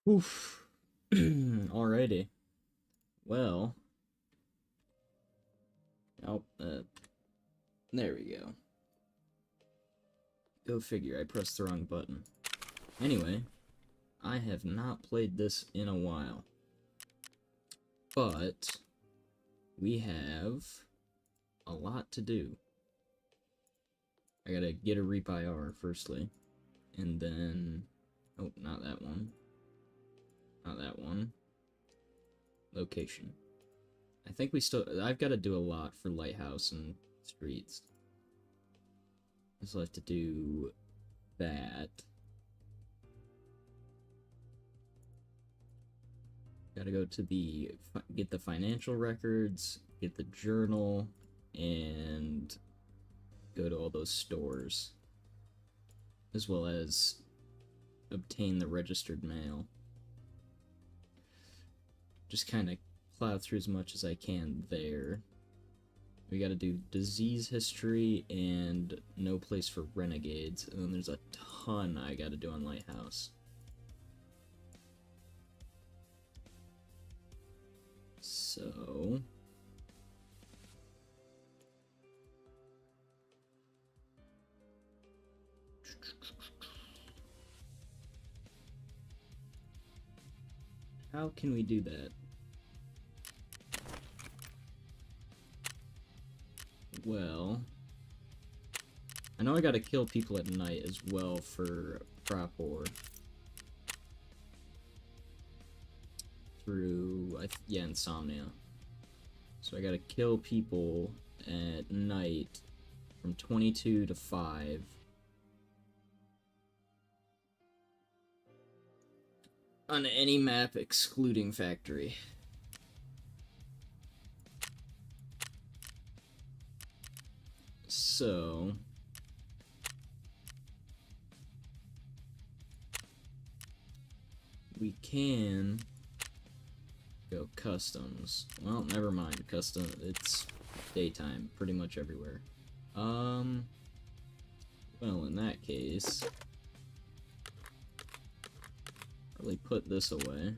Oof. Alrighty. Well. Oh, there we go. Go figure, I pressed the wrong button. Anyway, I have not played this in a while. But we have a lot to do. I gotta get a Reap IR firstly. And then... oh, not that one. Not that one. Location. I think we still... I've got to do a lot for Lighthouse and Streets. I still have to do that. Gotta go to the... get the financial records, get the journal, and go to all those stores. As well as obtain the registered mail. Just kind of plow through as much as I can there. We gotta do disease history and no place for renegades. And then there's a ton I gotta do on Lighthouse. So... how can we do that? Well... I know I gotta kill people at night as well for prop ore. Through, yeah, insomnia. So I gotta kill people at night from 22 to 5. On any map excluding factory. So... we can go customs. Well, never mind. Custom, it's daytime pretty much everywhere. Well, in that case, probably put this away.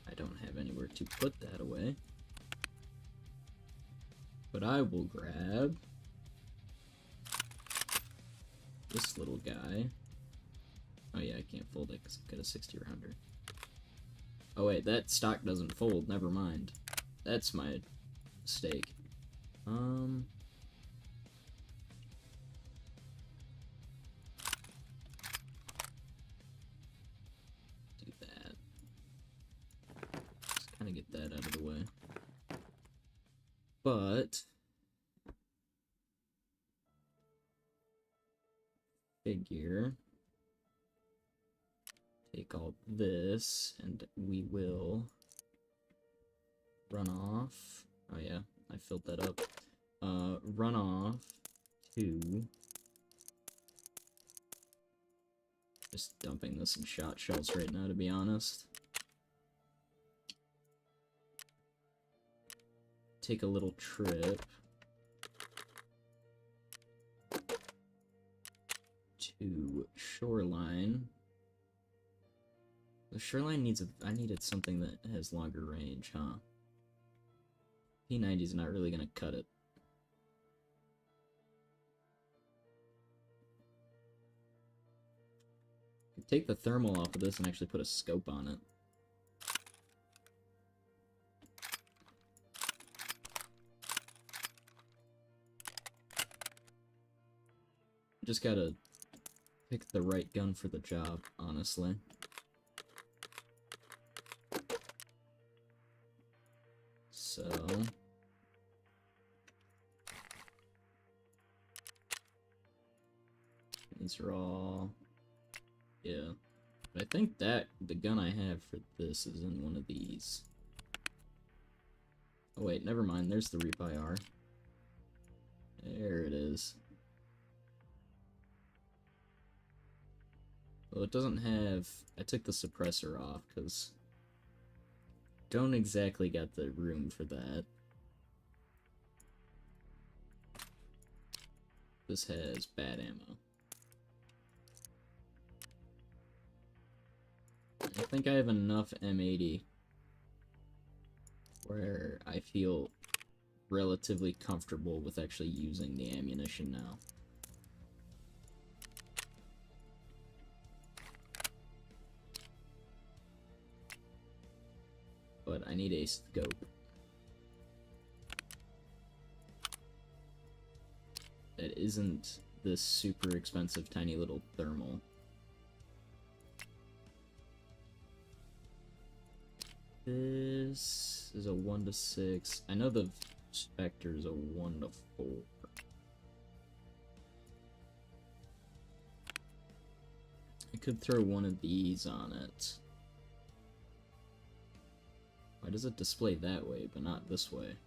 I don't have anywhere to put that away. But I will grab this little guy. Oh yeah, I can't fold it because I've got a 60 rounder. Oh wait, that stock doesn't fold, never mind. That's my mistake. Do that. Just kind of get that out of the way. But... figure... take all this, and we will run off. Oh yeah, I filled that up. Run off to... just dumping this in shot shells right now, to be honest. Take a little trip to Shoreline. The Shoreline needs a... I needed something that has longer range, huh? P90's not really gonna cut it. Take the thermal off of this and actually put a scope on it. Just gotta pick the right gun for the job, honestly. So... these are all... yeah. But I think that the gun I have for this is in one of these. Oh wait, never mind, there's the Reap IR. There it is. Well, it doesn't have... I took the suppressor off, because... don't exactly got the room for that. This has bad ammo. I think I have enough M80 where I feel relatively comfortable with actually using the ammunition now. But I need a scope. That isn't this super expensive tiny little thermal. This is a 1 to 6. I know the Spectre is a 1 to 4. I could throw one of these on it. Why does it display that way, but not this way?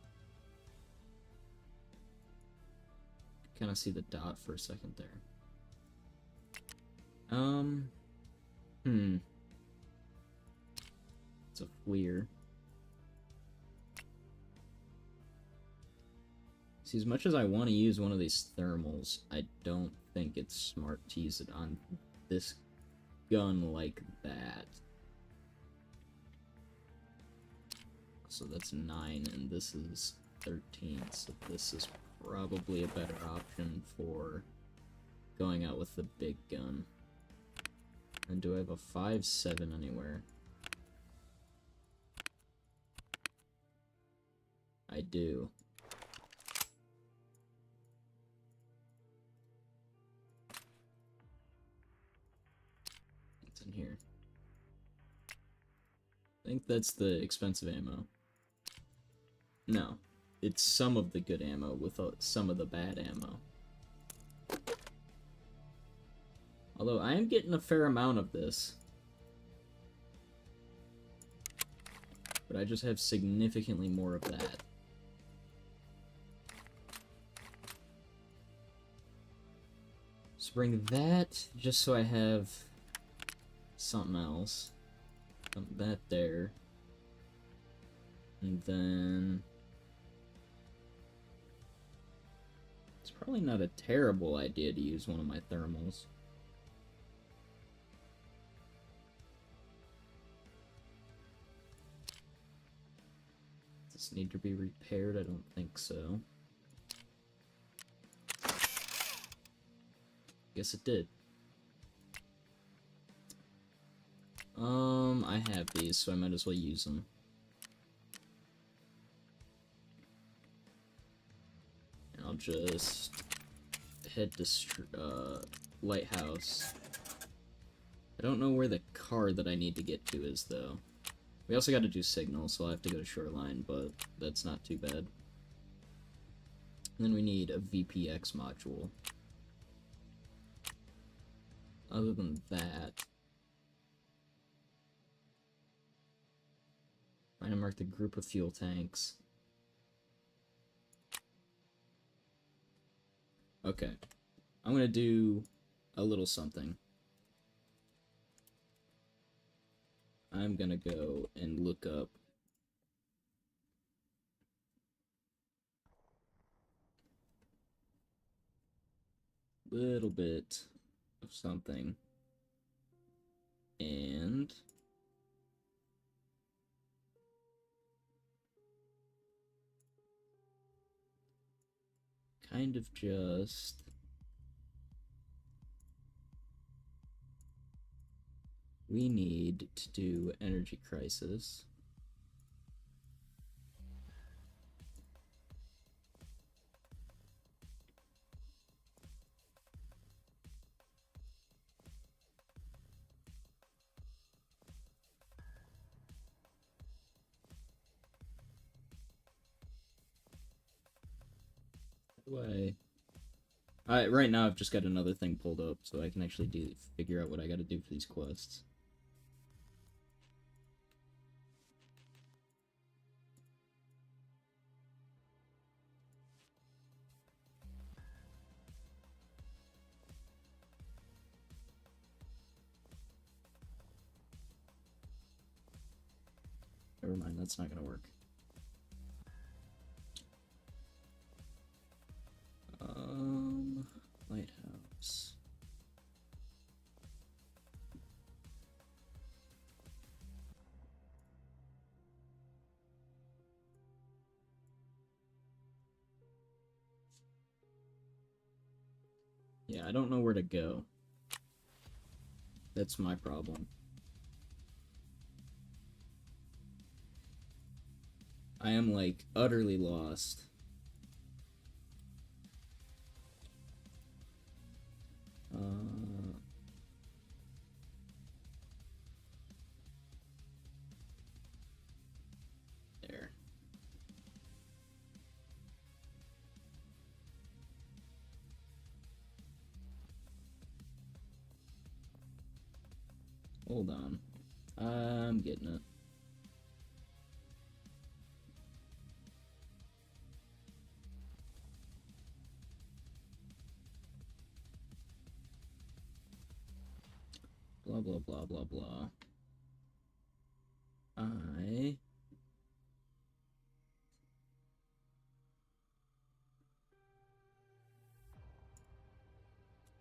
I kind of see the dot for a second there. It's a FLIR. See, as much as I want to use one of these thermals, I don't think it's smart to use it on this gun like that. So that's 9, and this is 13, so this is probably a better option for going out with the big gun. And do I have a 5.7 anywhere? I do. It's in here. I think that's the expensive ammo. No, it's some of the good ammo with some of the bad ammo. Although I am getting a fair amount of this. But I just have significantly more of that. So bring that just so I have something else. Put that there. And then it's probably not a terrible idea to use one of my thermals. Does this need to be repaired? I don't think so. Guess it did. I have these, so I might as well use them. And I'll just head to Lighthouse. I don't know where the car that I need to get to is, though. We also got to do signal, so I'll have to go to Shoreline, but that's not too bad. And then we need a VPX module. Other than that, I'm gonna mark the group of fuel tanks. Okay, I'm gonna do a little something. I'm gonna go and look up a little bit of something, and kind of just we need to do Energy Crisis. Way. Right now I've just got another thing pulled up, so I can actually figure out what I gotta do for these quests. Never mind, that's not gonna work. Lighthouse. Yeah, I don't know where to go. That's my problem. I am, like, utterly lost. There. Hold on. I'm getting it. Blah, blah, blah, blah, blah.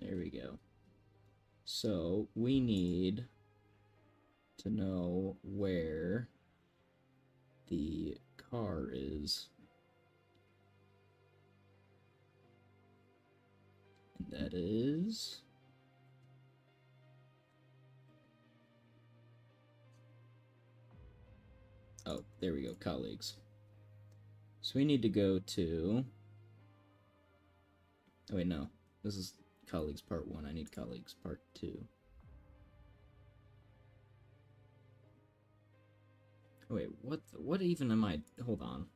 There we go. So, we need to know where the car is. And that is... Oh, there we go, colleagues. So we need to go to... Oh wait, no. This is colleagues part 1. I need colleagues part 2. Oh wait, what even am I... Hold on.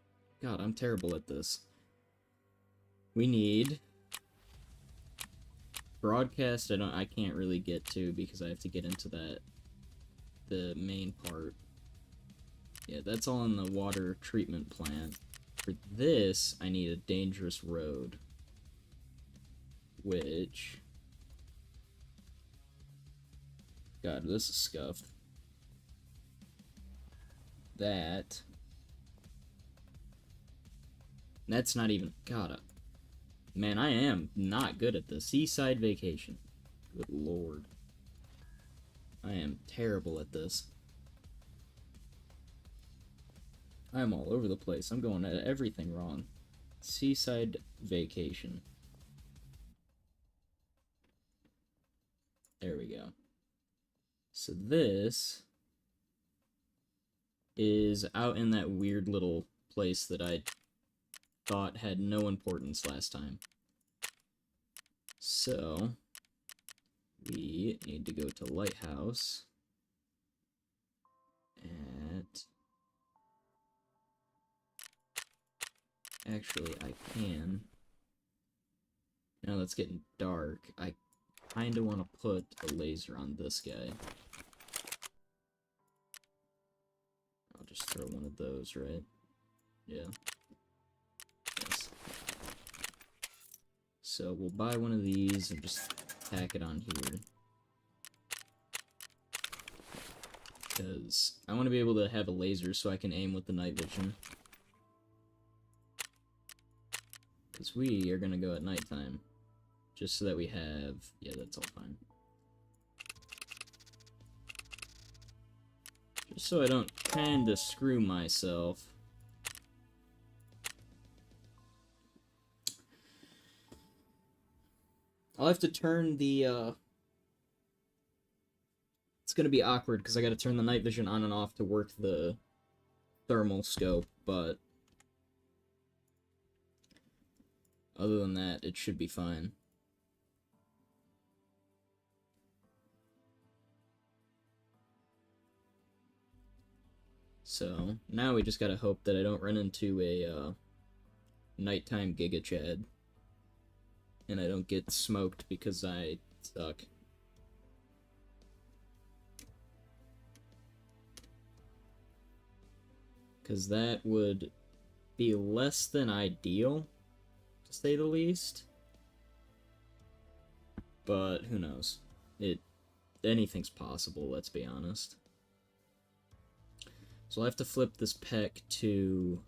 God, I'm terrible at this. We need... Broadcast, I can't really get to because I have to get into the main part. Yeah, that's all in the water treatment plant. For this, I need a dangerous road. Which... God, this is scuffed. That's not even... God, man, I am not good at the Seaside Vacation. Good lord. I am terrible at this. I'm all over the place. I'm going at everything wrong. Seaside Vacation. There we go. So this is out in that weird little place that I thought had no importance last time. So we need to go to Lighthouse at... Actually, I can. Now that's getting dark. I kind of want to put a laser on this guy. I'll just throw one of those, right? Yeah. Yes. So we'll buy one of these and just tack it on here. Because I want to be able to have a laser so I can aim with the night vision. Because we are going to go at nighttime. Just so that we have... Yeah, that's all fine. Just so I don't kind of screw myself. I'll have to turn the... It's going to be awkward because I got to turn the night vision on and off to work the thermal scope, but... Other than that, it should be fine. So, now we just gotta hope that I don't run into a, nighttime Giga Chad. And I don't get smoked because I suck. Because that would be less than ideal, to say the least. But who knows? Anything's possible, let's be honest. So I'll have to flip this PEC to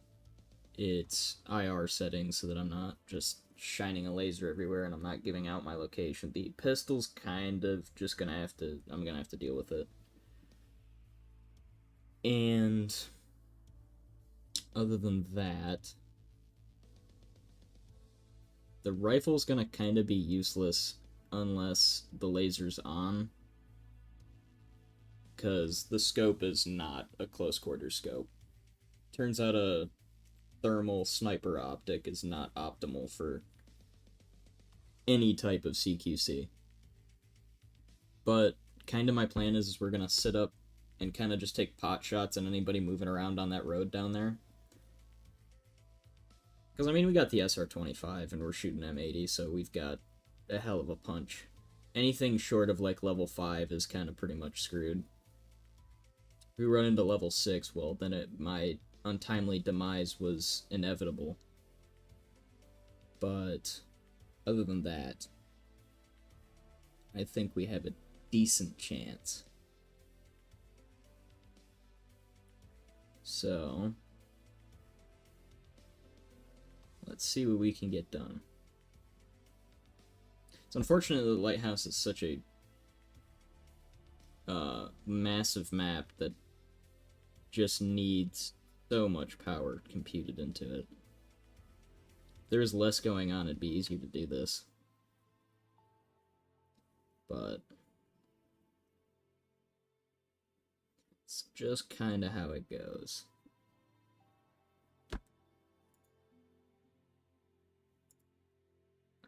its IR settings so that I'm not just shining a laser everywhere and I'm not giving out my location. The pistol's kind of just I'm gonna have to deal with it. And other than that, the rifle's gonna kind of be useless unless the laser's on, because the scope is not a close quarter scope. Turns out a thermal sniper optic is not optimal for any type of CQC. But kind of my plan is we're going to sit up and kind of just take pot shots at anybody moving around on that road down there. Because, I mean, we got the SR-25 and we're shooting M80, so we've got a hell of a punch. Anything short of, like, level 5 is kind of pretty much screwed. If we run into level 6, well, then my untimely demise was inevitable. But other than that, I think we have a decent chance. So, let's see what we can get done. It's unfortunate that the lighthouse is such a massive map that just needs so much power computed into it. If there was less going on, it'd be easier to do this. But it's just kind of how it goes.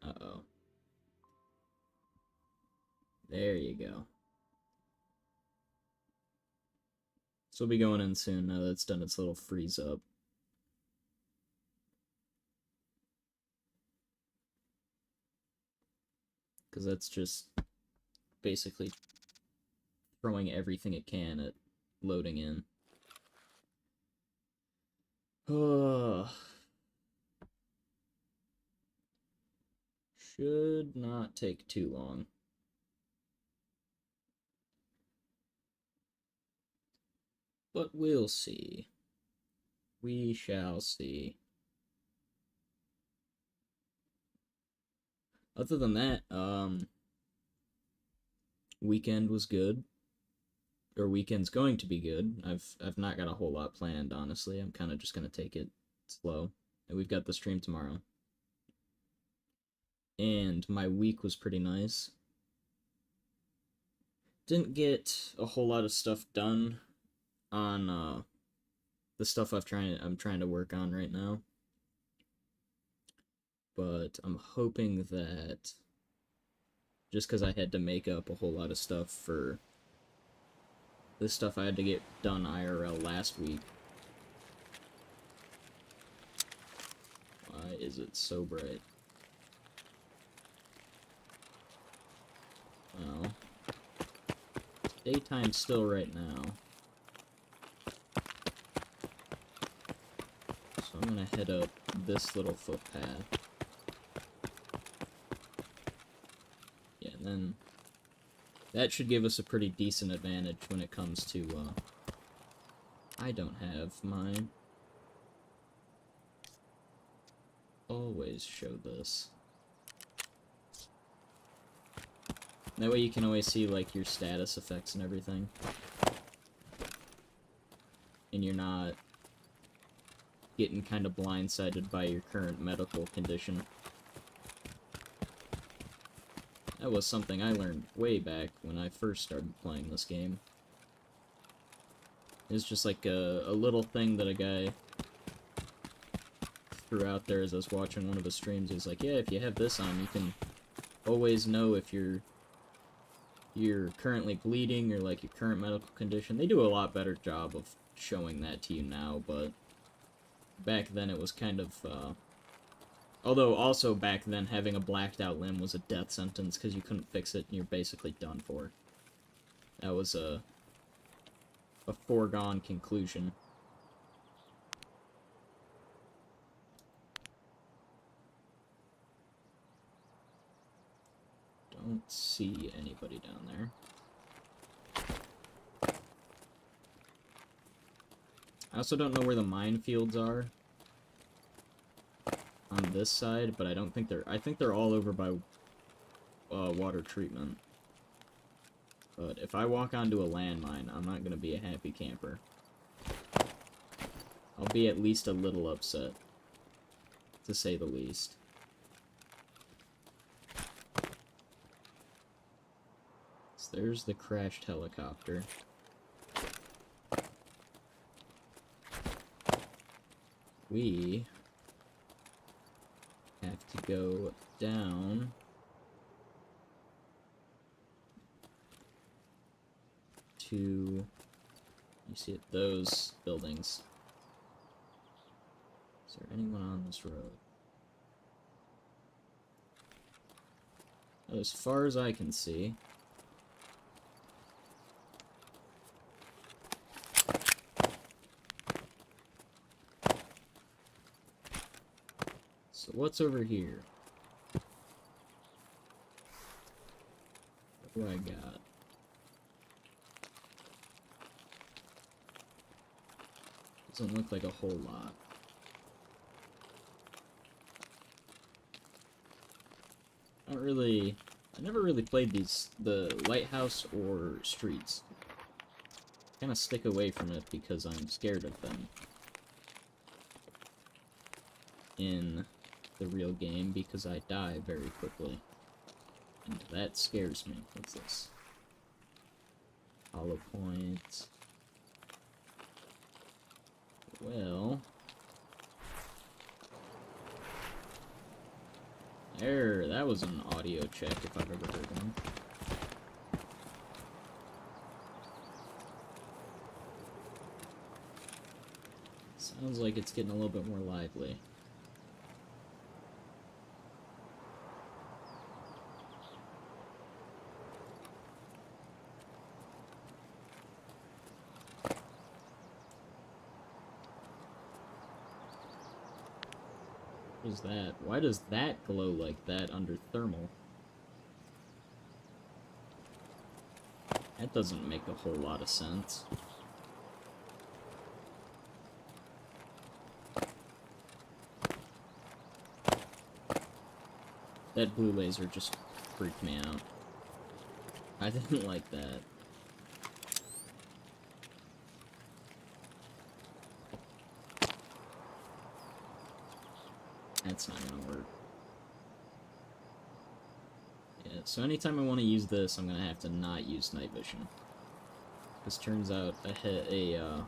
Uh-oh. There you go. So we'll be going in soon now that it's done its little freeze up. Because that's just basically throwing everything it can at loading in. Should not take too long. But we'll see. We shall see. Other than that, weekend was good. Or weekend's going to be good. I've not got a whole lot planned, honestly. I'm kind of just going to take it slow. And we've got the stream tomorrow. And my week was pretty nice. Didn't get a whole lot of stuff done on the stuff I'm trying to work on right now. But I'm hoping that just because I had to make up a whole lot of stuff for this stuff I had to get done IRL last week. Why is it so bright? Well, it's daytime still right now. So I'm gonna head up this little footpath. Yeah, and then that should give us a pretty decent advantage when it comes to, I don't have mine. Always show this. That way you can always see, like, your status effects and everything. And you're not getting kind of blindsided by your current medical condition. That was something I learned way back when I first started playing this game. It's just like a little thing that a guy threw out there as I was watching one of his streams. He's like, yeah, if you have this on, you can always know if you're currently bleeding or like your current medical condition. They do a lot better job of showing that to you now, but back then it was kind of, although also back then having a blacked out limb was a death sentence because you couldn't fix it and you're basically done for. That was a foregone conclusion. Don't see anybody down there. I also don't know where the minefields are on this side, but I don't think I think they're all over by water treatment. But if I walk onto a landmine, I'm not gonna be a happy camper. I'll be at least a little upset, to say the least. So there's the crashed helicopter. We have to go down to, you see it, those buildings. Is there anyone on this road? As far as I can see, so what's over here? What do I got? Doesn't look like a whole lot. I never really played the lighthouse or streets. Kind of stick away from it because I'm scared of them in the real game because I die very quickly. And that scares me. What's this? Hollow point. Well, that was an audio check if I've ever heard one. Sounds like it's getting a little bit more lively. What is that? Why does that glow like that under thermal? That doesn't make a whole lot of sense. That blue laser just freaked me out. I didn't like that. That's not gonna work. Yeah, so anytime I want to use this, I'm gonna have to not use night vision. This turns out a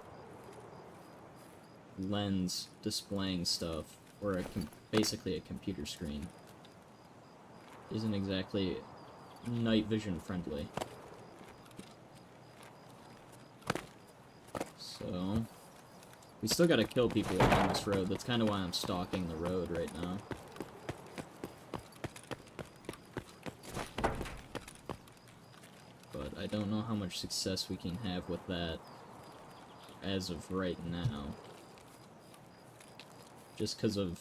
lens displaying stuff, or basically a computer screen, isn't exactly night vision friendly. So we still gotta kill people along this road. That's kind of why I'm stalking the road right now. But I don't know how much success we can have with that as of right now. Just because of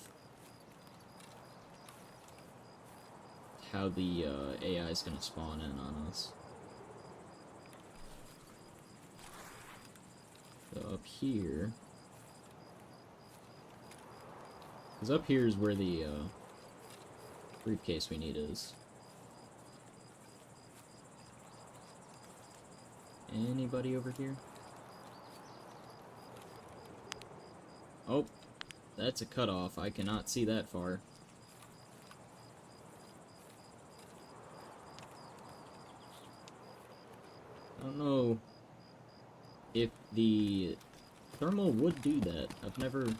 how the AI is going to spawn in on us. So up here... because up here is where the briefcase we need is. Anybody over here? Oh, that's a cutoff. I cannot see that far. I don't know if the thermal would do that. I've never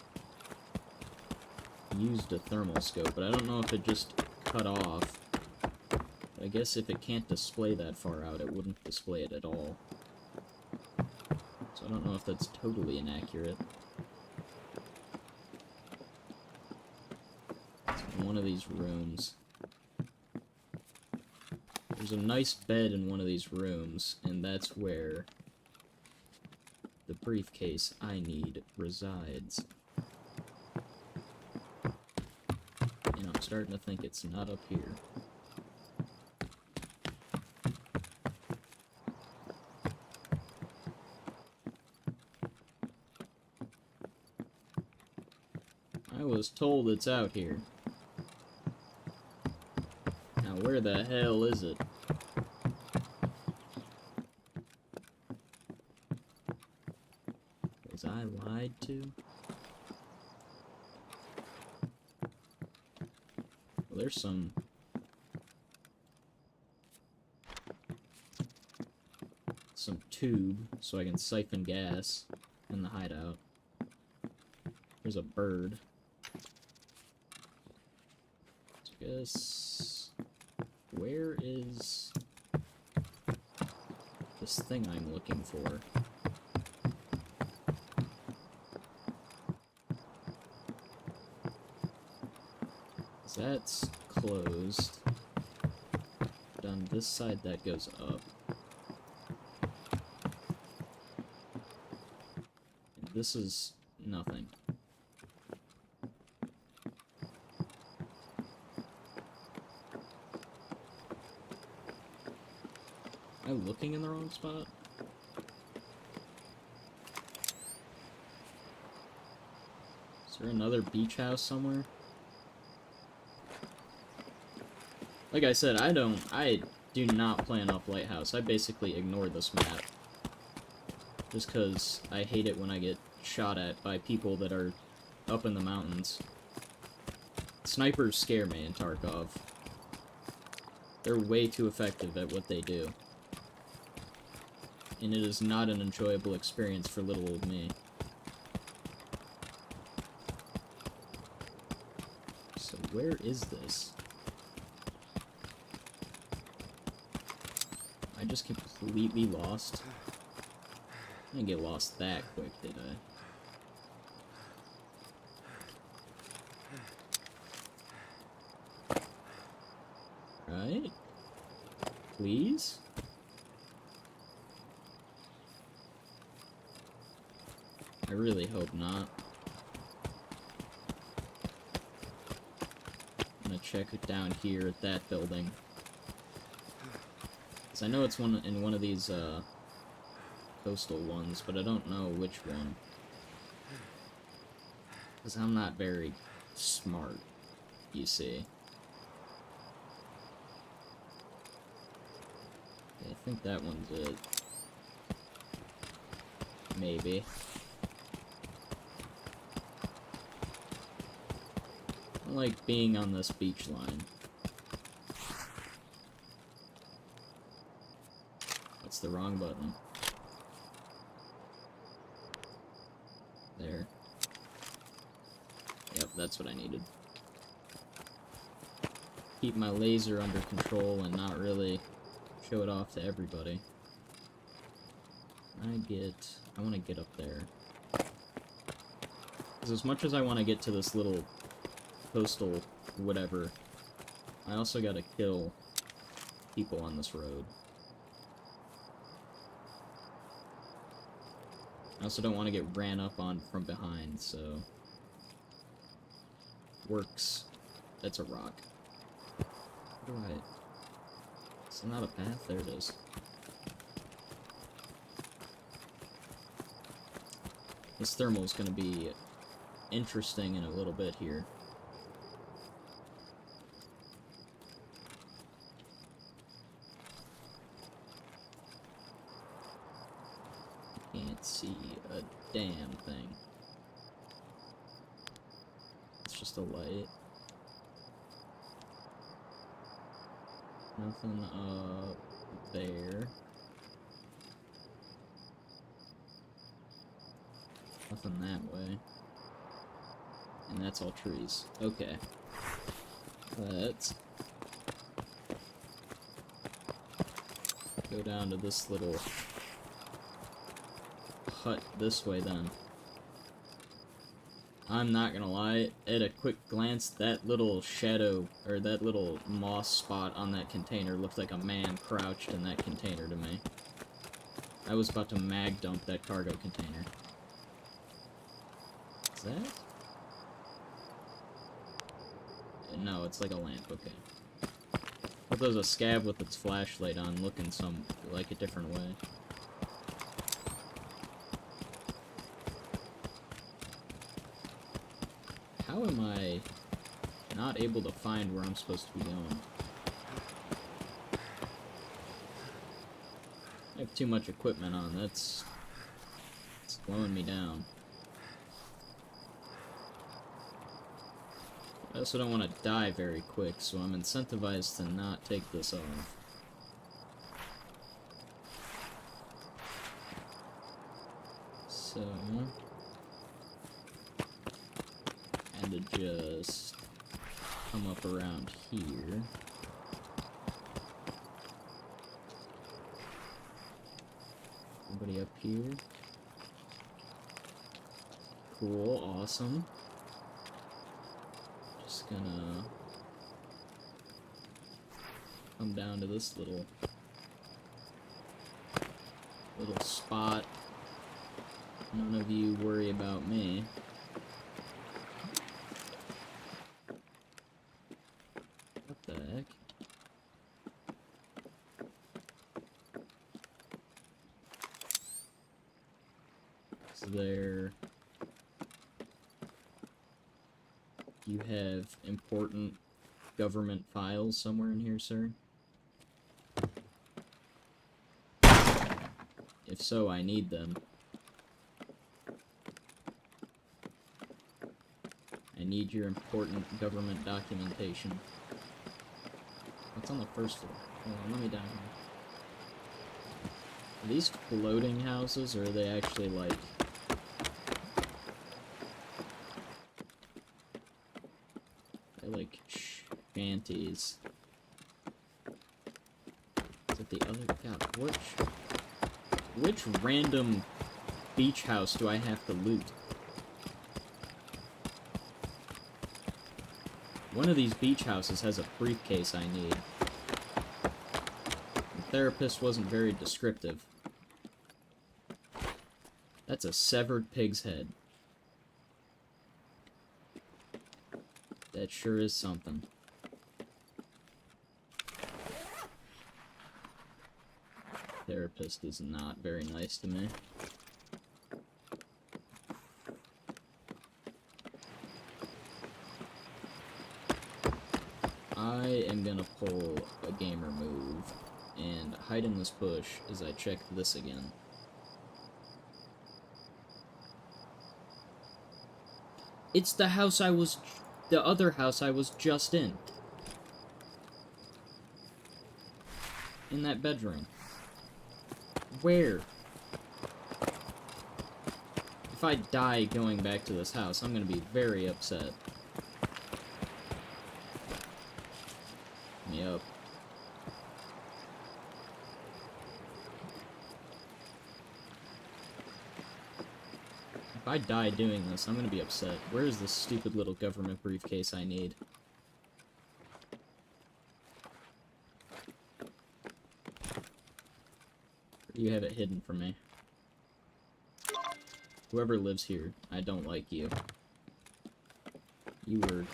used a thermal scope, but I don't know if it just cut off. I guess if it can't display that far out, it wouldn't display it at all. So I don't know if that's totally inaccurate. It's in one of these rooms. There's a nice bed in one of these rooms, and that's where the briefcase I need resides. And I'm starting to think it's not up here. I was told it's out here. Now where the hell is it? Was I lied to? Well, there's some... some tube so I can siphon gas in the hideout. There's a bird. So I guess... Where is this thing I'm looking for? That's closed. But on this side, that goes up. And this is nothing. Am I looking in the wrong spot? Is there another beach house somewhere? Like I said, I do not play enough Lighthouse. I basically ignore this map. Just because I hate it when I get shot at by people that are up in the mountains. Snipers scare me in Tarkov. They're way too effective at what they do. And it is not an enjoyable experience for little old me. So where is this? I just completely lost. I didn't get lost that quick, did I? Right? Please? I really hope not. I'm gonna check it down here at that building. Cause I know it's in one of these, coastal ones, but I don't know which one. Because I'm not very smart, you see. Okay, I think that one's it. Maybe. I like being on this beach line. That's the wrong button. There. Yep, that's what I needed. Keep my laser under control and not really show it off to everybody. I want to get up there. Because as much as I want to get to this little coastal whatever, I also gotta kill people on this road. I also don't want to get ran up on from behind, so... Works. That's a rock. What do I... It's not a path? There it is. This thermal is going to be interesting in a little bit here. Can't see a damn thing. It's just a light. Nothing up there. Nothing that way. And that's all trees. Okay. Let's go down to this little hut this way then. I'm not gonna lie, at a quick glance, that little shadow, or that little moss spot on that container looked like a man crouched in that container to me. I was about to mag dump that cargo container. Is that? No, it's like a lamp, okay. But there's a scab with its flashlight on looking like a different way. How am I not able to find where I'm supposed to be going? I have too much equipment on, it's slowing me down. I also don't want to die very quick, so I'm incentivized to not take this off. So, and to just come up around here. Anybody up here? Cool, awesome. Just gonna come down to this little spot. None of you worry about me. What the heck? Is there... You have important government files somewhere in here, sir? If so, I need them. I need your important government documentation. What's on the first floor? Hold on, let me down here. Are these floating houses, or are they actually, like... They're like shanties. Is it the other... God, which random beach house do I have to loot? One of these beach houses has a briefcase I need. The therapist wasn't very descriptive. That's a severed pig's head. That sure is something. Therapist is not very nice to me. I am gonna pull a gamer move and hide in this bush as I check this again. It's the house the other house I was just in. In that bedroom. Where? If I die going back to this house, I'm gonna be very upset. Me up. If I die doing this, I'm gonna be upset. Where is this stupid little government briefcase I need? You have it hidden from me. Whoever lives here, I don't like you. You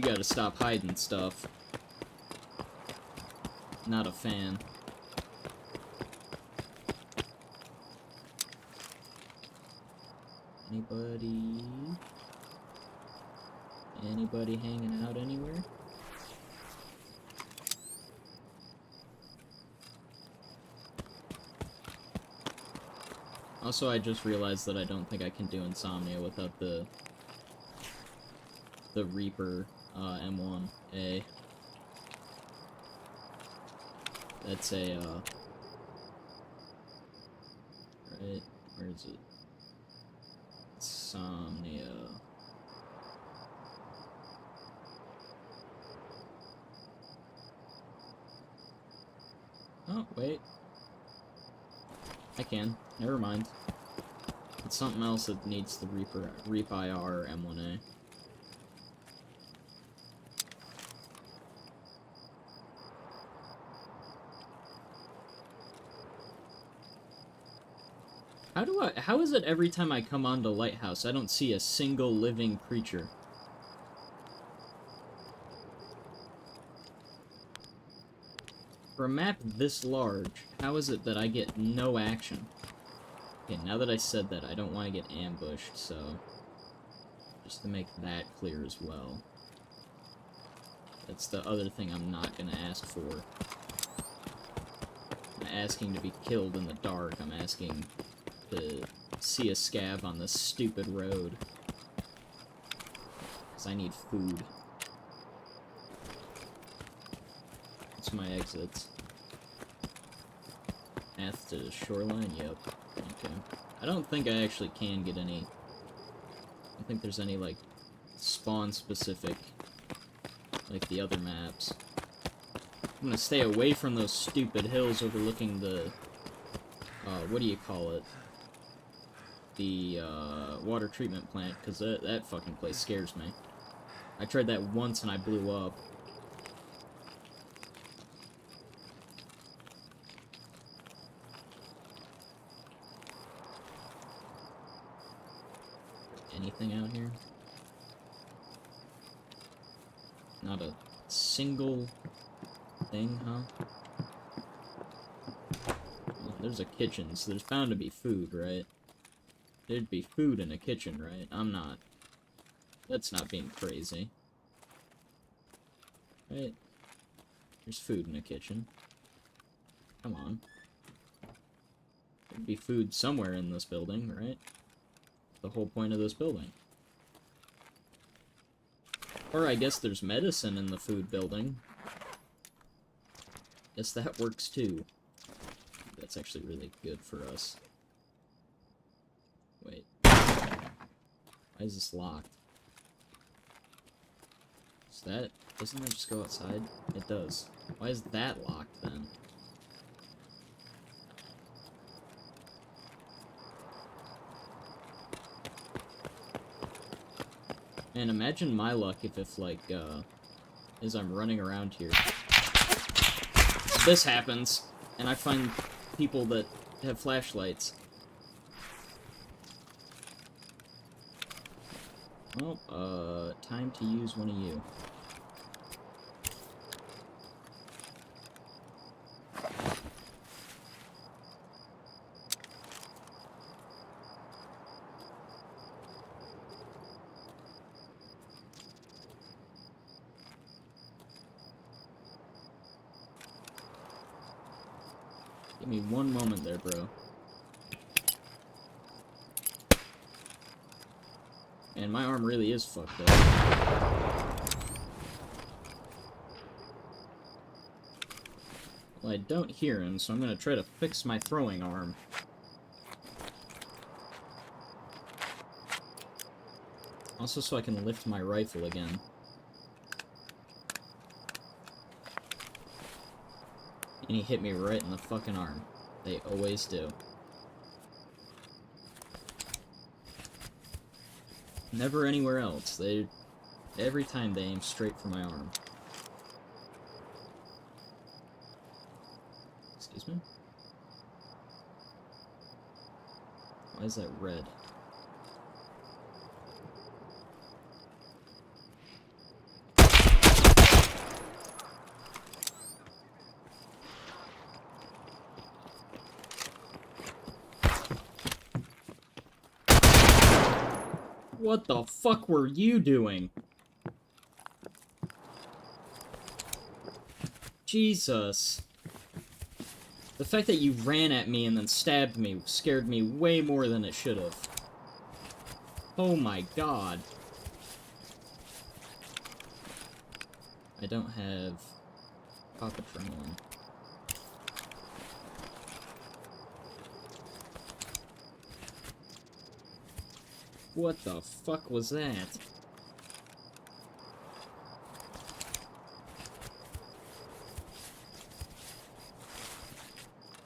gotta stop hiding stuff. Not a fan. Anybody hanging out anywhere? Also, I just realized that I don't think I can do Insomnia without the Reaper M1A. That's a right, where is it? Insomnia. Oh, wait. I can. Never mind. It's something else that needs the Reap IR M1A. How is it every time I come onto Lighthouse, I don't see a single living creature? For a map this large, how is it that I get no action? Okay, now that I said that, I don't want to get ambushed, so... Just to make that clear as well. That's the other thing I'm not gonna ask for. I'm not asking to be killed in the dark, I'm asking to see a scav on this stupid road. Because I need food. What's my exits? Path to shoreline? Yep. Okay. I don't think I actually can get any... I don't think there's any, like, spawn-specific, like the other maps. I'm gonna stay away from those stupid hills overlooking the... what do you call it? The, water treatment plant, because that fucking place scares me. I tried that once and I blew up. Anything out here? Not a single thing, huh? Well, there's a kitchen, so there's bound to be food, right? There'd be food in a kitchen, right? I'm not. That's not being crazy. Right? There's food in a kitchen. Come on. There'd be food somewhere in this building, right? The whole point of this building. Or I guess there's medicine in the food building. Guess that works too. That's actually really good for us. Wait. Why is this locked? Is that... Doesn't that just go outside? It does. Why is that locked then? And imagine my luck if like, as I'm running around here, this happens, and I find people that have flashlights. Well, time to use one of you. Give me one moment there, bro. And my arm really is fucked up. Well, I don't hear him, so I'm gonna try to fix my throwing arm. Also so I can lift my rifle again. And he hit me right in the fucking arm. They always do. Never anywhere else. Every time they aim straight for my arm. Excuse me? Why is that red? What the fuck were you doing? Jesus. The fact that you ran at me and then stabbed me scared me way more than it should have. Oh my god. I don't have pop adrenaline. What the fuck was that?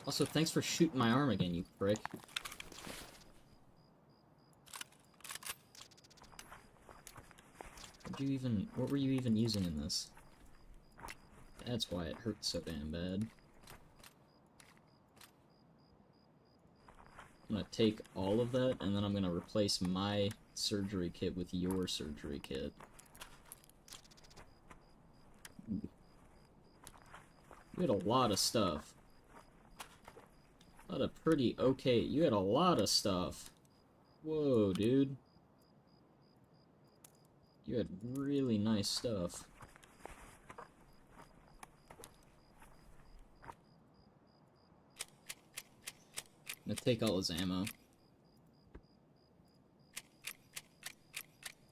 Also, thanks for shooting my arm again, you prick. What were you even using in this? That's why it hurts so damn bad. I'm gonna take all of that, and then I'm gonna replace my surgery kit with your surgery kit. You had a lot of stuff. A lot of pretty okay. You had a lot of stuff. Whoa, dude. You had really nice stuff. I'm gonna take all his ammo.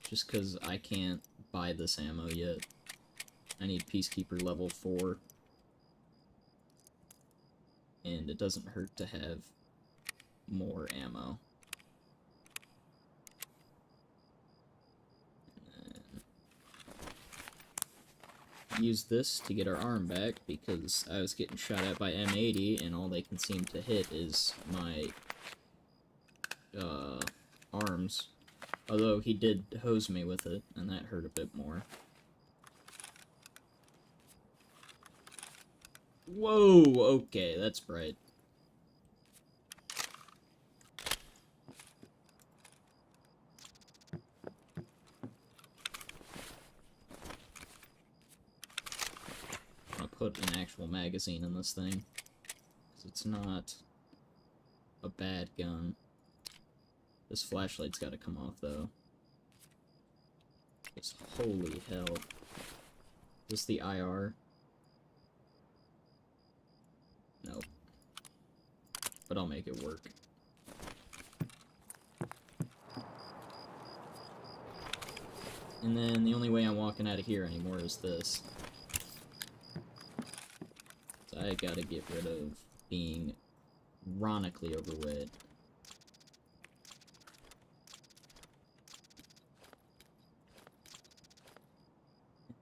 Just because I can't buy this ammo yet. I need Peacekeeper level 4. and it doesn't hurt to have more ammo. Use this to get our arm back, because I was getting shot at by M80, and all they can seem to hit is my arms. Although he did hose me with it, and that hurt a bit more. Whoa, okay, that's bright. I'm gonna put an actual magazine in this thing, because it's not a bad gun. This flashlight's gotta come off, though. Because holy hell. Is this the IR? Nope. But I'll make it work. And then the only way I'm walking out of here anymore is this. So I gotta get rid of being chronically overweight.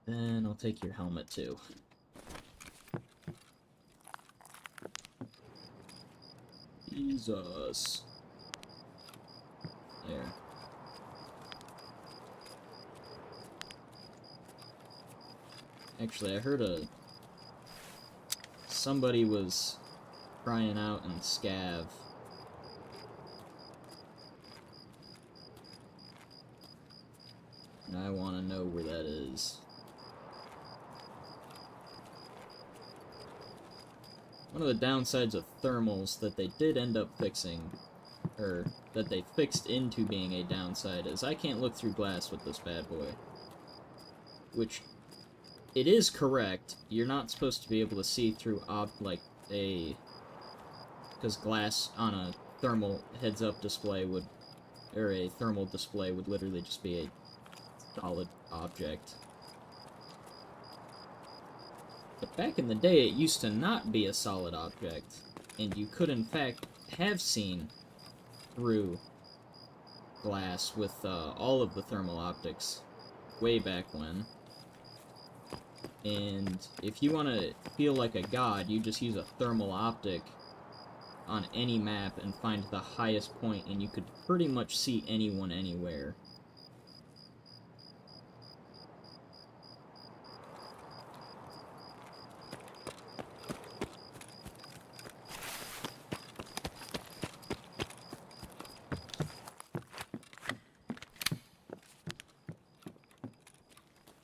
Then I'll take your helmet too. Jesus. There. Actually, I heard somebody was crying out in Scav. And I want to know where that is. One of the downsides of thermals that they did end up fixing, or that they fixed into being a downside, is I can't look through glass with this bad boy. Which, it is correct, you're not supposed to be able to see through, because glass on a thermal heads-up display would, or a thermal display would literally just be a solid object. But back in the day, it used to not be a solid object, and you could in fact have seen through glass with all of the thermal optics way back when. And if you want to feel like a god, you just use a thermal optic on any map and find the highest point, and you could pretty much see anyone anywhere.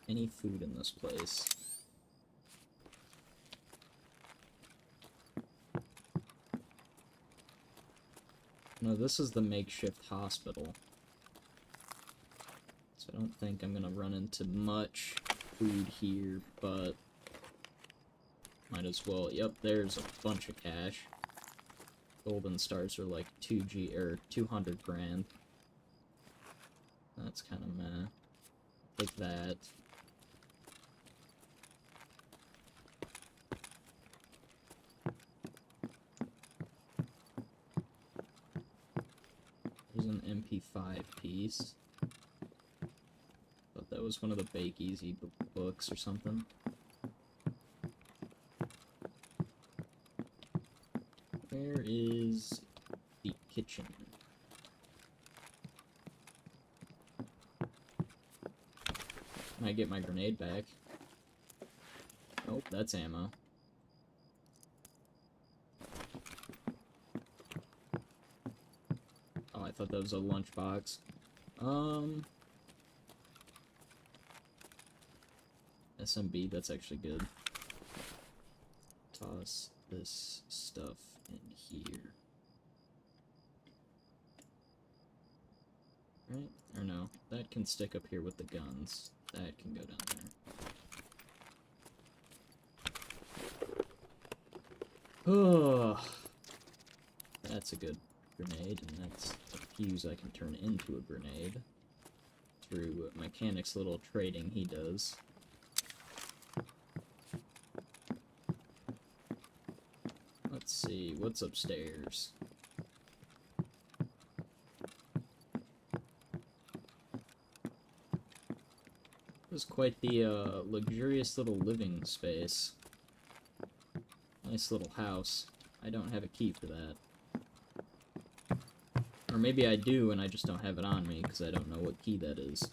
Any food in this place? No, this is the makeshift hospital. So I don't think I'm gonna run into much food here, but might as well. Yep, there's a bunch of cash. Golden stars are like 200 grand. That's kind of meh. Take that. There's an MP5 piece. Thought that was one of the Bake Easy books or something. Where is the kitchen? Can I get my grenade back? Oh, that's ammo. Oh, I thought that was a lunchbox. SMB, that's actually good. Toss this stuff in here. Right? Or no, that can stick up here with the guns. That can go down there. Oh, that's a good grenade, and that's a fuse I can turn into a grenade through Mechanic's little trading he does. Let's see, what's upstairs? This is quite the luxurious little living space. Nice little house. I don't have a key for that. Or maybe I do and I just don't have it on me because I don't know what key that is.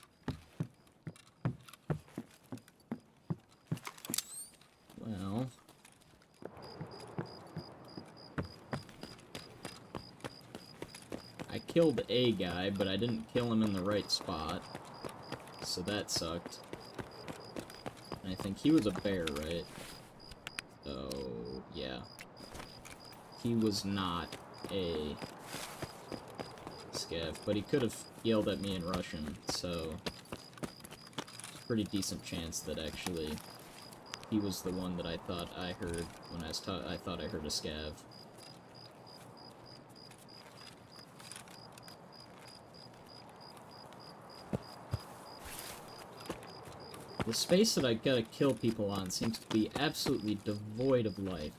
Well... I killed a guy, but I didn't kill him in the right spot. So that sucked. And I think he was a bear, right? So, yeah. He was not a scav, but he could have yelled at me in Russian, so... pretty decent chance that actually he was the one that I thought I heard when I thought I heard a scav. The space that I gotta kill people on seems to be absolutely devoid of life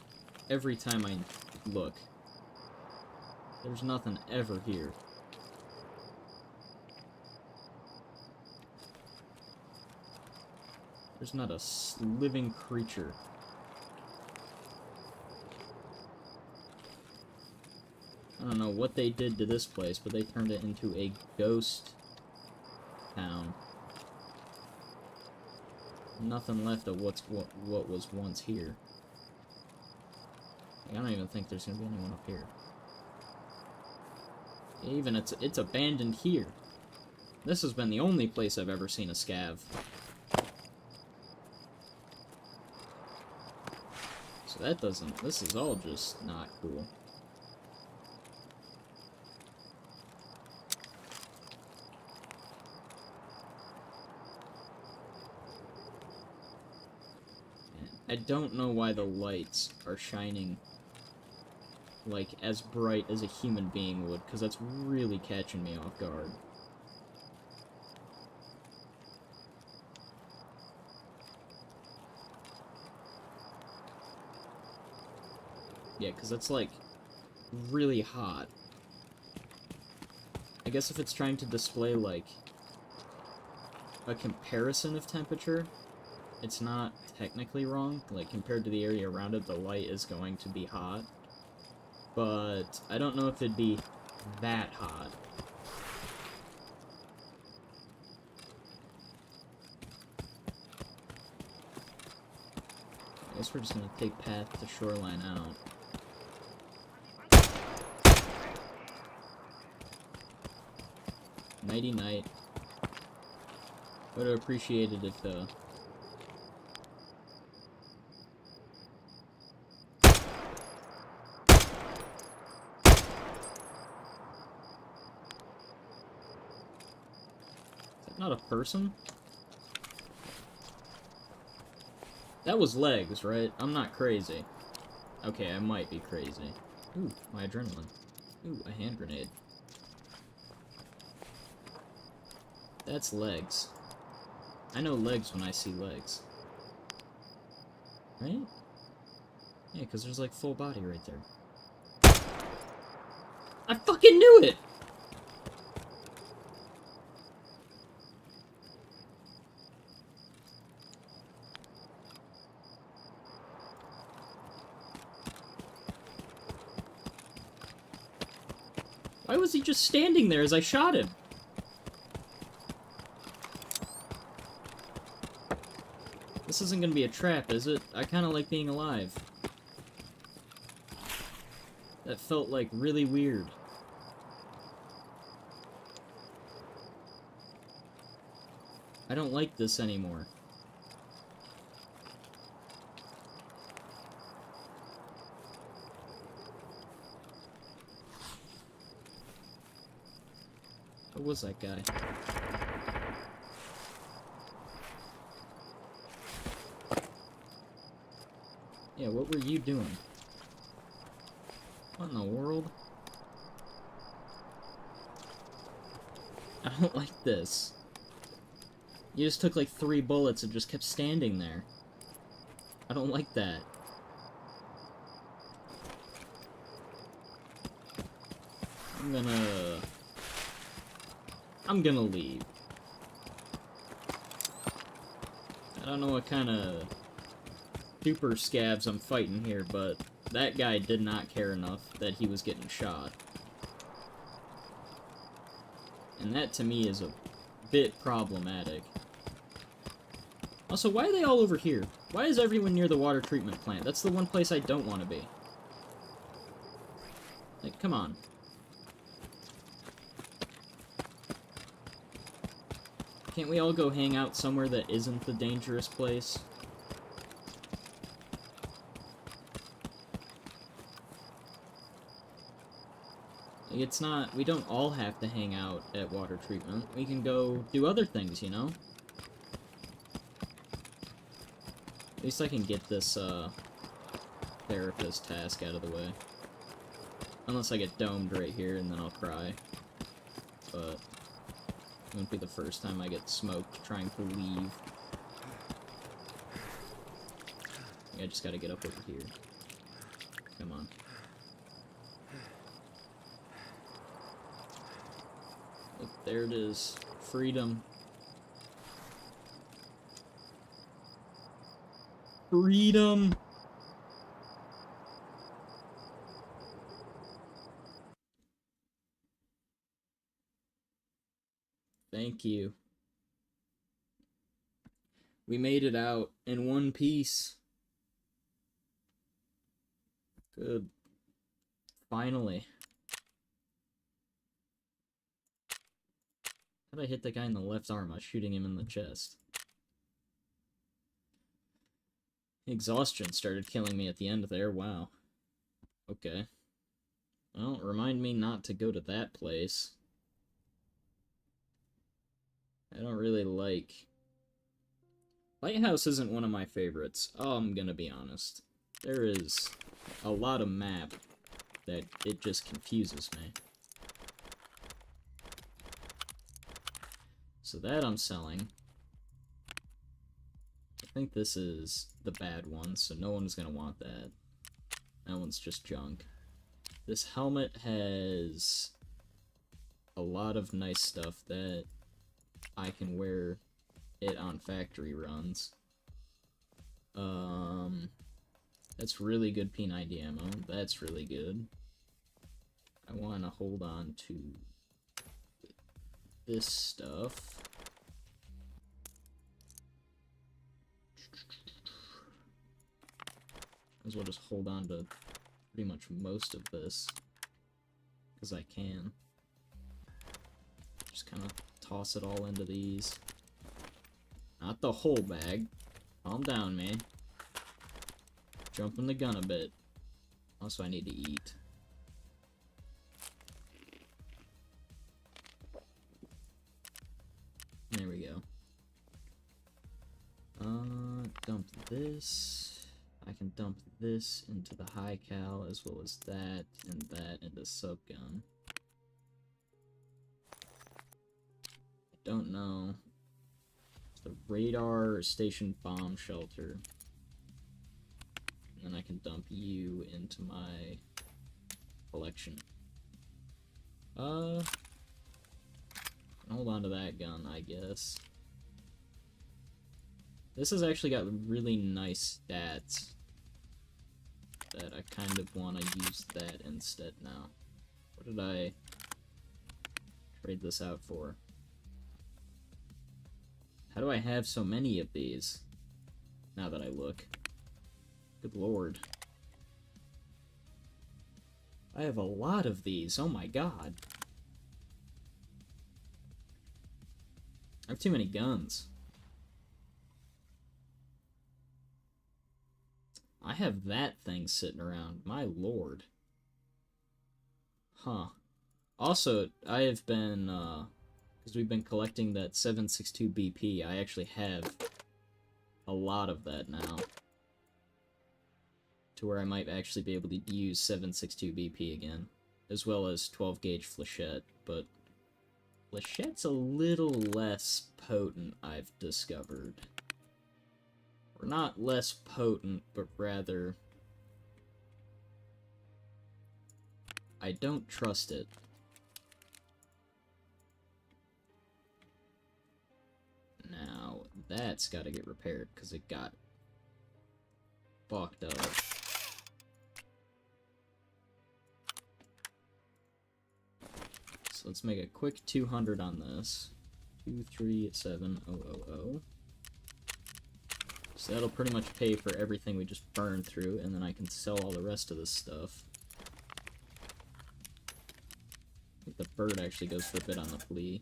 every time I look. There's nothing ever here. There's not a living creature. I don't know what they did to this place, but they turned it into a ghost town. Nothing left of what was once here. I don't even think there's gonna be anyone up here. Even it's abandoned here. This has been the only place I've ever seen a scav. So that doesn't... this is all just not cool. I don't know why the lights are shining, like, as bright as a human being would, because that's really catching me off guard. Yeah, because that's, like, really hot. I guess if it's trying to display, like, a comparison of temperature, it's not technically wrong. Like, compared to the area around it, the light is going to be hot. But I don't know if it'd be that hot. I guess we're just gonna take path to shoreline out. Nighty night. Would have appreciated if not a person? That was legs, right? I'm not crazy. Okay, I might be crazy. Ooh, my adrenaline. Ooh, a hand grenade. That's legs. I know legs when I see legs. Right? Yeah, because there's like full body right there. I fucking knew it! Why was he just standing there as I shot him? This isn't gonna be a trap, is it? I kinda like being alive. That felt, like, really weird. I don't like this anymore. What was that guy? Yeah, what were you doing? What in the world? I don't like this. You just took like 3 bullets and just kept standing there. I don't like that. I'm gonna leave. I don't know what kind of super scabs I'm fighting here, but that guy did not care enough that he was getting shot. And that, to me, is a bit problematic. Also, why are they all over here? Why is everyone near the water treatment plant? That's the one place I don't want to be. Like, come on. Can't we all go hang out somewhere that isn't the dangerous place? Like, it's not... We don't all have to hang out at water treatment. We can go do other things, you know? At least I can get this, therapist task out of the way. Unless I get domed right here, and then I'll cry. But it won't be the first time I get smoked trying to leave. I just gotta get up over here. Come on. Look, there it is. Freedom. Freedom! Thank you. We made it out in one piece. Good. Finally. How did I hit the guy in the left arm? I was shooting him in the chest. Exhaustion started killing me at the end there. Wow. Okay. Well, remind me not to go to that place. I don't really like... Lighthouse isn't one of my favorites. Oh, I'm gonna be honest. There is a lot of map that it just confuses me. So that I'm selling. I think this is the bad one, so no one's gonna want that. That one's just junk. This helmet has a lot of nice stuff that I can wear it on factory runs. That's really good P90 ammo. That's really good. I want to hold on to this stuff. Might as well just hold on to pretty much most of this, because I can. Just kind of toss it all into these. Not the whole bag. Calm down, man. Jumping the gun a bit. Also, I need to eat. There we go. Dump this. I can dump this into the high cal, as well as that and that into subgun. I don't know. The radar or station bomb shelter. And then I can dump you into my collection. Hold on to that gun, I guess. This has actually got really nice stats that I kind of want to use that instead now. What did I trade this out for? How do I have so many of these? Now that I look. Good lord. I have a lot of these, oh my god. I have too many guns. I have that thing sitting around, my lord. Huh. Also, I have been, because we've been collecting that 7.62 BP, I actually have a lot of that now. To where I might actually be able to use 7.62 BP again. As well as 12 gauge flechette, but flechette's a little less potent, I've discovered. Or not less potent, but rather... I don't trust it That's got to get repaired, because it got fucked up. So let's make a quick 200 on this. 237000. So that'll pretty much pay for everything we just burned through, and then I can sell all the rest of this stuff. I think the bird actually goes for a bit on the flea.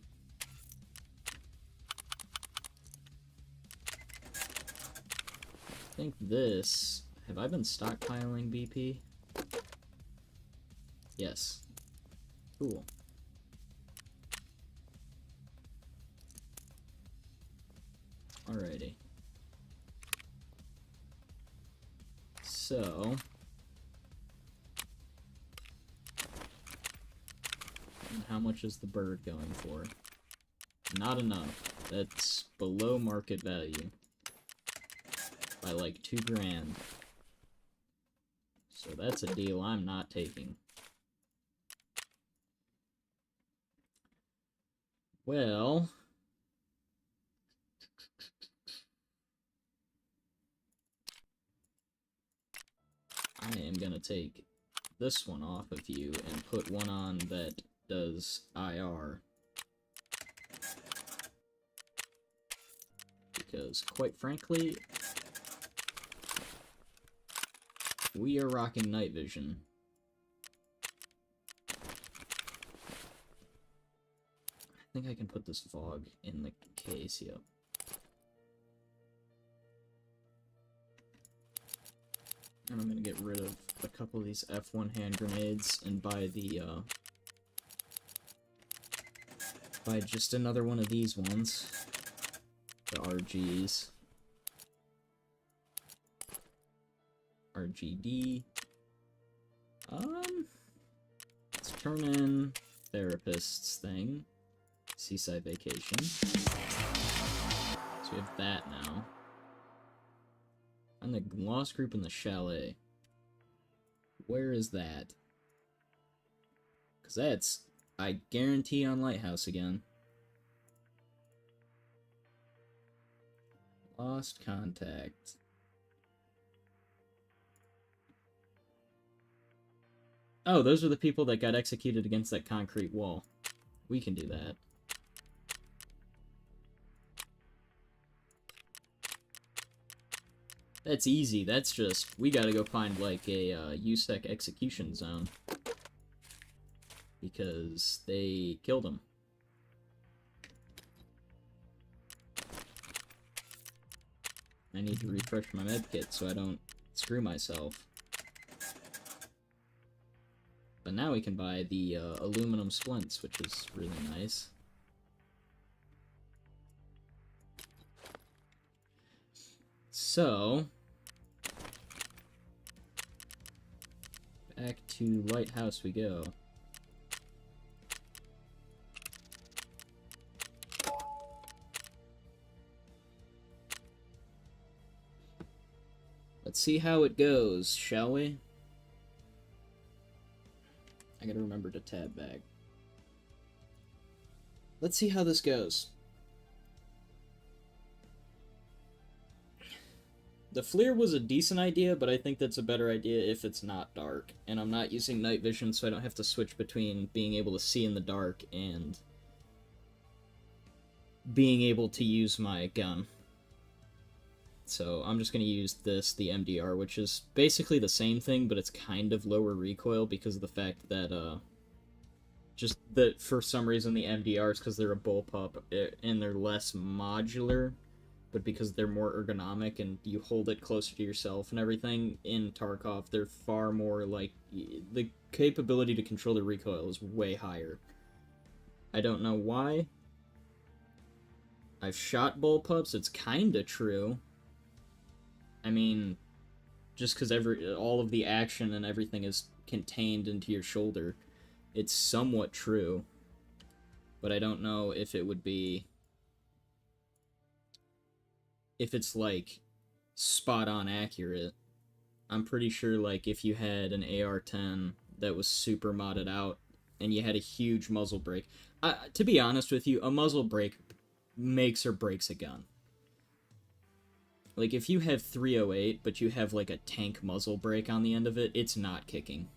I think this... Have I been stockpiling BP? Yes. Cool. Alrighty. So... And how much is the bird going for? Not enough. That's below market value. By like 2 grand. So that's a deal I'm not taking. Well... I am gonna take this one off of you and put one on that does IR. Because, quite frankly, we are rocking night vision. I think I can put this fog in the case, yep. And I'm gonna get rid of a couple of these F1 hand grenades and buy the, buy just another one of these ones. The RGs. RGD. Let's turn in Therapist's thing. Seaside Vacation. So we have that now. And the Lost Group in the Chalet. Where is that? Because that's, I guarantee, on Lighthouse again. Lost Contact. Oh, those are the people that got executed against that concrete wall. We can do that. That's easy. That's just, we gotta go find, like, a USEC execution zone. Because they killed him. I need to refresh my medkit so I don't screw myself. But now we can buy the aluminum splints, which is really nice. So, back to Lighthouse we go. Let's see how it goes, shall we? I gotta remember to tab back. Let's see how this goes. The FLIR was a decent idea, but I think that's a better idea if it's not dark. And I'm not using night vision, so I don't have to switch between being able to see in the dark and being able to use my gun. So I'm just going to use this, the MDR, which is basically the same thing, but it's kind of lower recoil because of the fact that, just that for some reason the MDRs, because they're a bullpup, and they're less modular, but because they're more ergonomic and you hold it closer to yourself and everything, in Tarkov, they're far more, like, the capability to control the recoil is way higher. I don't know why. I've shot bullpups, it's kinda true. I mean, just because all of the action and everything is contained into your shoulder, it's somewhat true. But I don't know if it would be... if it's, like, spot-on accurate. I'm pretty sure, like, if you had an AR-10 that was super modded out, and you had a huge muzzle brake... to be honest with you, a muzzle brake makes or breaks a gun. Like, if you have 308, but you have, like, a tank muzzle brake on the end of it, it's not kicking.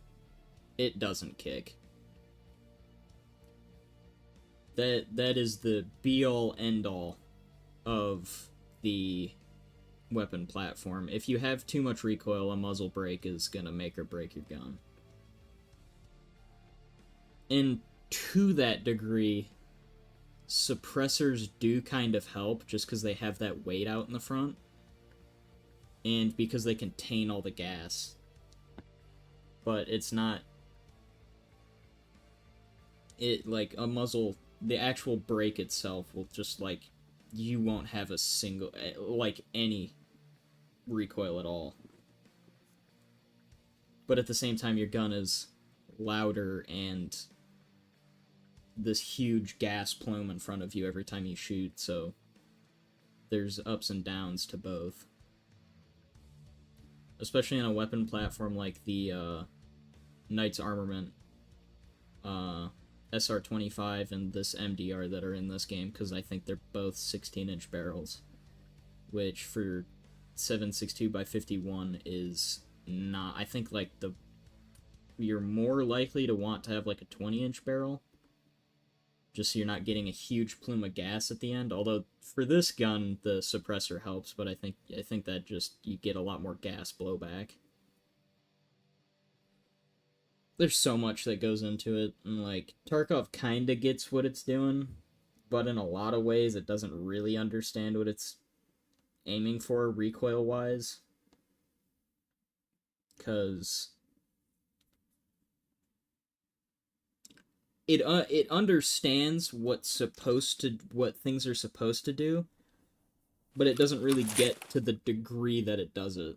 It doesn't kick. That is the be-all, end-all of the weapon platform. If you have too much recoil, a muzzle brake is gonna make or break your gun. And to that degree, suppressors do kind of help, just because they have that weight out in the front. And because they contain all the gas. But it's not... It, like, a muzzle... The actual brake itself will just, like... You won't have a single... Like, any recoil at all. But at the same time, your gun is louder and... this huge gas plume in front of you every time you shoot, so... There's ups and downs to both. Especially on a weapon platform like the Knight's Armament SR25 and this MDR that are in this game, because I think they're both 16-inch barrels, which for 7.62x51 is not... I think, like, you're more likely to want to have, like, a 20-inch barrel, just so you're not getting a huge plume of gas at the end. Although, for this gun, the suppressor helps, but I think that just, you get a lot more gas blowback. There's so much that goes into it, and, like, Tarkov kinda gets what it's doing, but in a lot of ways it doesn't really understand what it's aiming for, recoil-wise. Because... It understands what things are supposed to do, but it doesn't really get to the degree that it does it.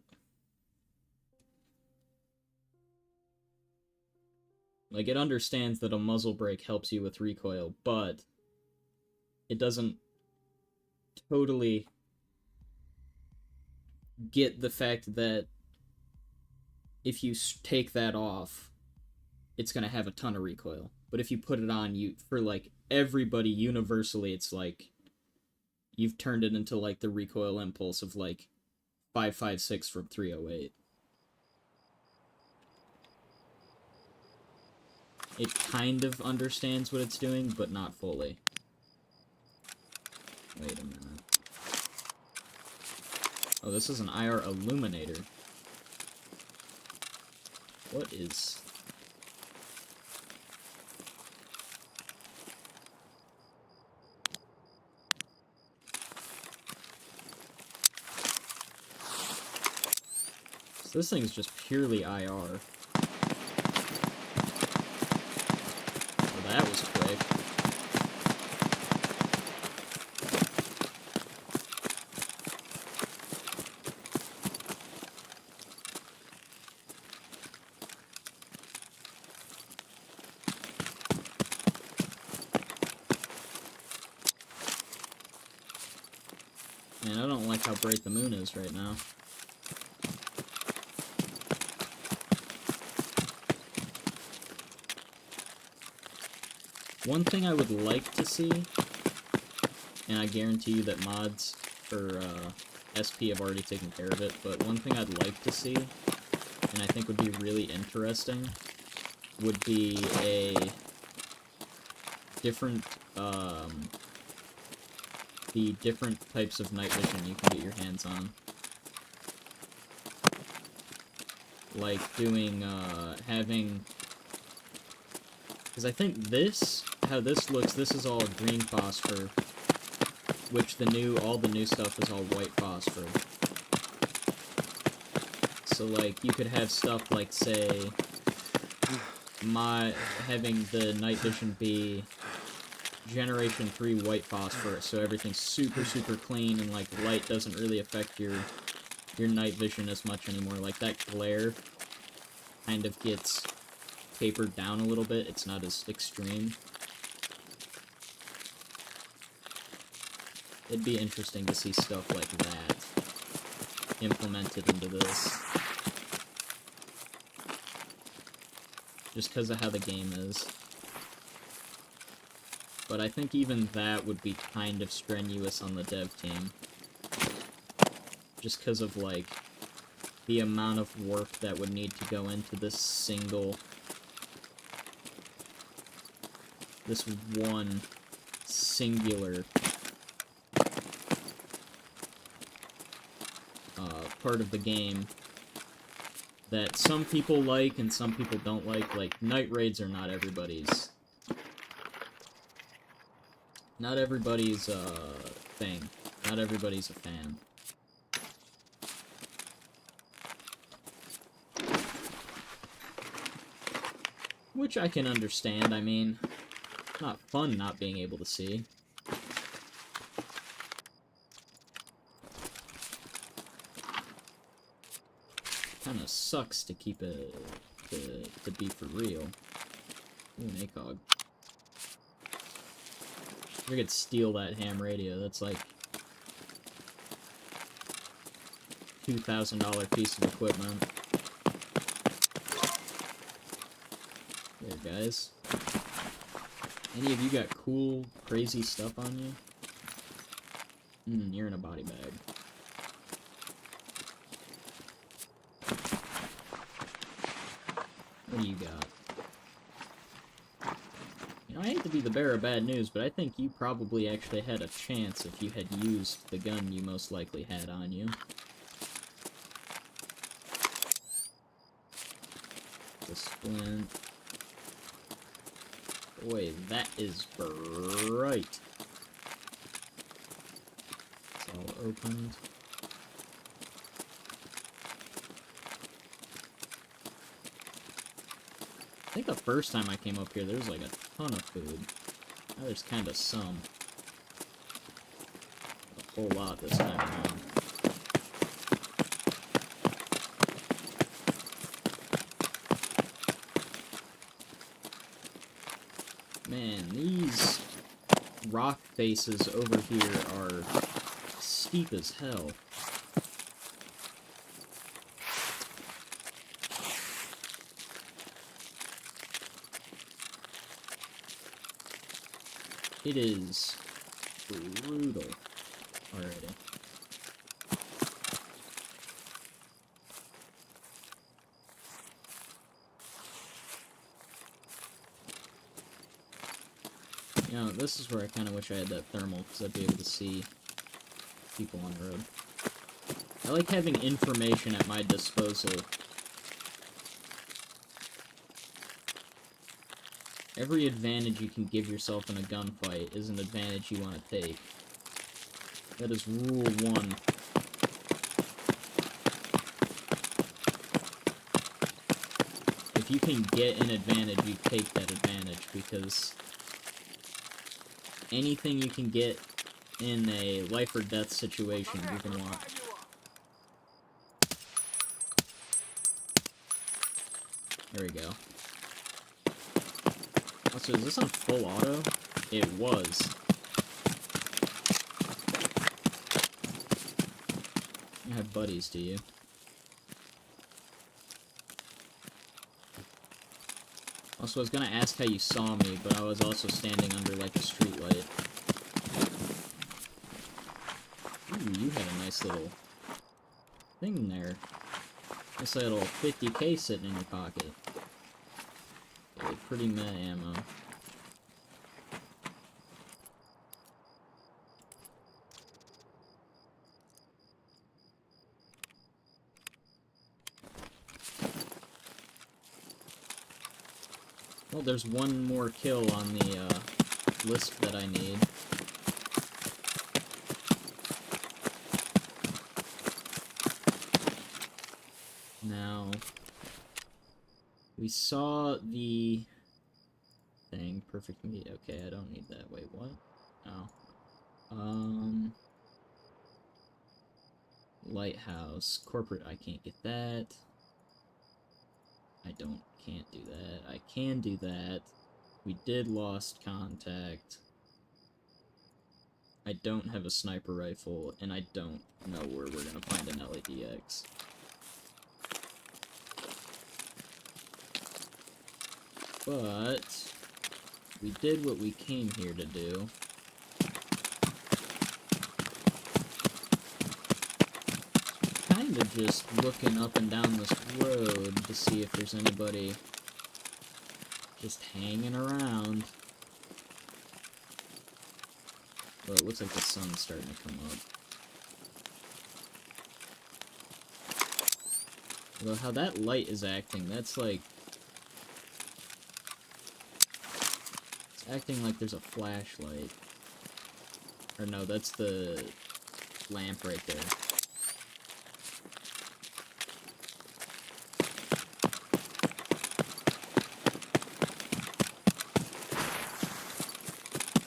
Like, it understands that a muzzle brake helps you with recoil, but it doesn't totally get the fact that if you take that off, it's gonna have a ton of recoil. But if you put it on, for, like, everybody, universally, it's like, you've turned it into, like, the recoil impulse of, like, 5.56 from 308. It kind of understands what it's doing, but not fully. Wait a minute. Oh, this is an IR illuminator. What is... This thing is just purely IR. Well, that was quick. Man, I don't like how bright the moon is right now. One thing I would like to see, and I guarantee you that mods for SP have already taken care of it, but one thing I'd like to see, and I think would be really interesting, would be a different, the different types of night vision you can get your hands on. Like doing, having... Because I think how this looks, this is all green phosphor, which all the new stuff is all white phosphor. So, like, you could have stuff like, say, having the night vision be Generation 3 white phosphor, so everything's super, super clean, and, like, light doesn't really affect your night vision as much anymore. Like, that glare kind of gets tapered down a little bit, it's not as extreme. It'd be interesting to see stuff like that implemented into this. Just because of how the game is. But I think even that would be kind of strenuous on the dev team. just because of, like, the amount of work that would need to go into this one singular part of the game that some people like and some people don't like. Like, night raids are not everybody's thing. Not everybody's a fan. Which I can understand. I mean, not fun not being able to see. Kinda sucks to keep it to be for real. Ooh, an ACOG. We could steal that ham radio. That's like $2,000 piece of equipment. There, guys. Any of you got cool, crazy stuff on you? You're in a body bag. What do you got? You know, I hate to be the bearer of bad news, but I think you probably actually had a chance if you had used the gun you most likely had on you. The splint. Boy, that is bright. It's all opened. I think the first time I came up here, there was like a ton of food. Now there's kind of some. A whole lot this time around. Man, these rock faces over here are steep as hell. It is brutal already. You know, this is where I kind of wish I had that thermal, because I'd be able to see people on the road. I like having information at my disposal. Every advantage you can give yourself in a gunfight is an advantage you want to take. That is rule 1. If you can get an advantage, you take that advantage, because anything you can get in a life or death situation, you're gonna want. There we go. Also, is this on full auto? It was. You have buddies, do you? Also, I was gonna ask how you saw me, but I was also standing under, like, a street light. Ooh, you had a nice little thing there. Nice little 50k sitting in your pocket. Okay, pretty meh ammo. Well, there's one more kill on the list that I need. Now, we saw the thing, perfect meat. Okay, I don't need that. Wait, what? Oh. Lighthouse. Corporate, I can't get that. Can't do that. I can do that. We did lost contact. I don't have a sniper rifle, and I don't know where we're gonna find an LADX. But we did what we came here to do. just looking up and down this road to see if there's anybody just hanging around. Well, it looks like the sun's starting to come up. Although how that light is acting, that's like... It's acting like there's a flashlight. Or no, that's the lamp right there.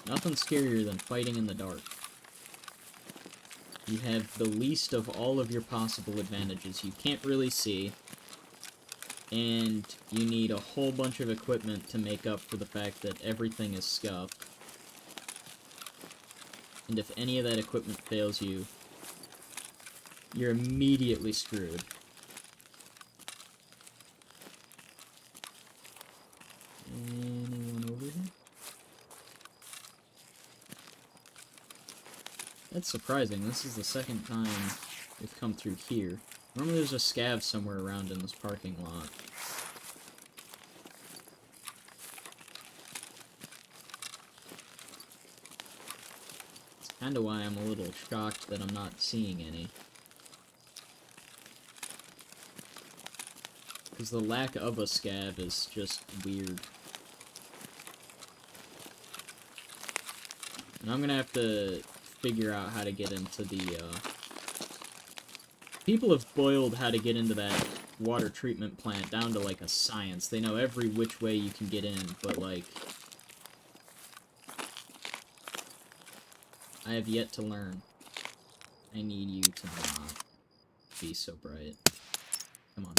Nothing scarier than fighting in the dark. You have the least of all of your possible advantages. You can't really see, and you need a whole bunch of equipment to make up for the fact that everything is scuffed. And if any of that equipment fails you, you're immediately screwed. Anyone over here? That's surprising. This is the second time we've come through here. Normally there's a scav somewhere around in this parking lot. It's kinda why I'm a little shocked that I'm not seeing any. Because the lack of a scav is just weird. And I'm gonna have to figure out how to get into the, People have boiled how to get into that water treatment plant down to, like, a science. They know every which way you can get in, but, like... I have yet to learn. I need you to not be so bright. Come on.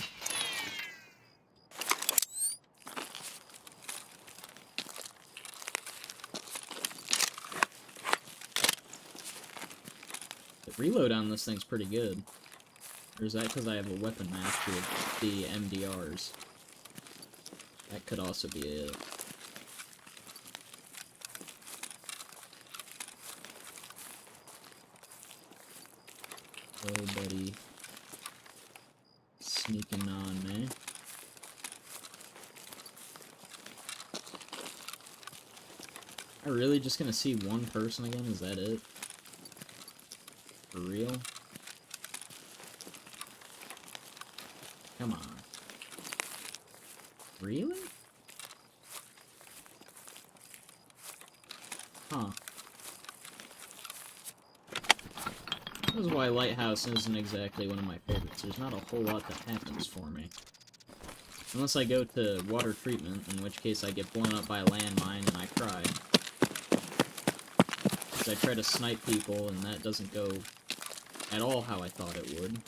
The reload on this thing's pretty good. Or is that because I have a weapon master with the MDRs? That could also be it. Nobody sneaking on me. Am I really just gonna see one person again? Is that it? For real? Come on. Really? Huh. This is why Lighthouse isn't exactly one of my favorites. There's not a whole lot that happens for me. Unless I go to water treatment, in which case I get blown up by a landmine and I cry. Because I try to snipe people and that doesn't go at all how I thought it would.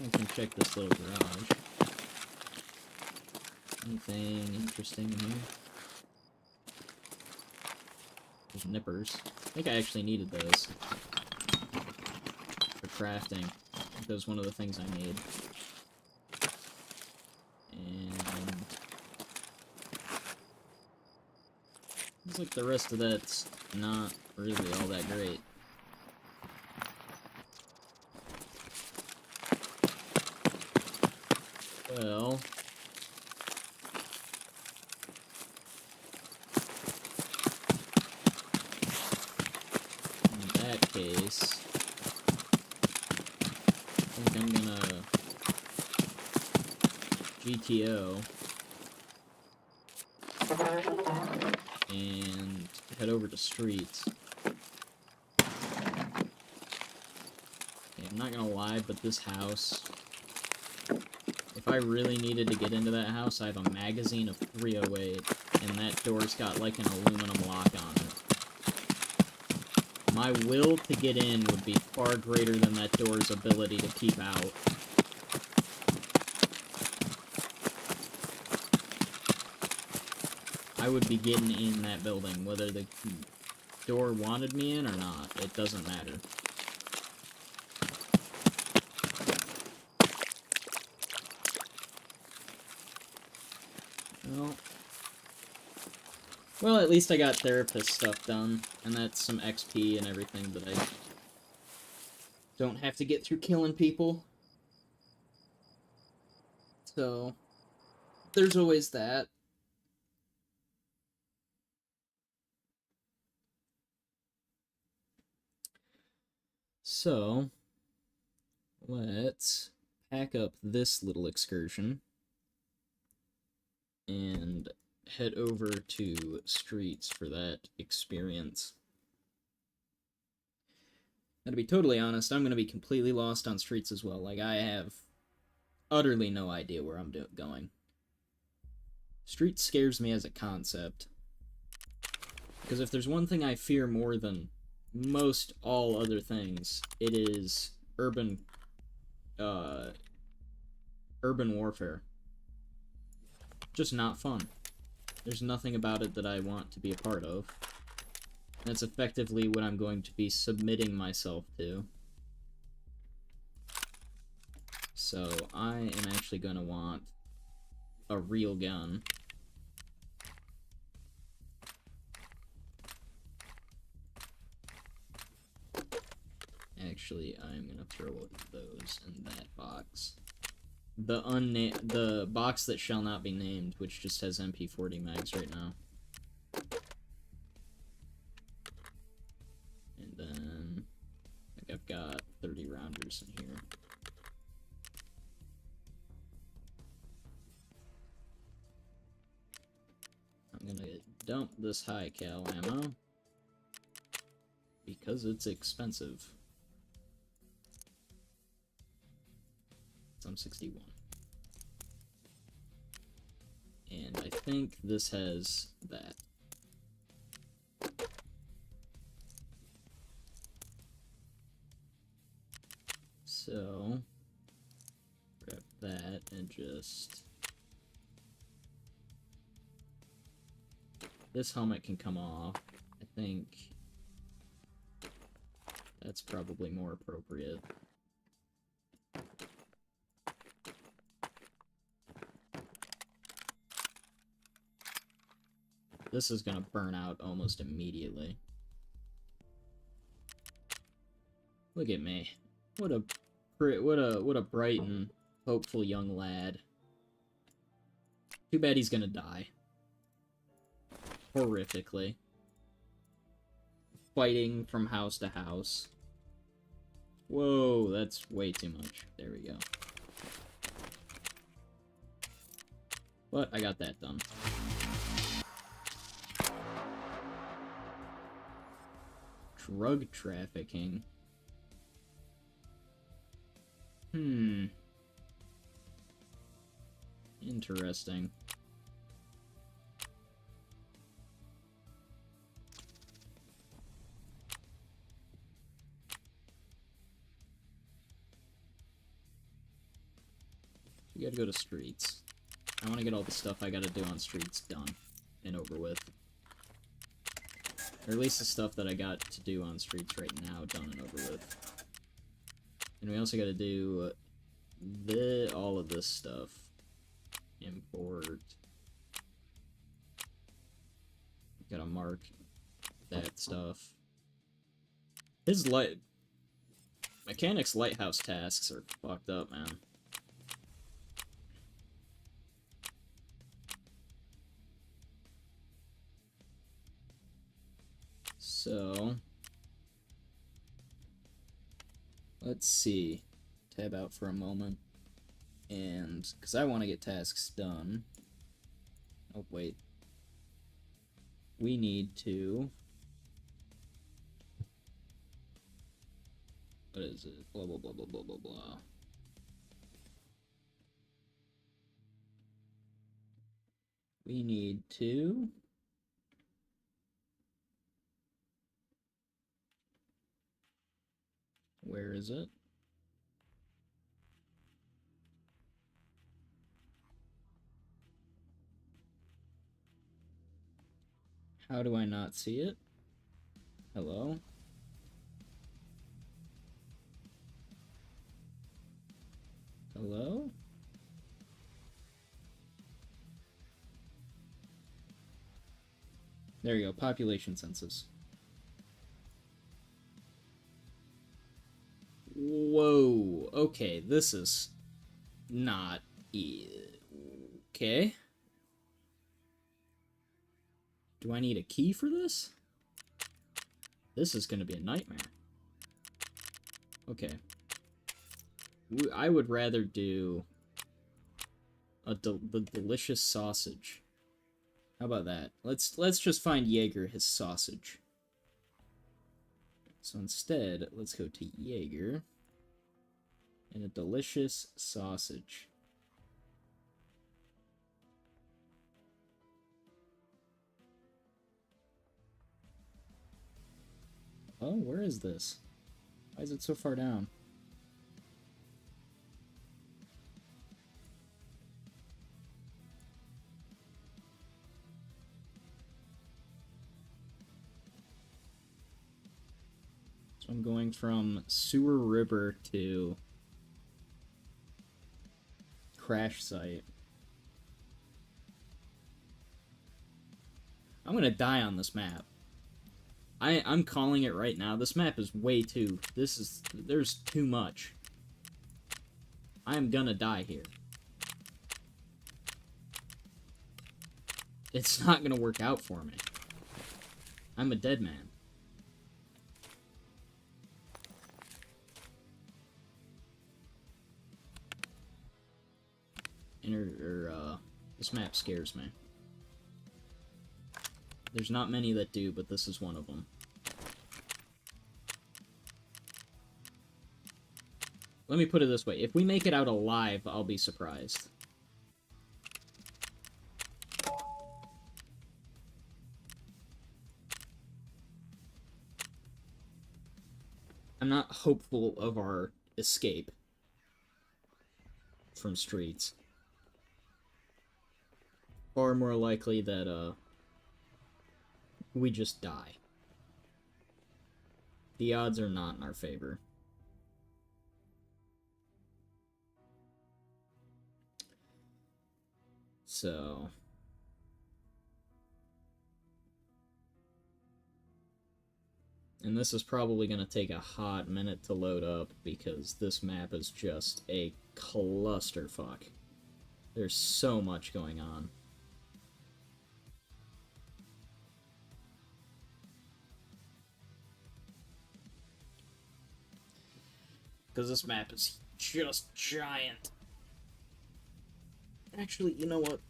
I can check this little garage. Anything interesting in here? There's nippers. I think I actually needed those for crafting. That was one of the things I made. And looks like the rest of that's not really all that great. Well, in that case, I think I'm gonna GTO and head over to streets. Okay, I'm not gonna lie, but this house, if I really needed to get into that house, I have a magazine of 308, and that door's got like an aluminum lock on it. My will to get in would be far greater than that door's ability to keep out. I would be getting in that building, whether the door wanted me in or not. It doesn't matter. Well, at least I got therapist stuff done, and that's some XP and everything that I Don't have to get through killing people. So, there's always that. So, let's pack up this little excursion and head over to Streets for that experience. Now, to be totally honest, I'm going to be completely lost on Streets as well. Like, I have utterly no idea where I'm going. Streets scares me as a concept. Because if there's one thing I fear more than most all other things, it is urban warfare. Just not fun. There's nothing about it that I want to be a part of. That's effectively what I'm going to be submitting myself to. So I am actually going to want a real gun. Actually, I'm going to throw those in that box. The box that shall not be named, which just has MP40 mags right now. And then, like, I've got 30 rounders in here. I'm gonna dump this high cal ammo because it's expensive. I'm 61. And I think this has that. So, grab that and just... This helmet can come off. I think that's probably more appropriate. This is gonna burn out almost immediately. Look at me. What a bright and hopeful young lad. Too bad he's gonna die. Horrifically. Fighting from house to house. Whoa, that's way too much. There we go. But I got that done. Drug trafficking. Interesting. We gotta go to Streets. I want to get all the stuff I gotta do on Streets done and over with. Or at least the stuff that I got to do on Streets right now done and over with. And we also gotta do all of this stuff. Import. Gotta mark that stuff. His Mechanic's lighthouse tasks are fucked up, man. So, let's see. Tab out for a moment. And, because I want to get tasks done. Oh, wait. We need to... What is it? Blah, blah, blah, blah, blah, blah, blah. We need to... Where is it? How do I not see it? Hello? Hello? There you go, population census. Okay, this is not okay. Do I need a key for this? This is gonna be a nightmare. Okay. I would rather do the delicious sausage. How about that? Let's just find Jaeger his sausage. So instead, let's go to Jaeger and a delicious sausage. Oh, where is this? Why is it so far down? So I'm going from Sewer River to Crash Site. I'm gonna die on this map. I'm calling it right now. This map is way too... There's too much. I'm gonna die here. It's not gonna work out for me. I'm a dead man. This map scares me. There's not many that do, but this is one of them. Let me put it this way. If we make it out alive, I'll be surprised. I'm not hopeful of our escape from streets. Far more likely that, we just die. The odds are not in our favor. So... And this is probably going to take a hot minute to load up, because this map is just a clusterfuck. There's so much going on. Because this map is just giant. Actually, you know what?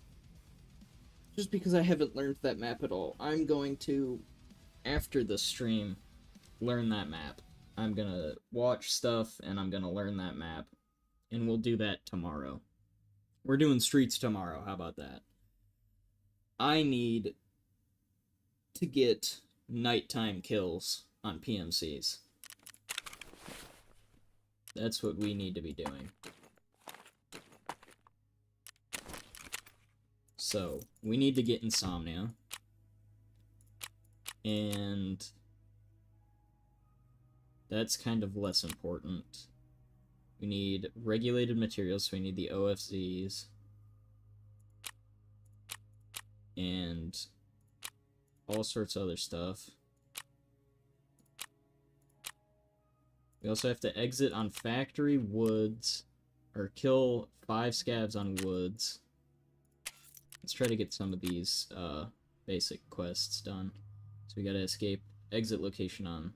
Just because I haven't learned that map at all, I'm going to, after the stream, learn that map. I'm gonna watch stuff, and I'm gonna learn that map. And we'll do that tomorrow. We're doing streets tomorrow, how about that? I need to get nighttime kills on PMCs. That's what we need to be doing. So, we need to get insomnia. And that's kind of less important. We need regulated materials, so we need the OFZs. And all sorts of other stuff. We also have to exit on factory woods, or kill 5 scavs on woods. Let's try to get some of these basic quests done. So we gotta escape exit location on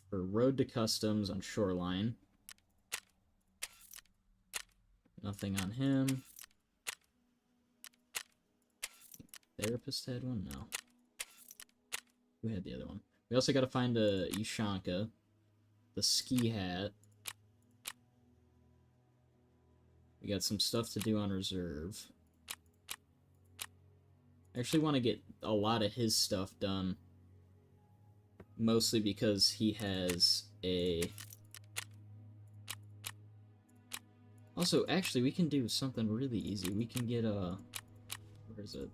for road to customs on shoreline. Nothing on him. Therapist had one? No. Who had the other one? We also gotta find a Ushanka. The ski hat. We got some stuff to do on reserve. I actually want to get a lot of his stuff done. Mostly because he has a... Also, actually, we can do something really easy. We can get a... Where is it?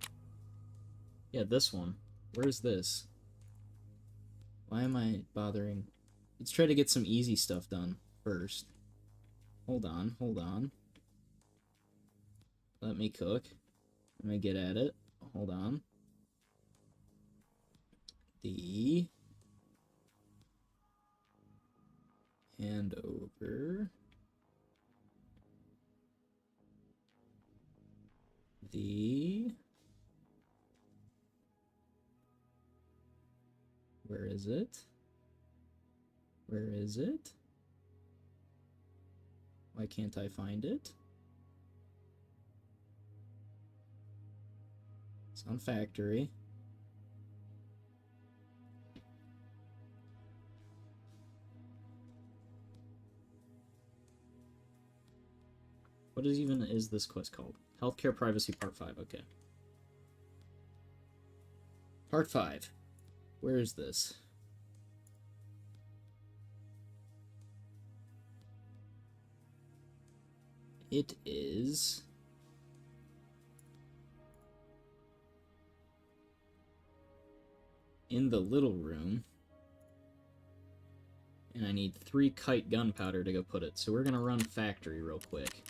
Yeah, this one. Where's this? Why am I bothering... Let's try to get some easy stuff done first. Hold on, hold on. Let me cook. Let me get at it. Hold on. The... Hand over. the... Where is it? Where is it? Why can't I find it? It's on factory. What is this quest called? Healthcare Privacy Part 5, okay. Part 5. Where is this? It is... in the little room. And I need 3 kite gunpowder to go put it. So we're gonna run factory real quick.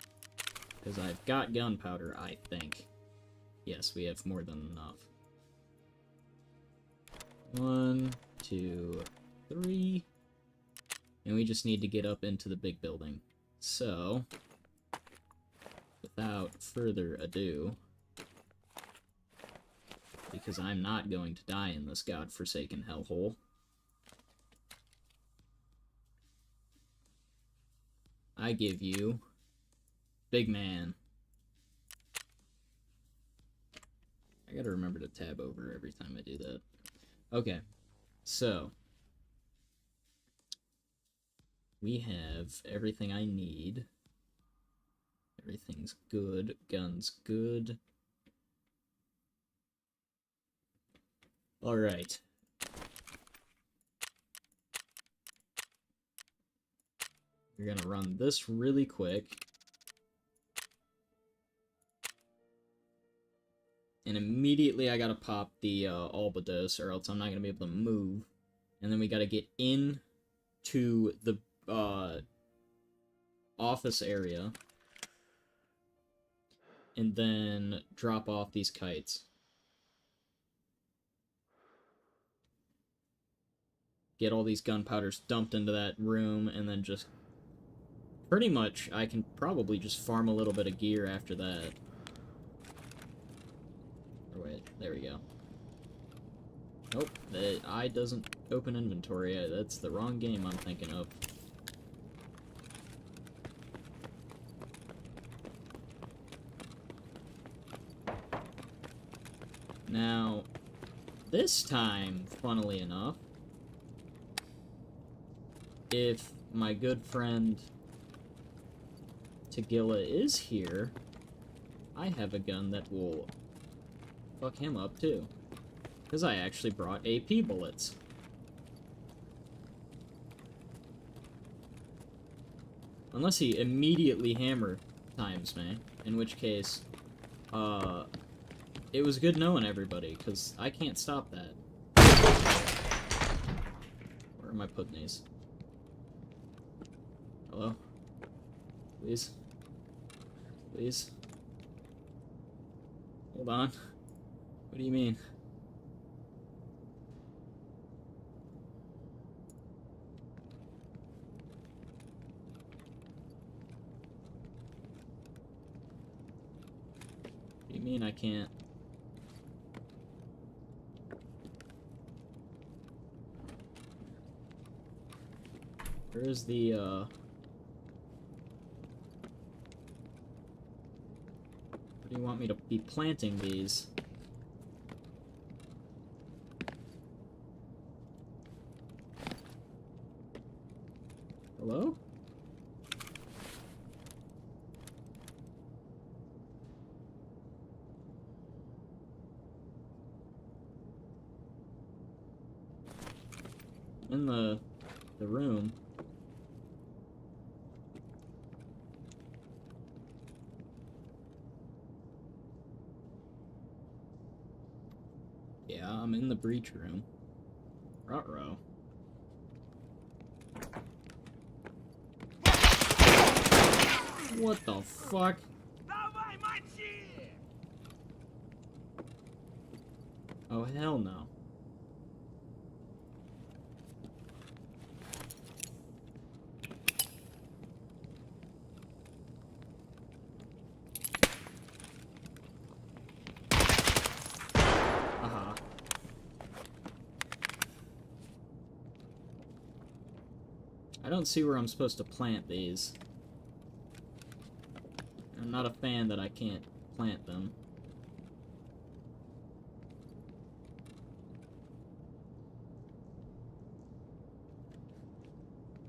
Because I've got gunpowder, I think. Yes, we have more than enough. 1, 2, 3. And we just need to get up into the big building. So, without further ado, because I'm not going to die in this godforsaken hellhole, I give you Big Man. I gotta remember to tab over every time I do that. Okay, so we have everything I need. Everything's good. Gun's good. Alright. We're gonna run this really quick. And immediately I gotta pop the Albados, or else I'm not gonna be able to move. And then we gotta get in to the office area. And then drop off these kites. Get all these gunpowders dumped into that room, and then just... pretty much, I can probably just farm a little bit of gear after that. Or wait, there we go. Nope, the I doesn't open inventory. That's the wrong game I'm thinking of. Now, this time, funnily enough, if my good friend Tagilla is here, I have a gun that will fuck him up too. Because I actually brought AP bullets. Unless he immediately hammer times me, in which case, it was good knowing everybody, because I can't stop that. Where am I putting these? Hello? Please? Please? Hold on. What do you mean? What do you mean I can't? Where is the, Where do you want me to be planting these? Hello? In the room. Yeah, I'm in the breach room. Ruh-roh. What the fuck? Oh, hell no. I don't see where I'm supposed to plant these. I'm not a fan that I can't plant them.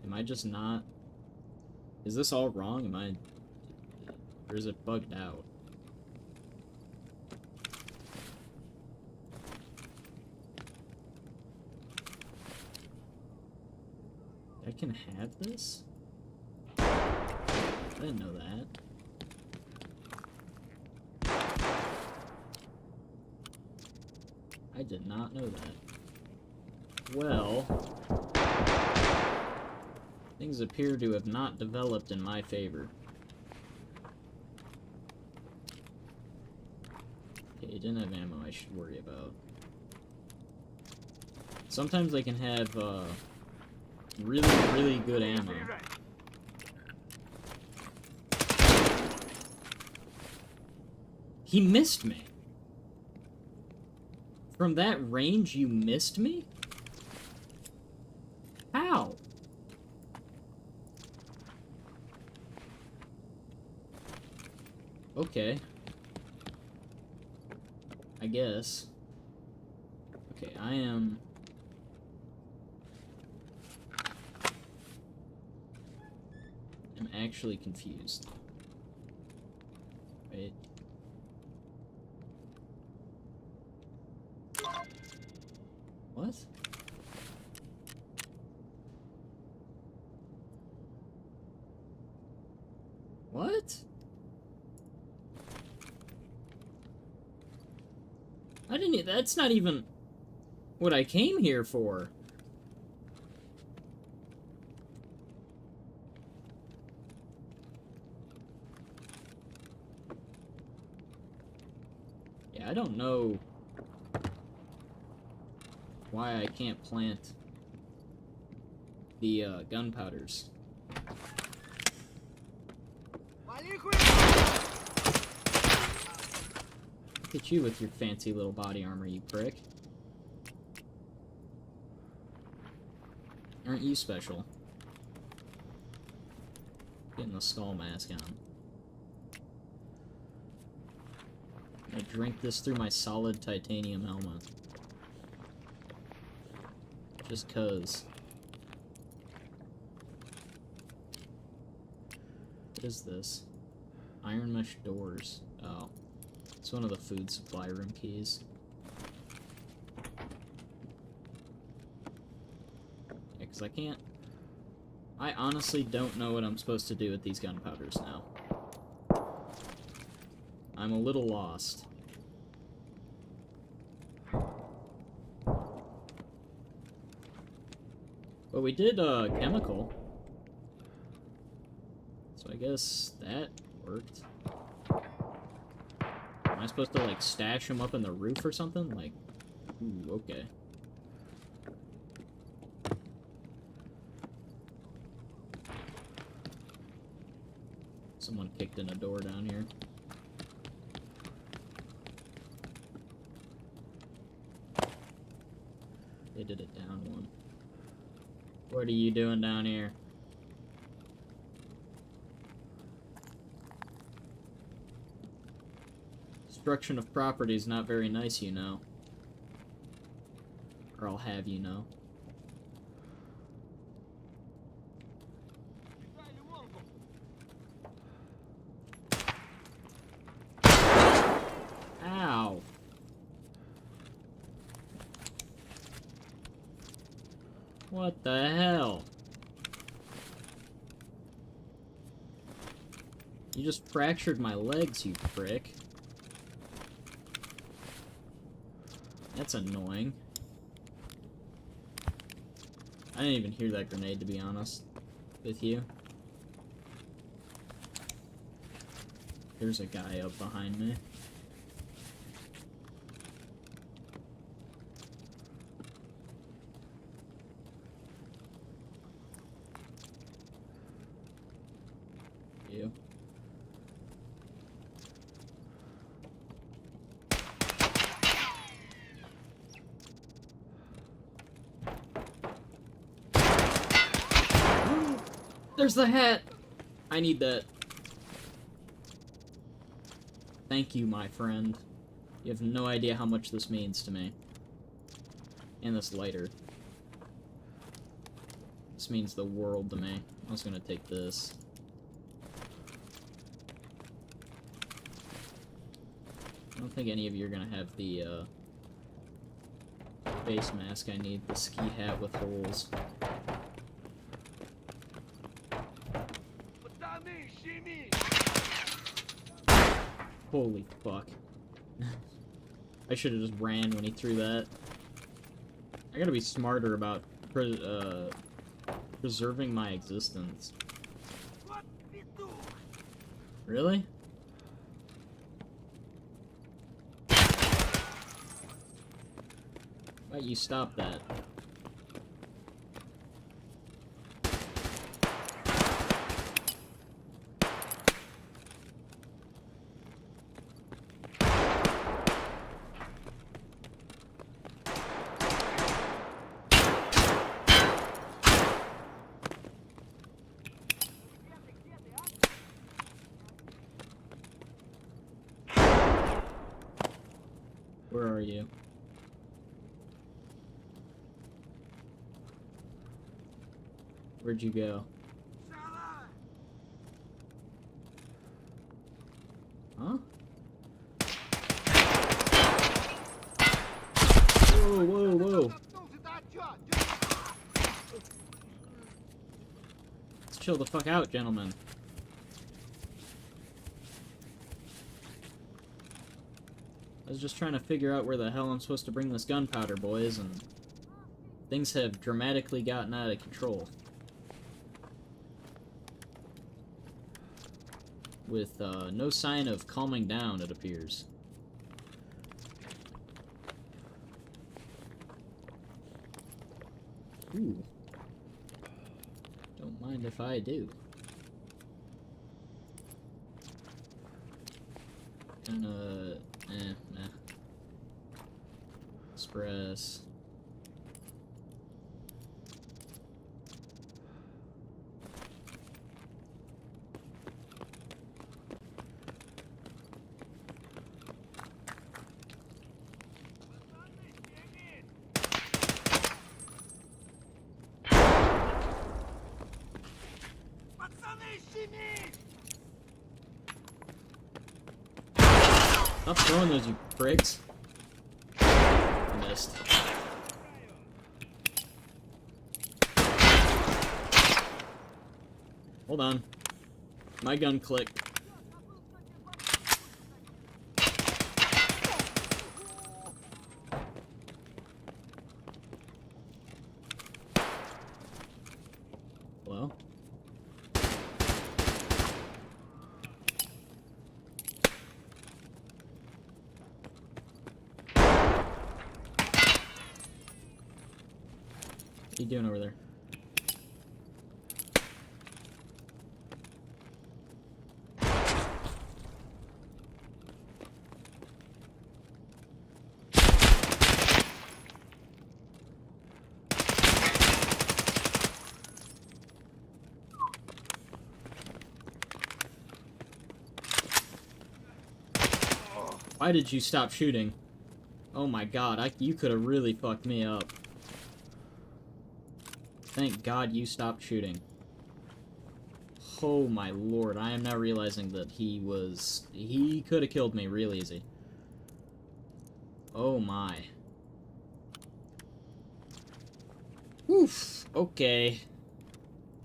Am I just not... Is this all wrong? Am I... Or is it bugged out? I can have this? I didn't know that. I did not know that. Well... Things appear to have not developed in my favor. Okay, didn't have ammo I should worry about. Sometimes I can have, really, really good ammo. He missed me! From that range, you missed me? How? Okay. I guess. Okay, I'm actually confused. Wait. What? What? I didn't... That's not even what I came here for. Yeah, I don't know why I can't plant the gunpowders. Look at you with your fancy little body armor, you prick. Aren't you special? Getting the skull mask on. I drink this through my solid titanium helmet. Just 'cause. What is this? Iron mesh doors. Oh. It's one of the food supply room keys. Yeah, 'cause I can't... I honestly don't know what I'm supposed to do with these gunpowders now. I'm a little lost. But we did, chemical. So I guess that worked. Am I supposed to, like, stash them up in the roof or something? Like, ooh, okay. Someone kicked in a door down here. They did it down one. What are you doing down here? Destruction of property is not very nice, you know. Or I'll have you know. Ow! What the hell? You just fractured my legs, you prick. That's annoying. I didn't even hear that grenade, to be honest with you. There's a guy up behind me. You. There's the hat! I need that. Thank you, my friend. You have no idea how much this means to me. And this lighter. This means the world to me. I was gonna take this. I don't think any of you are gonna have the, face mask I need. The ski hat with holes. Holy fuck. I should have just ran when he threw that. I gotta be smarter about preserving my existence. Really? Why you stop that? Where are you? Where'd you go? Huh? Whoa, whoa, whoa. Let's chill the fuck out, gentlemen. I was just trying to figure out where the hell I'm supposed to bring this gunpowder, boys, and things have dramatically gotten out of control. With no sign of calming down, it appears. Ooh. Don't mind if I do. Kinda... nah. Express. Stop throwing those, you pricks. Missed. Hold on. My gun clicked. Hello? What are you doing over there? Why did you stop shooting? Oh my god, you could have really fucked me up. Thank God you stopped shooting. Oh my lord, I am now realizing that he could have killed me real easy. Oh my. Oof, okay.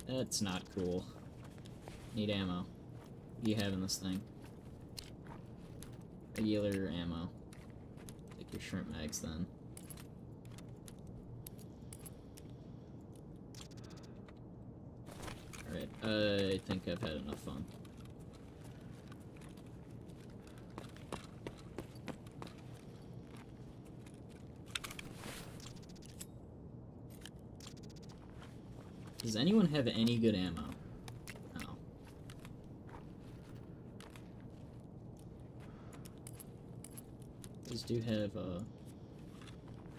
That's not cool. Need ammo. What do you have in this thing? Regular ammo. Take your shrimp mags then. Alright, I think I've had enough fun. Does anyone have any good ammo? No. These do have a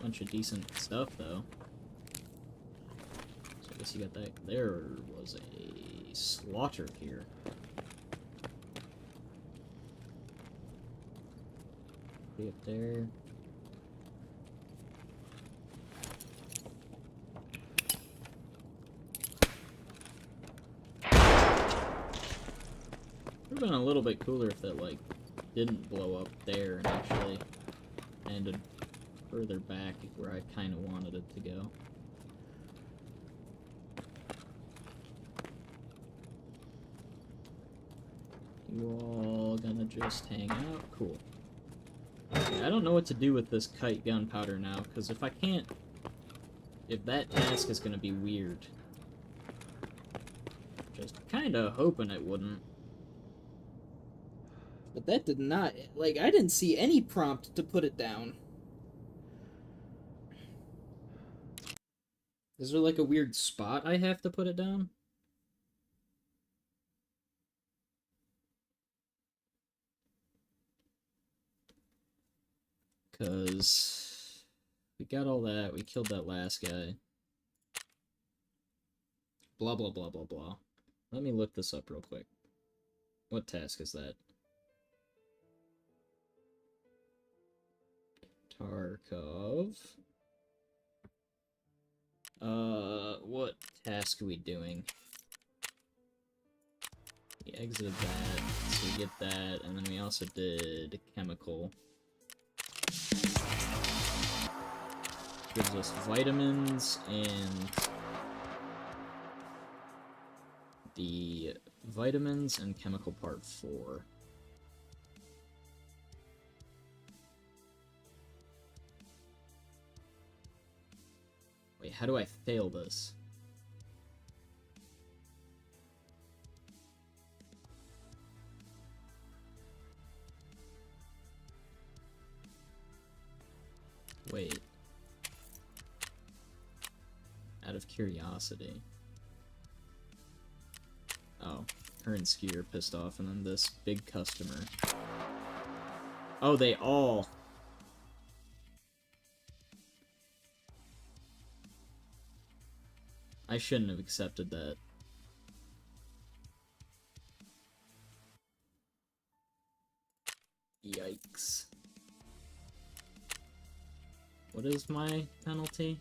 bunch of decent stuff, though. So I guess you got that. There was a slaughtered here. Be up there. Would have been a little bit cooler if that, like, didn't blow up there and actually landed further back where I kind of wanted it to go. You all gonna just hang out? Cool. Okay, I don't know what to do with this kite gunpowder now, because if I can't... If that task is gonna be weird. Just kinda hoping it wouldn't. But that did not... Like, I didn't see any prompt to put it down. Is there, like, a weird spot I have to put it down? Because we got all that, we killed that last guy. Blah, blah, blah, blah, blah. Let me look this up real quick. What task is that? Tarkov. What task are we doing? We exited that, so we get that, and then we also did chemical. Gives us vitamins and the vitamins and chemical part 4. Wait, how do I fail this? Wait. Out of curiosity. Oh, her and Ski are pissed off, and then this big customer. Oh, they all... I shouldn't have accepted that. Yikes. What is my penalty?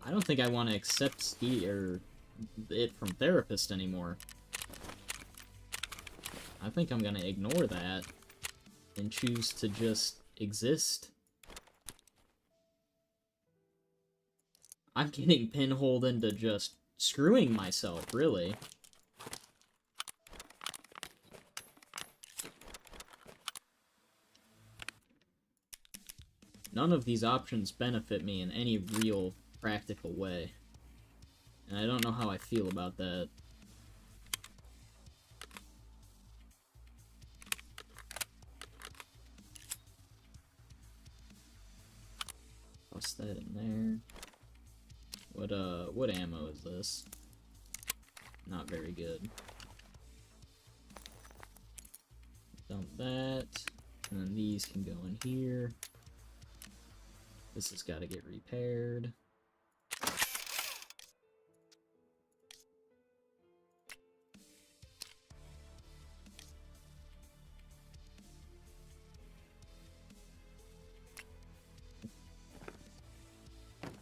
I don't think I want to accept Ski or it from therapist anymore. I think I'm gonna ignore that and choose to just exist. I'm getting pinholed into just screwing myself, really. None of these options benefit me in any real practical way. And I don't know how I feel about that. Toss that in there. What ammo is this? Not very good. Dump that. And then these can go in here. This has got to get repaired.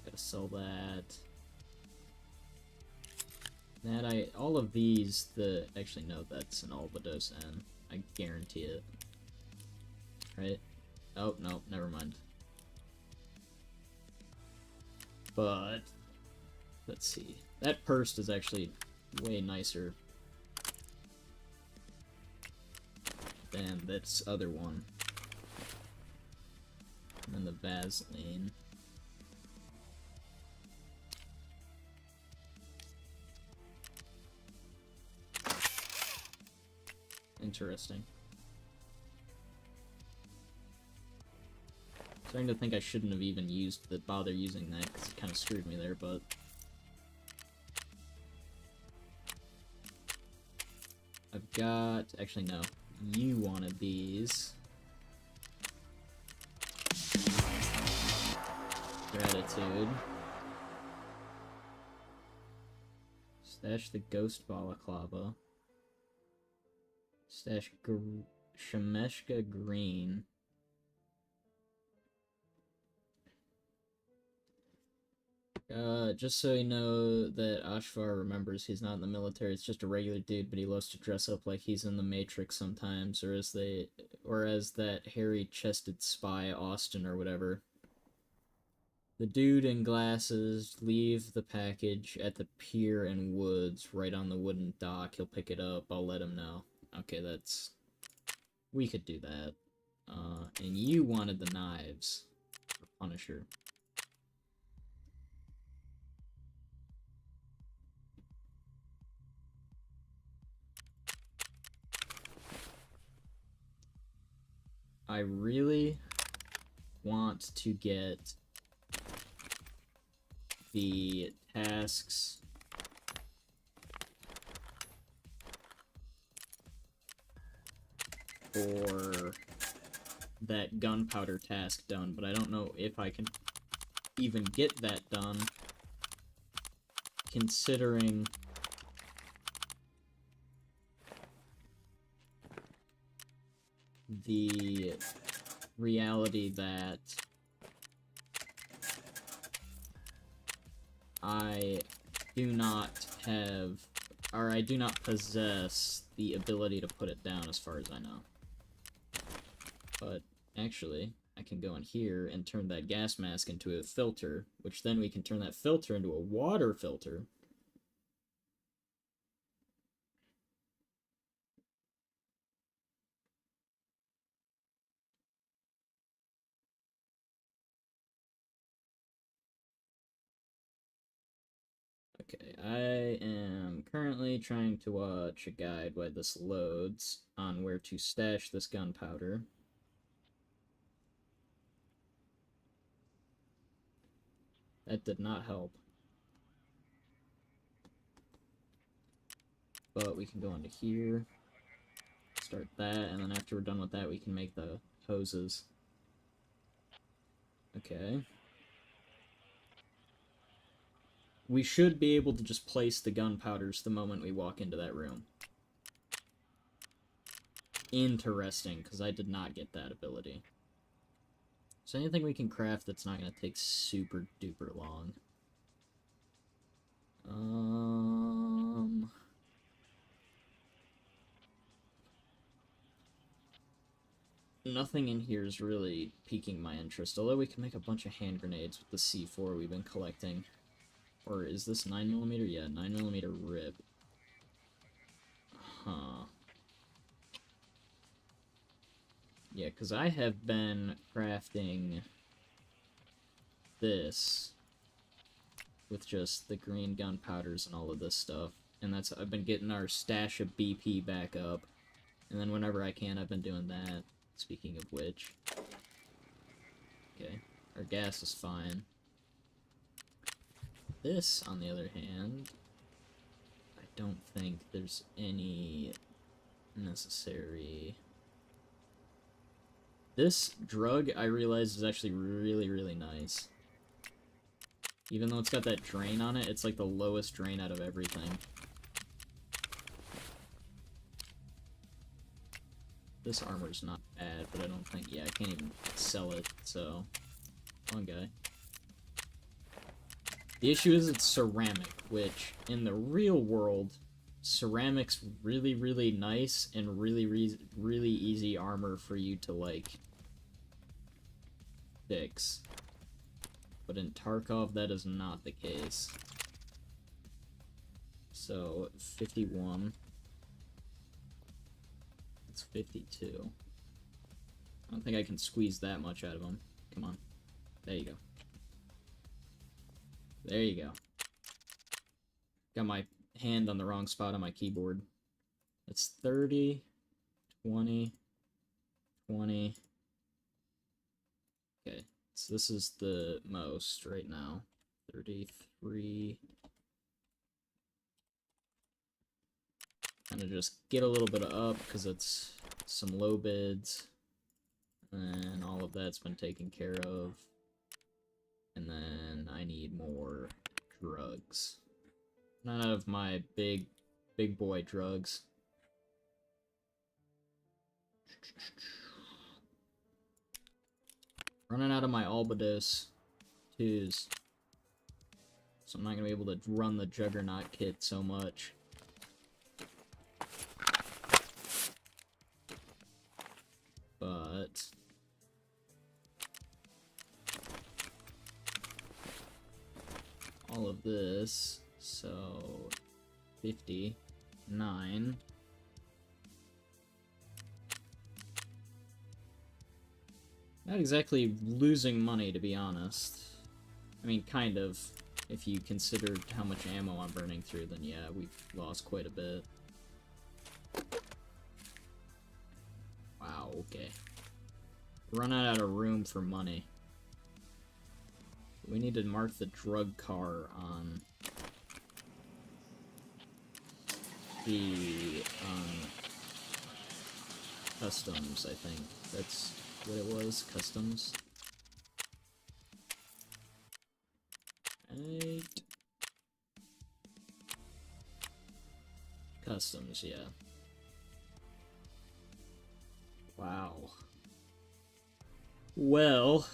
Gotta sell that. All of these, actually no, that's an Albados N. I guarantee it. Right? Oh, no, never mind. But, let's see. That purse is actually way nicer than this other one. And the Vaseline. Interesting. Starting to think I shouldn't have even bother using that, because it kind of screwed me there, but... I've got... Actually, no. You wanted these. Gratitude. Stash the ghost balaclava. Stash Shemeshka green. Just so you know that Ashvar remembers he's not in the military, it's just a regular dude, but he loves to dress up like he's in the Matrix sometimes, or as that hairy-chested spy Austin or whatever. The dude in glasses, leave the package at the pier in Woods, right on the wooden dock. He'll pick it up, I'll let him know. Okay, we could do that. And you wanted the knives for Punisher. I really want to get the tasks for that gunpowder task done, but I don't know if I can even get that done, considering the reality that I do not have, or I do not possess the ability to put it down as far as I know. But actually, I can go in here and turn that gas mask into a filter, which then we can turn that filter into a water filter. Okay, I am currently trying to watch a guide while this loads on where to stash this gunpowder. That did not help. But we can go into here, start that, and then after we're done with that, we can make the hoses. Okay. We should be able to just place the gunpowders the moment we walk into that room. Interesting, because I did not get that ability. So anything we can craft that's not going to take super duper long. Nothing in here is really piquing my interest, although we can make a bunch of hand grenades with the C4 we've been collecting. Or is this 9mm? Yeah, 9mm rib. Huh. Yeah, because I have been crafting this with just the green gunpowders and all of this stuff. And I've been getting our stash of BP back up. And then whenever I can, I've been doing that. Speaking of which. Okay, our gas is fine. This, on the other hand, I don't think there's any necessary... This drug, I realized, is actually really, really nice. Even though it's got that drain on it, it's like the lowest drain out of everything. This armor's not bad, but I don't think... Yeah, I can't even sell it, so... One guy. The issue is it's ceramic, which, in the real world, ceramic's really, really nice and really, really easy armor for you to, like, fix. But in Tarkov, that is not the case. So, 51. It's 52. I don't think I can squeeze that much out of him. Come on. There you go. There you go. Got my hand on the wrong spot on my keyboard. It's 30, 20, 20. Okay, so this is the most right now. 33. Kind of just get a little bit of up because it's some low bids. And all of that's been taken care of. And then I need more drugs. None of my big boy drugs. Running out of my Albados 2s. So I'm not gonna be able to run the Juggernaut kit so much. But all of this, so 59. Not exactly losing money, to be honest. I mean, kind of. If you consider how much ammo I'm burning through, then yeah, we've lost quite a bit. Wow, okay. Run out of room for money. We need to mark the drug car on the customs, I think. That's what it was, customs. Right. Customs, yeah. Wow. Well.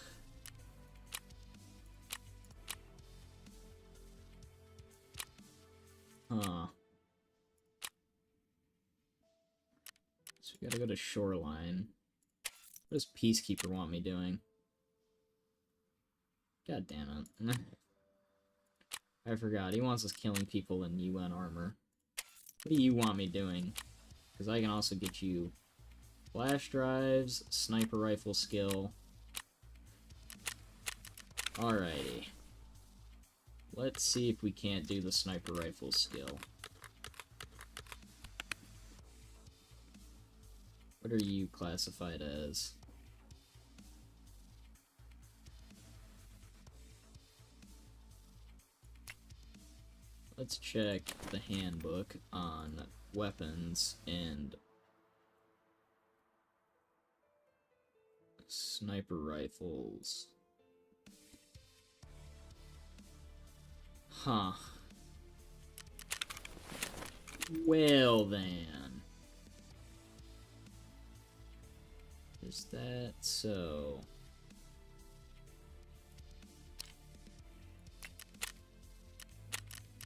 Huh. So we gotta go to Shoreline. What does Peacekeeper want me doing? God damn it. I forgot. He wants us killing people in UN armor. What do you want me doing? Because I can also get you flash drives, sniper rifle skill. Alrighty. Let's see if we can't do the sniper rifle skill. What are you classified as? Let's check the handbook on weapons and sniper rifles. Huh. Well then. Is that so?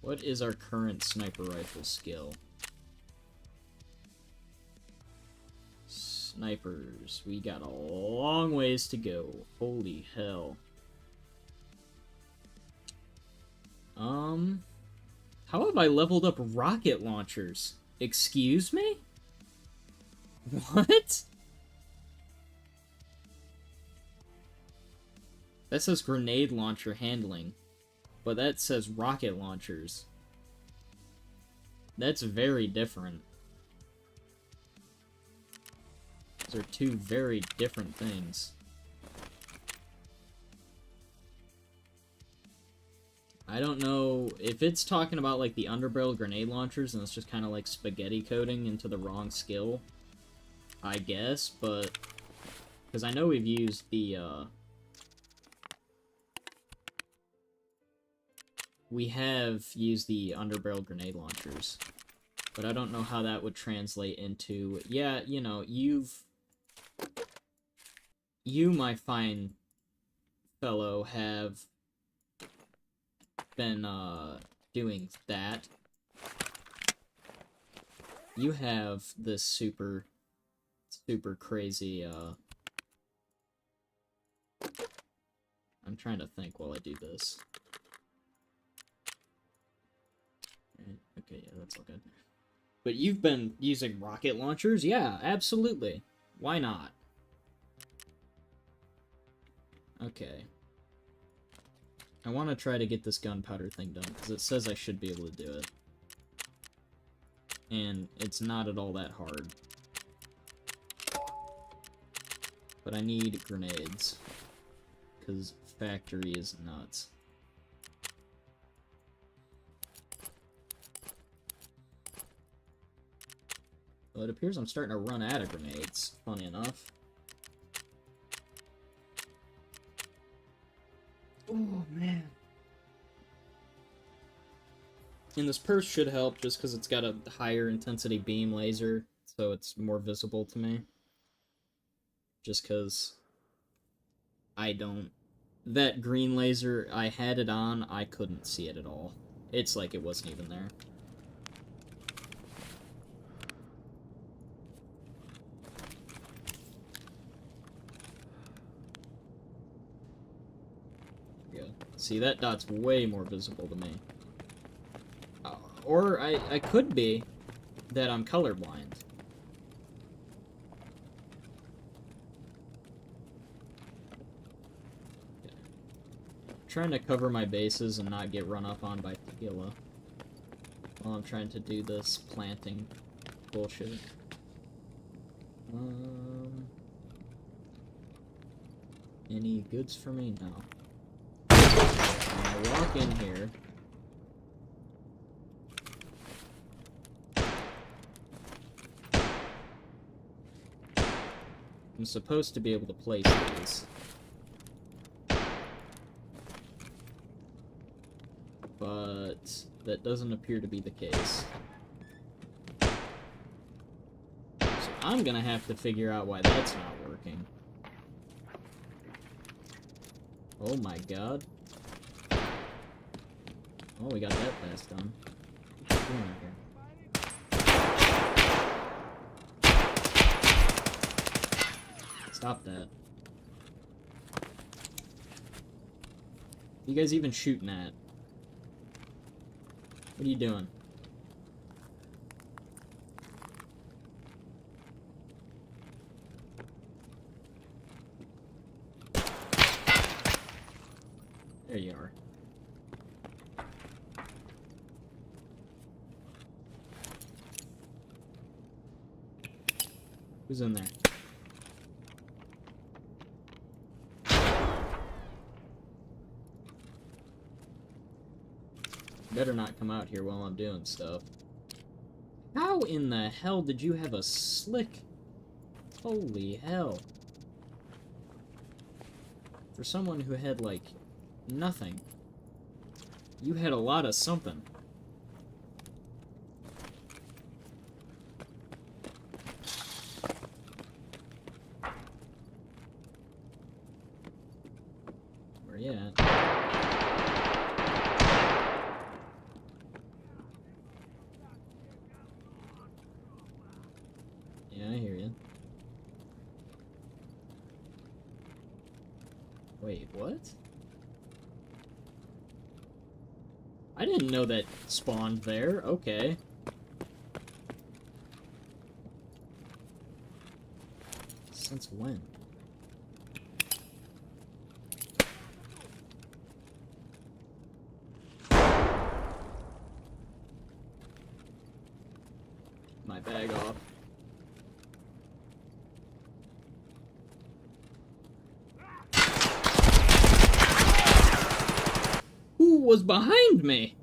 What is our current sniper rifle skill? Snipers. We got a long ways to go. Holy hell. How have I leveled up rocket launchers? Excuse me? What? That says grenade launcher handling, but that says rocket launchers. That's very different. Those are two very different things. I don't know if it's talking about like the underbarrel grenade launchers and it's just kind of like spaghetti coding into the wrong skill, I guess, but because I know we've used the we have used the underbarrel grenade launchers, but I don't know how that would translate into, yeah, you know, you, my fine fellow, have been, doing that. You have this super crazy, I'm trying to think while I do this. Okay, yeah, that's all good. But you've been using rocket launchers? Yeah, absolutely. Why not? Okay. I want to try to get this gunpowder thing done, because it says I should be able to do it. And it's not at all that hard. But I need grenades. Because factory is nuts. Well, it appears I'm starting to run out of grenades, funny enough. Oh, man. And this purse should help just because it's got a higher intensity beam laser, so it's more visible to me. Just because I don't... That green laser, I had it on, I couldn't see it at all. It's like it wasn't even there. Yeah. See, that dot's way more visible to me. Or I could be that I'm colorblind. Okay. Trying to cover my bases and not get run up on by tequila while I'm trying to do this planting bullshit. Any goods for me? No. I walk in here. I'm supposed to be able to place these. But that doesn't appear to be the case. So I'm gonna have to figure out why that's not working. Oh my god. Oh, we got that fast done. What's going on here? Stop that. You guys even shooting at? What are you doing? There you are. Who's in there? Better not come out here while I'm doing stuff. How in the hell did you have a slick? Holy hell. For someone who had, like, nothing. You had a lot of something. Where you at? Yeah, I hear you. Wait, what? I didn't know that spawned there. Okay. Since when? My bag off. Who was behind me?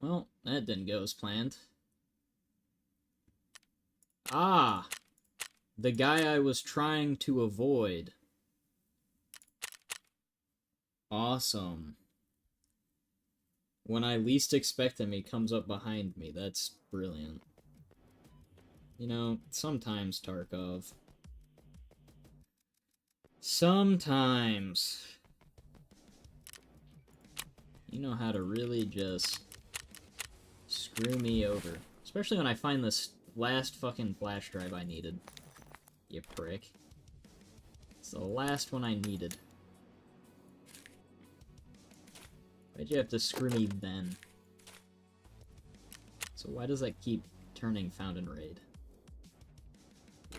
Well, that didn't go as planned. Ah! The guy I was trying to avoid. Awesome. When I least expect him, he comes up behind me. That's brilliant. You know, sometimes, Tarkov. Sometimes. You know how to really just screw me over. Especially when I find this last fucking flash drive I needed. You prick. It's the last one I needed. Why'd you have to screw me then? So why does that keep turning Fountain Raid?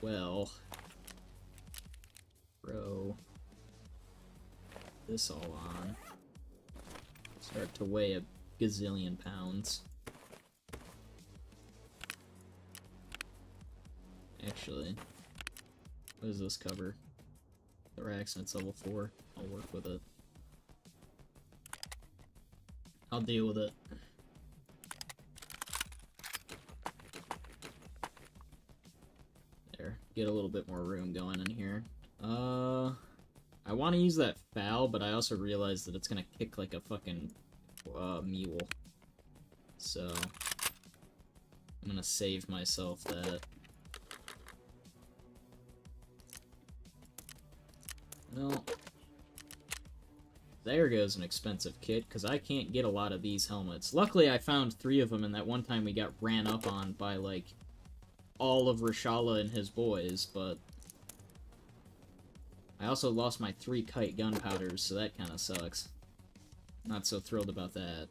Well... Throw this all on. Start to weigh a gazillion pounds. Actually, what does this cover? Thorax and it's level 4. I'll work with it. I'll deal with it. There. Get a little bit more room going in here. I want to use that foul, but I also realize that it's gonna kick like a fucking mule. So I'm gonna save myself that. Well, there goes an expensive kit, because I can't get a lot of these helmets. Luckily, I found 3 of them, and that one time we got ran up on by, like, all of Rashala and his boys, but I also lost my 3 kite gunpowders, so that kind of sucks. Not so thrilled about that.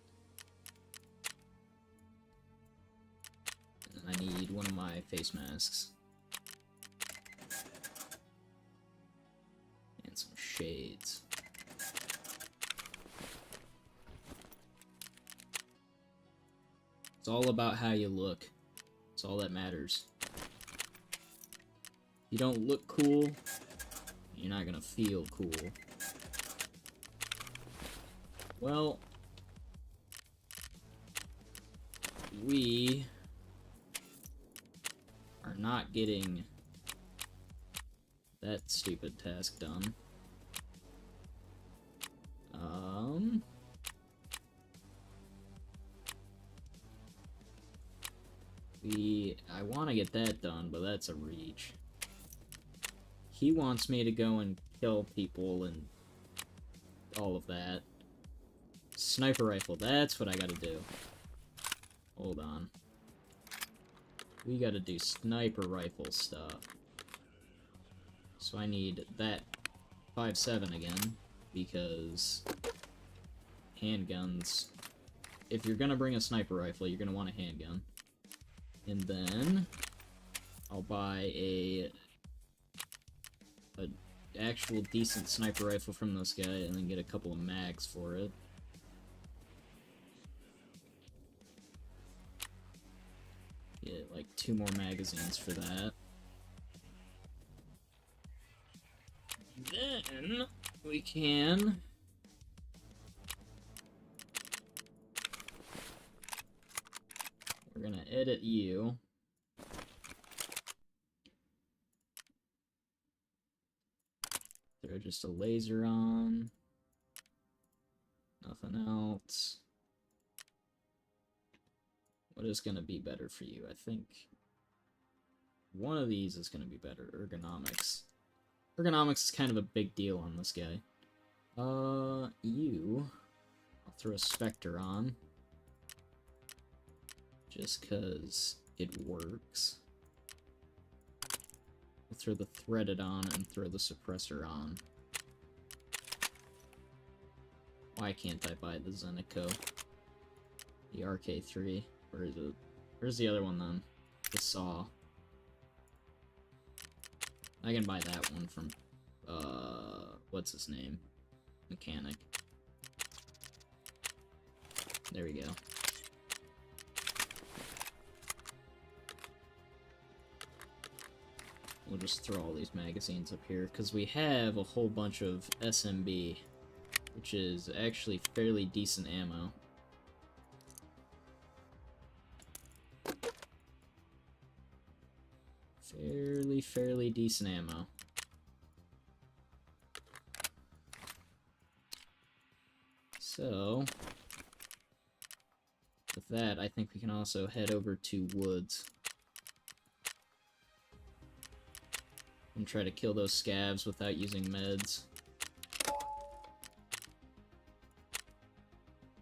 And I need one of my face masks. And some shades. It's all about how you look. It's all that matters. If you don't look cool, you're not gonna feel cool. Well, we are not getting that stupid task done. I want to get that done, but that's a reach. He wants me to go and kill people and all of that. Sniper rifle, that's what I gotta do. Hold on. We gotta do sniper rifle stuff. So I need that 5.7 again, because handguns... If you're gonna bring a sniper rifle, you're gonna want a handgun. And then I'll buy a actual decent sniper rifle from this guy, and then get a couple of mags for it. Get like 2 more magazines for that. Then we can we're gonna edit you. Throw just a laser on. Nothing else. What is gonna be better for you? I think one of these is gonna be better. Ergonomics. Ergonomics is kind of a big deal on this guy. I'll throw a Spectre on. Just cause it works. I'll throw the Threaded on and throw the Suppressor on. Why can't I buy the Zenico? The RK3. Where is it? Where's the other one then? The Saw. I can buy that one from, what's his name? Mechanic. There we go. We'll just throw all these magazines up here, because we have a whole bunch of SMB, which is actually fairly decent ammo. Fairly decent ammo. So, with that, I think we can also head over to Woods. And try to kill those scavs without using meds.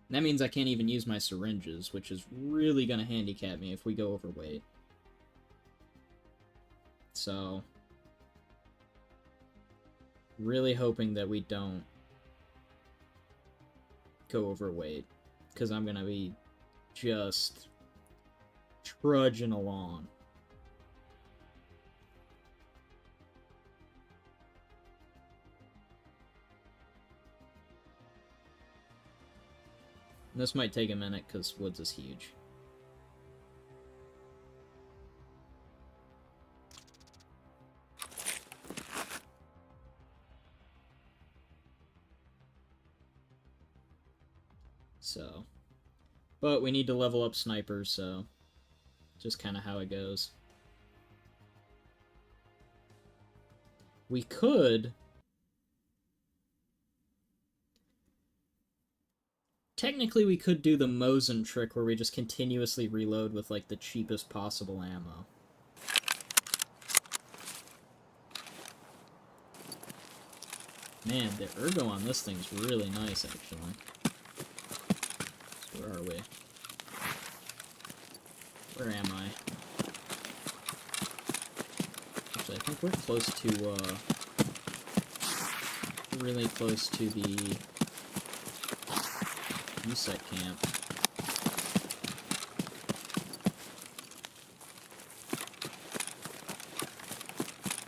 That means I can't even use my syringes, which is really gonna handicap me if we go overweight. So, really hoping that we don't go overweight, because I'm gonna be just trudging along. And this might take a minute, because Woods is huge. So, but we need to level up snipers, so just kind of how it goes. We could Technically, we could do the Mosin trick where we just continuously reload with, like, the cheapest possible ammo. Man, the ergo on this thing's really nice, actually. So where are we? Where am I? Actually, I think we're close to, really close to the USEC camp.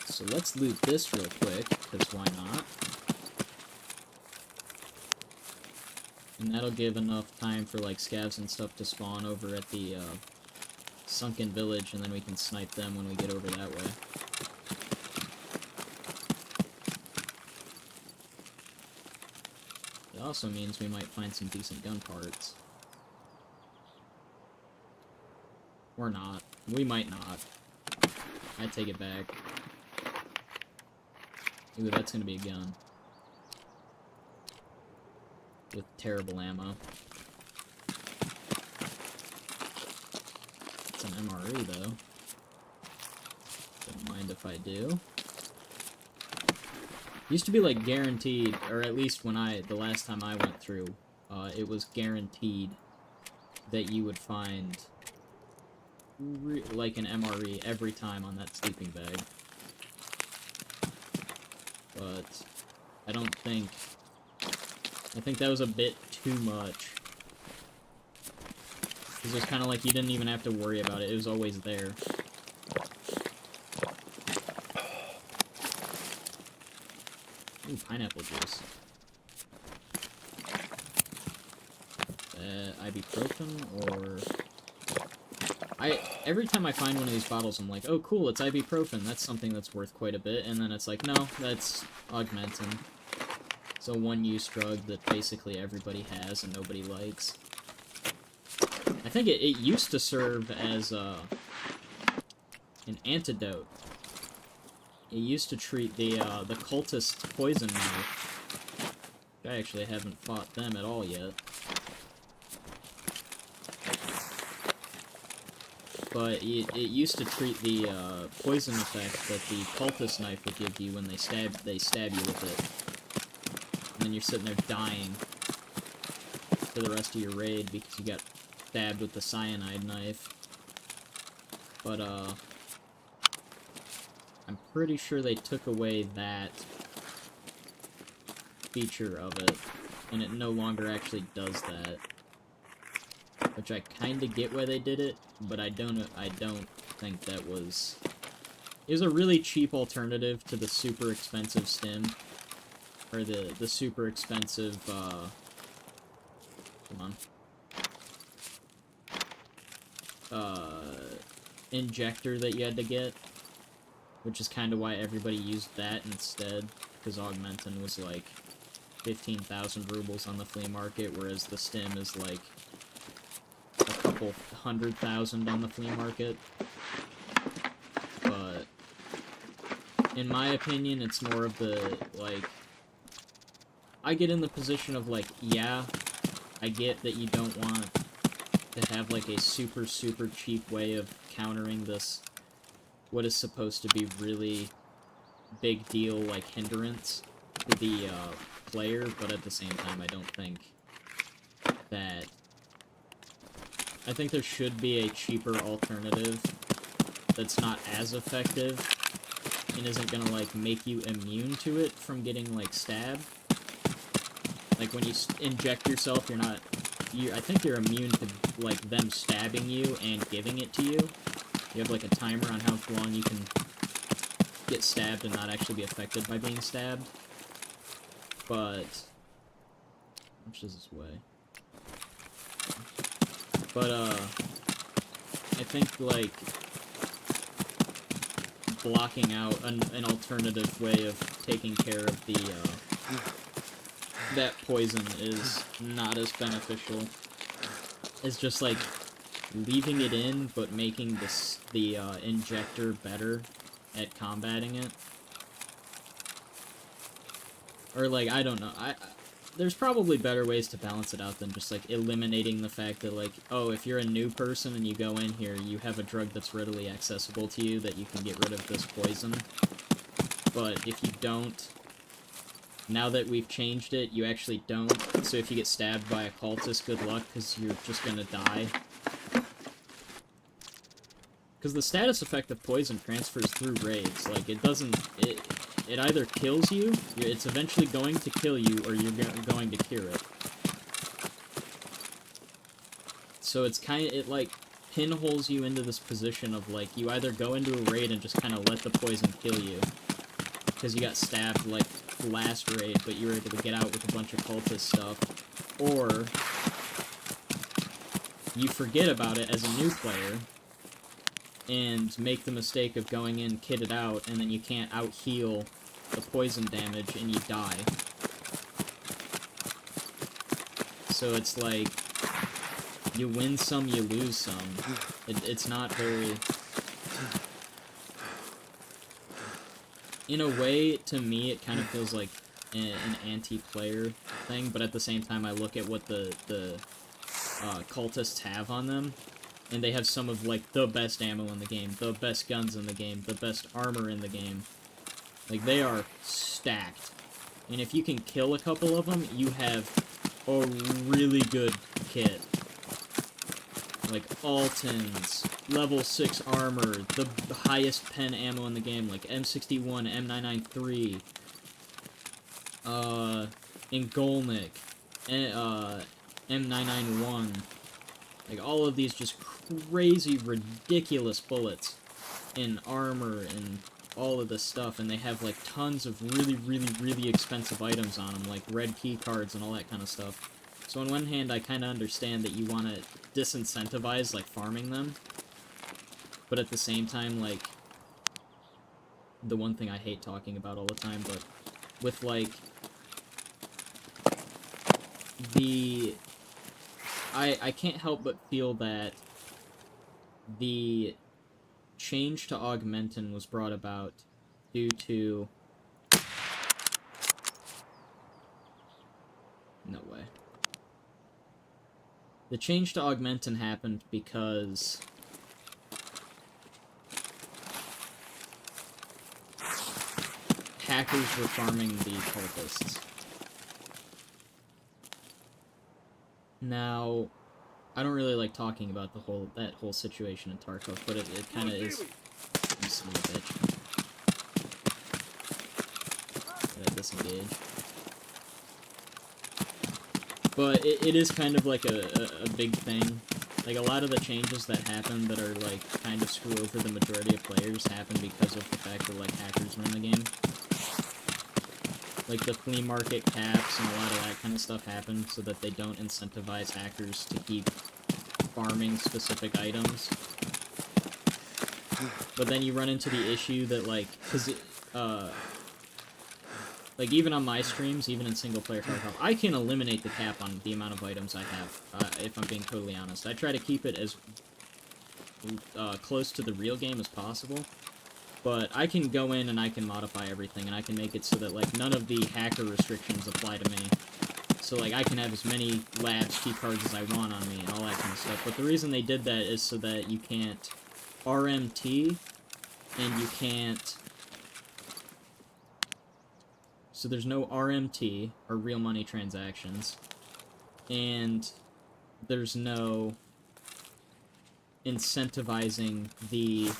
So let's loot this real quick, because why not? And that'll give enough time for, like, scavs and stuff to spawn over at the, sunken village, and then we can snipe them when we get over that way. It also means we might find some decent gun parts. Or not. We might not. I take it back. Ooh, that's gonna be a gun. With terrible ammo. It's an MRE, though. Don't mind if I do. Used to be, like, guaranteed, or at least when the last time I went through, it was guaranteed that you would find, like, an MRE every time on that sleeping bag. But I don't think... I think that was a bit too much. Because it was kind of like you didn't even have to worry about it. It was always there. Ooh, pineapple juice. Ibuprofen, or... Every time I find one of these bottles, I'm like, oh cool, it's ibuprofen. That's something that's worth quite a bit. And then it's like, no, that's augmentin. It's a one-use drug that basically everybody has and nobody likes. I think it used to serve as an antidote. It used to treat the cultist poison knife. I actually haven't fought them at all yet. But it used to treat the poison effect that the cultist knife would give you when they stab you with it. And then you're sitting there dying for the rest of your raid because you got stabbed with the cyanide knife. But, I'm pretty sure they took away that feature of it, and it no longer actually does that. Which I kinda get why they did it, but I don't think that was... It was a really cheap alternative to the super expensive stim. Or the super expensive, come on. Injector that you had to get. Which is kind of why everybody used that instead, because augmentin was like 15,000 rubles on the flea market, whereas the stim is like a couple 100,000 on the flea market. But in my opinion, it's more of the, like, I get in the position of, like, yeah, I get that you don't want to have, like, a super, super cheap way of countering this, what is supposed to be really big deal, like, hindrance to the, player, but at the same time, I don't think that... I think there should be a cheaper alternative that's not as effective and isn't gonna, like, make you immune to it from getting, like, stabbed. Like, when you inject yourself, you're not... I think you're immune to, like, them stabbing you and giving it to you. You have, like, a timer on how long you can get stabbed and not actually be affected by being stabbed. But... how much does this weigh? But, I think, like, blocking out an alternative way of taking care of the, that poison is not as beneficial. It's just, like, leaving it in, but making the injector better at combating it. Or, like, I don't know. there's probably better ways to balance it out than just, like, eliminating the fact that, like, oh, if you're a new person and you go in here, you have a drug that's readily accessible to you that you can get rid of this poison. But if you don't, now that we've changed it, you actually don't. So if you get stabbed by a cultist, good luck, because you're just gonna die. Because the status effect of poison transfers through raids. Like, it doesn't... It either kills you, it's eventually going to kill you, or you're going to cure it. So it's kind of... It, like, pinholes you into this position of, like, you either go into a raid and just kind of let the poison kill you. Because you got stabbed, like, last raid, but you were able to get out with a bunch of cultist stuff. Or... you forget about it as a new player, and make the mistake of going in kitted out, and then you can't out-heal the poison damage, and you die. So it's like, you win some, you lose some. It's not very... In a way, to me, it kind of feels like an anti-player thing, but at the same time, I look at what the cultists have on them, and they have some of, like, the best ammo in the game, the best guns in the game, the best armor in the game. Like, they are stacked. And if you can kill a couple of them, you have a really good kit. Like, Altons, level 6 armor, the highest pen ammo in the game, like M61, M993, Ingolnik, M991. Like, all of these just crazy, ridiculous bullets in armor and all of this stuff, and they have, like, tons of really, really, really expensive items on them, like red key cards and all that kind of stuff. So on one hand, I kind of understand that you want to disincentivize, like, farming them, but at the same time, like, the one thing I hate talking about all the time, but with, like, the... I can't help but feel that the change to Augmentin was brought about due to... No way. The change to Augmentin happened because... hackers were farming the cultists. Now, I don't really like talking about that whole situation in Tarkov, but it kind of is... You son of a bitch. Gotta disengage. But it is kind of like a big thing. Like, a lot of the changes that happen that are, like, kind of screw over the majority of players happen because of the fact that, like, hackers run the game. Like, the flea market caps and a lot of that kind of stuff happen so that they don't incentivize hackers to keep farming specific items. But then you run into the issue that, like, because, like, even on my streams, even in single-player Tarkov, I can eliminate the cap on the amount of items I have, if I'm being totally honest. I try to keep it as close to the real game as possible. But I can go in and I can modify everything, and I can make it so that, like, none of the hacker restrictions apply to me. So, like, I can have as many labs, key cards as I want on me, and all that kind of stuff. But the reason they did that is so that you can't RMT, and you can't... So there's no RMT, or real money transactions, and there's no incentivizing the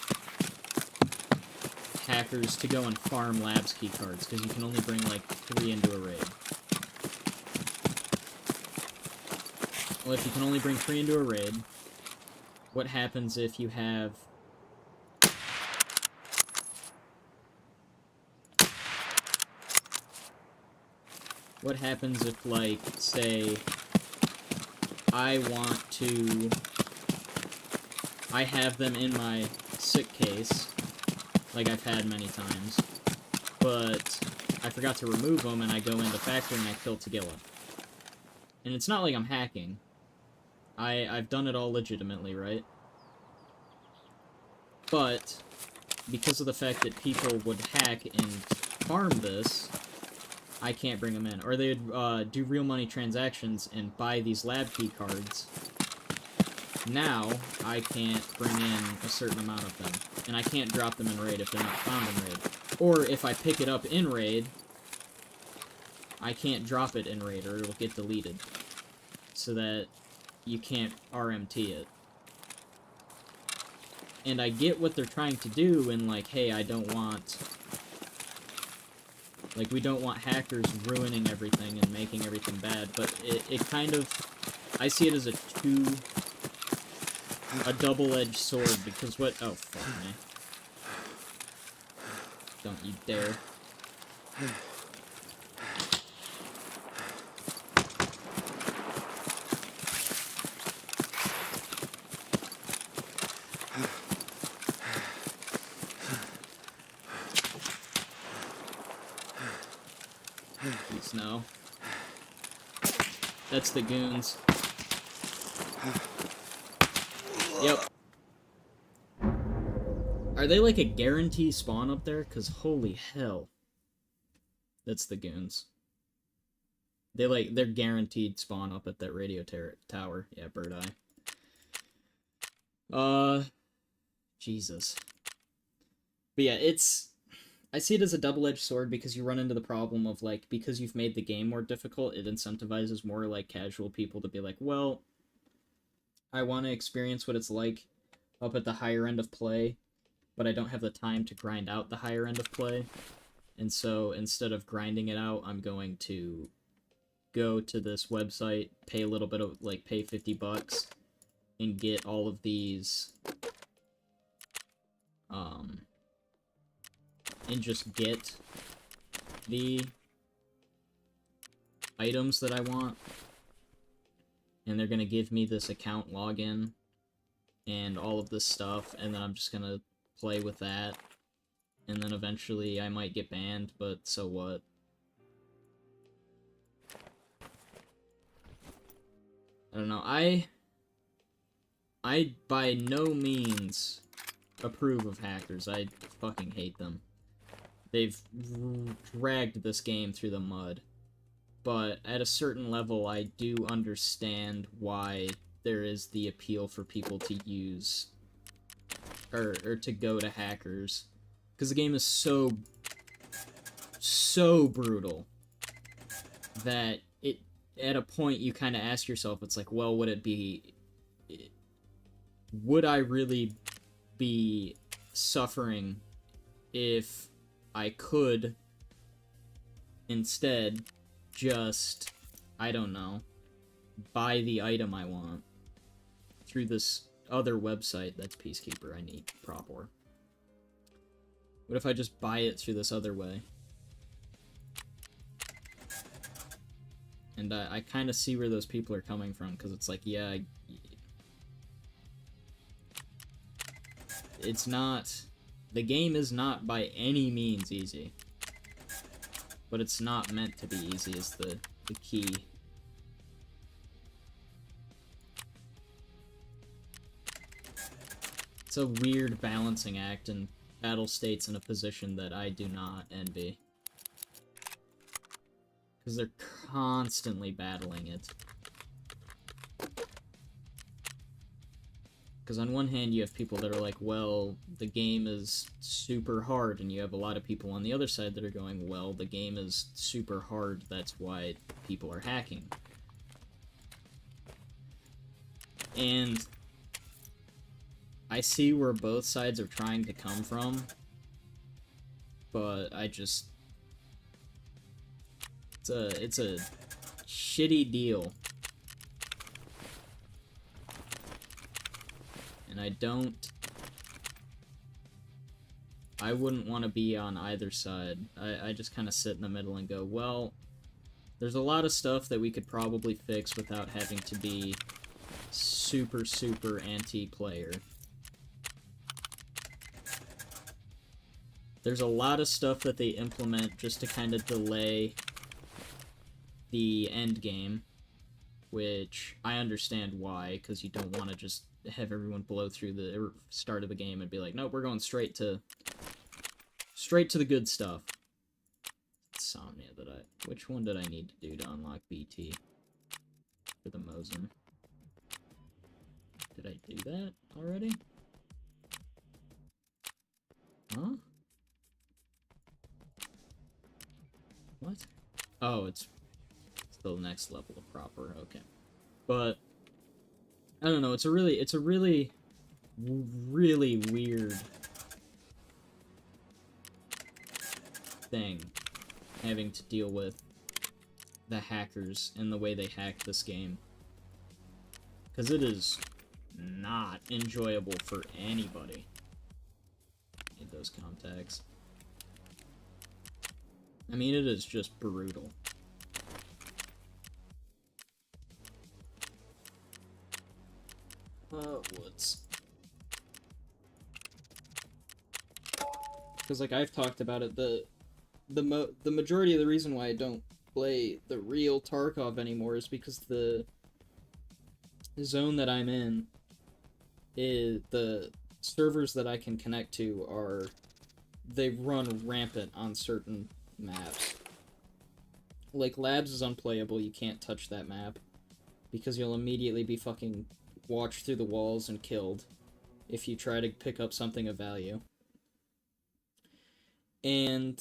hackers to go and farm labs key cards, because you can only bring, like, 3 into a raid. Well, if you can only bring 3 into a raid, what happens if you have... What happens if, like, say, I have them in my sick case, like I've had many times, but I forgot to remove them, and I go into factory and I kill Tagilla. And it's not like I'm hacking. I've done it all legitimately, right? But, because of the fact that people would hack and farm this, I can't bring them in. Or they would do real money transactions and buy these lab key cards. Now, I can't bring in a certain amount of them. And I can't drop them in raid if they're not found in raid. Or if I pick it up in raid, I can't drop it in raid or it'll get deleted. So that you can't RMT it. And I get what they're trying to do in, like, hey, I don't want... Like, we don't want hackers ruining everything and making everything bad, but it kind of... I see it as a double-edged sword, because what... Oh, fuck me. Don't you dare. Please, no. That's the goons. Yep. Are they like a guarantee spawn up there? Because holy hell. That's the goons. They're guaranteed spawn up at that radio tower. Yeah, bird eye. Jesus. But yeah, I see it as a double-edged sword because you run into the problem of, like, because you've made the game more difficult, it incentivizes more, like, casual people to be like, well, I want to experience what it's like up at the higher end of play, but I don't have the time to grind out the higher end of play. And so, instead of grinding it out, I'm going to go to this website, pay a little bit of, like, pay $50, and get all of these, and just get the items that I want. And they're gonna give me this account login and all of this stuff, and then I'm just gonna play with that. And then eventually I might get banned, but so what? I don't know, I by no means approve of hackers. I fucking hate them. They've dragged this game through the mud. But at a certain level, I do understand why there is the appeal for people to use, or to go to hackers. Because the game is so brutal that at a point you kind of ask yourself, it's like, well, would I really be suffering if I could instead just, I don't know, buy the item I want through this other website? That's Peacekeeper. I need prop ore. What if I just buy it through this other way? And I kind of see where those people are coming from, because it's like, yeah, it's not... The game is not by any means easy. But it's not meant to be easy is the key. It's a weird balancing act, and Battle State's in a position that I do not envy. Because they're constantly battling it. Because on one hand, you have people that are like, well, the game is super hard, and you have a lot of people on the other side that are going, well, the game is super hard, that's why people are hacking. And I see where both sides are trying to come from, but I just... It's a shitty deal. And I wouldn't want to be on either side. I just kind of sit in the middle and go, well, there's a lot of stuff that we could probably fix without having to be super anti-player. There's a lot of stuff that they implement just to kind of delay the end game, which I understand why, because you don't want to just have everyone blow through the start of the game and be like, nope, we're going straight to the good stuff. Insomnia that Which one did I need to do to unlock BT? For the Mosin. Did I do that already? Huh? What? Oh, it's the next level of proper, okay. But, I don't know, it's a really weird thing, having to deal with the hackers and the way they hack this game. Because it is not enjoyable for anybody. Need those contacts. I mean, it is just brutal. Woods. Because, like, I've talked about it, the majority of the reason why I don't play the real Tarkov anymore is because the zone that I'm in is the servers that I can connect to they run rampant on certain maps. Like, Labs is unplayable, you can't touch that map, because you'll immediately be fucking watched through the walls and killed if you try to pick up something of value. And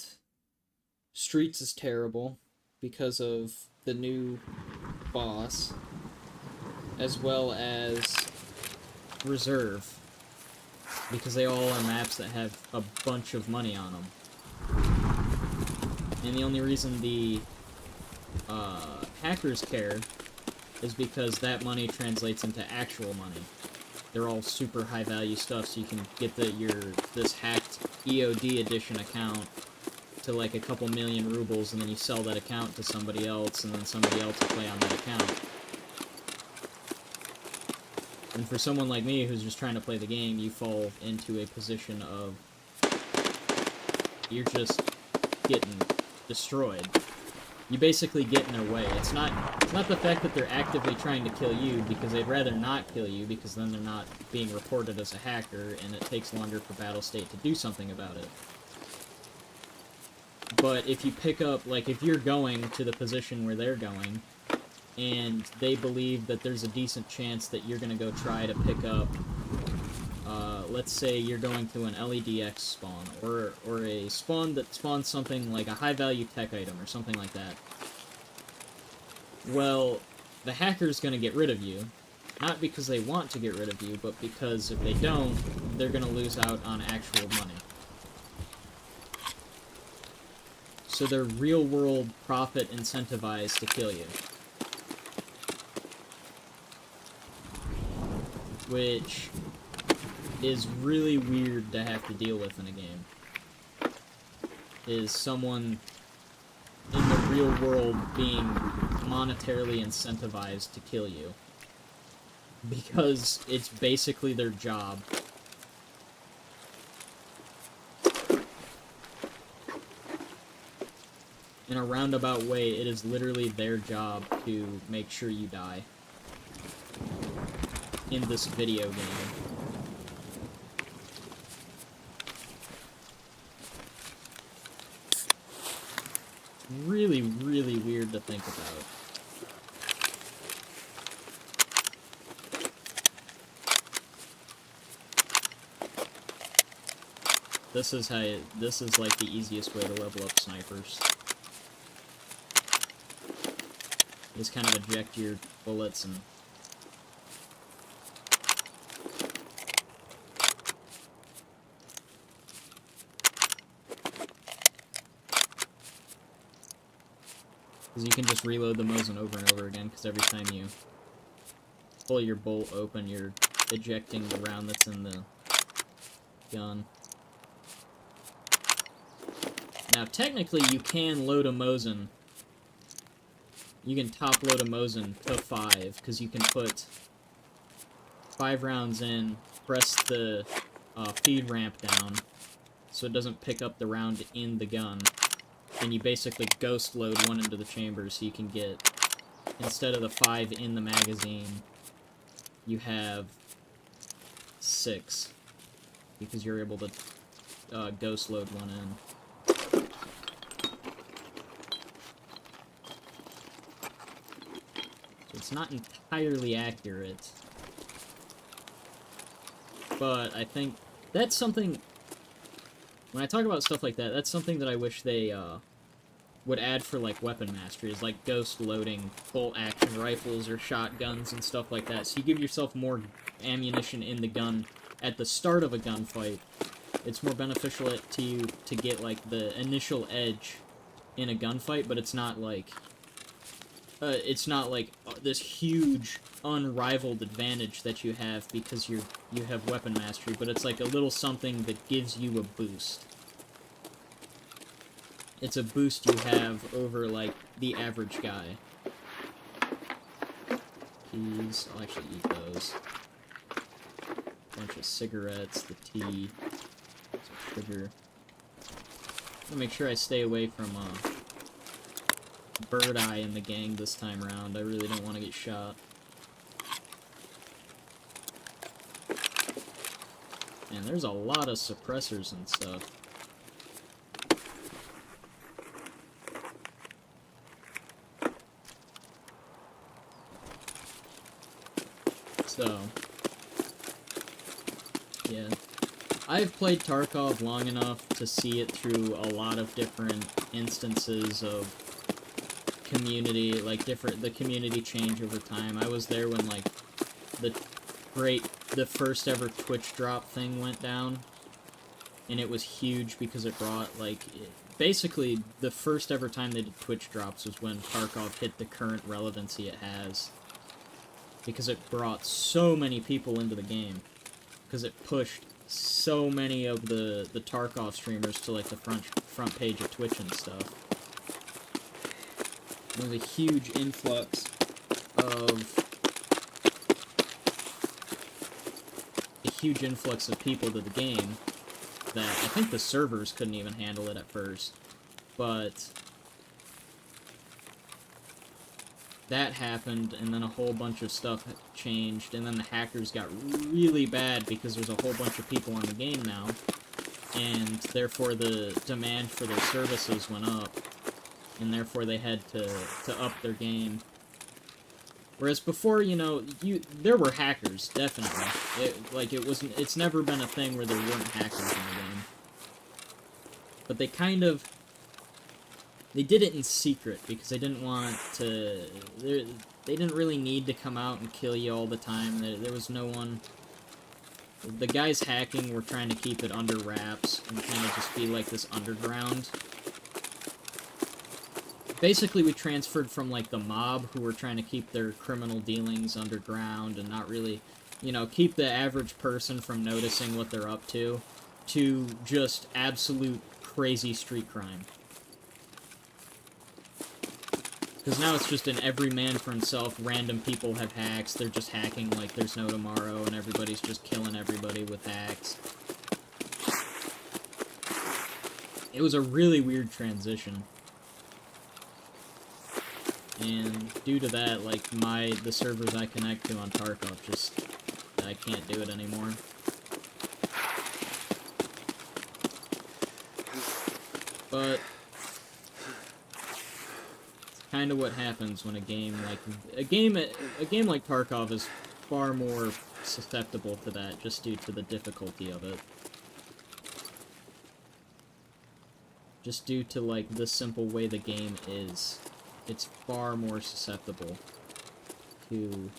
Streets is terrible because of the new boss, as well as Reserve, because they all are maps that have a bunch of money on them. And the only reason the hackers care is because that money translates into actual money. They're all super high value stuff, so you can get this hacked EOD edition account to like a couple million rubles, and then you sell that account to somebody else, and then somebody else will play on that account. And for someone like me who's just trying to play the game, you fall into a position of you're just getting destroyed. You basically get in their way. It's not the fact that they're actively trying to kill you, because they'd rather not kill you, because then they're not being reported as a hacker, and it takes longer for Battlestate to do something about it. But if you pick up, like, if you're going to the position where they're going, and they believe that there's a decent chance that you're gonna go try to pick up, let's say you're going to an LEDX spawn, or a spawn that spawns something like a high-value tech item, or something like that. Well, the hacker's gonna get rid of you, not because they want to get rid of you, but because if they don't, they're gonna lose out on actual money. So they're real-world profit incentivized to kill you. Which is really weird to have to deal with in a game. Is someone in the real world being monetarily incentivized to kill you. Because it's basically their job. In a roundabout way, it is literally their job to make sure you die. In this video game. Really, really weird to think about. This is like the easiest way to level up snipers. Just kind of eject your bullets and you can just reload the Mosin over and over again, because every time you pull your bolt open, you're ejecting the round that's in the gun. Now, technically, you can load a Mosin. You can top load a Mosin to 5, because you can put 5 rounds in, press the feed ramp down, so it doesn't pick up the round in the gun. And you basically ghost load one into the chamber, so you can get, instead of the 5 in the magazine, you have 6, because you're able to ghost load one in. So it's not entirely accurate. But I think that's something... When I talk about stuff like that, that's something that I wish they would add for, like, weapon mastery, is like ghost loading bolt-action rifles or shotguns and stuff like that. So you give yourself more ammunition in the gun at the start of a gunfight. It's more beneficial to you to get, like, the initial edge in a gunfight, but it's not like this huge, unrivaled advantage that you have because you have weapon mastery, but it's like a little something that gives you a boost. It's a boost you have over, like, the average guy. Keys, I'll actually eat those. Bunch of cigarettes, the tea, some sugar. I'll make sure I stay away from, Bird Eye in the gang this time around. I really don't want to get shot. And there's a lot of suppressors and stuff. So, yeah. I've played Tarkov long enough to see it through a lot of different instances of community, like, the community change over time. I was there when, like, the first ever Twitch drop thing went down, and it was huge because it brought, like, basically, the first ever time they did Twitch drops was when Tarkov hit the current relevancy it has, because it brought so many people into the game, because it pushed so many of the Tarkov streamers to, like, the front page of Twitch and stuff. There was a huge influx of people to the game that I think the servers couldn't even handle it at first, but that happened, and then a whole bunch of stuff changed, and then the hackers got really bad because there's a whole bunch of people on the game now, and therefore the demand for their services went up, and therefore they had to up their game. Whereas before, you know, there were hackers, definitely. It's never been a thing where there weren't hackers in the game. But they did it in secret, because they didn't want to... They didn't really need to come out and kill you all the time. There was no one... The guys hacking were trying to keep it under wraps, and kind of just be like this underground. Basically, we transferred from, like, the mob, who were trying to keep their criminal dealings underground and not really, you know, keep the average person from noticing what they're up to just absolute crazy street crime. Because now it's just an every man for himself, random people have hacks, they're just hacking like there's no tomorrow, and everybody's just killing everybody with hacks. It was a really weird transition. And due to that, like, the servers I connect to on Tarkov I can't do it anymore. But it's kind of what happens when a game like Tarkov is far more susceptible to that, just due to the difficulty of it. Just due to, like, the simple way the game is. It's far more susceptible to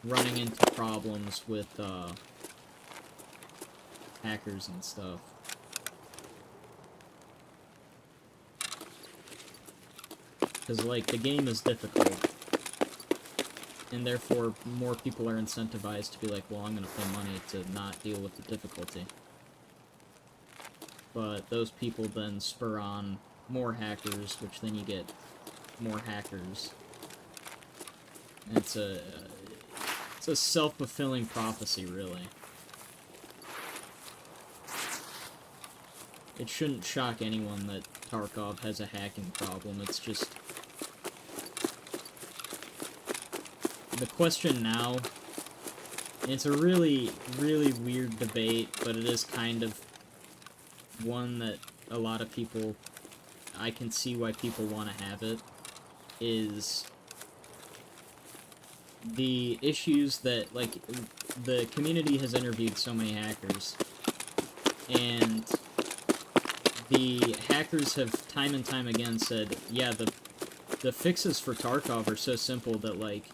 running into problems with, hackers and stuff. Because, like, the game is difficult, and therefore more people are incentivized to be like, well, I'm gonna pay money to not deal with the difficulty. But those people then spur on more hackers, which then you get more hackers. And it's a self-fulfilling prophecy, really. It shouldn't shock anyone that Tarkov has a hacking problem. It's just... The question now... It's a really, really weird debate, but it is kind of one that a lot of people... I can see why people want to have it, is the issues that, like, the community has interviewed so many hackers, and the hackers have time and time again said, yeah, the fixes for Tarkov are so simple that, like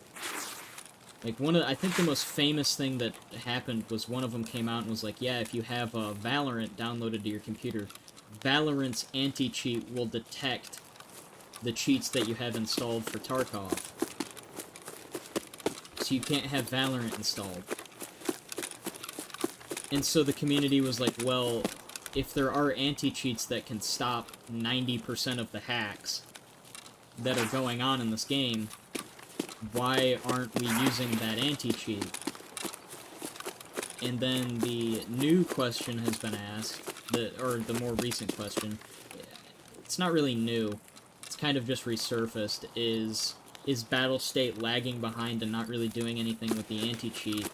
I think the most famous thing that happened was one of them came out and was like, yeah, if you have Valorant downloaded to your computer, Valorant's anti-cheat will detect the cheats that you have installed for Tarkov. So you can't have Valorant installed. And so the community was like, well, if there are anti-cheats that can stop 90% of the hacks that are going on in this game, why aren't we using that anti-cheat? And then the new question has been asked, or the more recent question, it's not really new, it's kind of just resurfaced, is Battlestate lagging behind and not really doing anything with the anti-cheat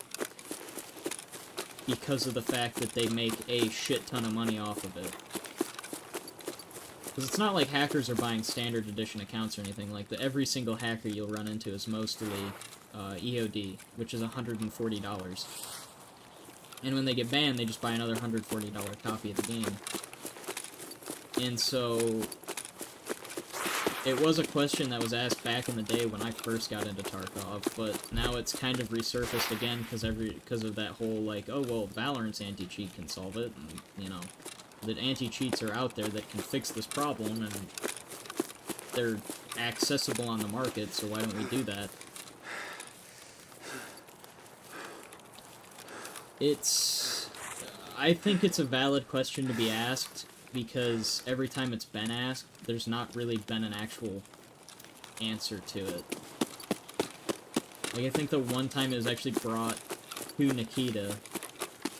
because of the fact that they make a shit ton of money off of it? Because it's not like hackers are buying standard edition accounts or anything. Like, every single hacker you'll run into is mostly EOD, which is $140. And when they get banned, they just buy another $140 copy of the game. And so, it was a question that was asked back in the day when I first got into Tarkov, but now it's kind of resurfaced again because of that whole, like, oh, well, Valorant's anti-cheat can solve it, and, you know, that anti-cheats are out there that can fix this problem, and they're accessible on the market, so why don't we do that? I think it's a valid question to be asked, because every time it's been asked, there's not really been an actual answer to it. Like, I think the one time it was actually brought to Nikita,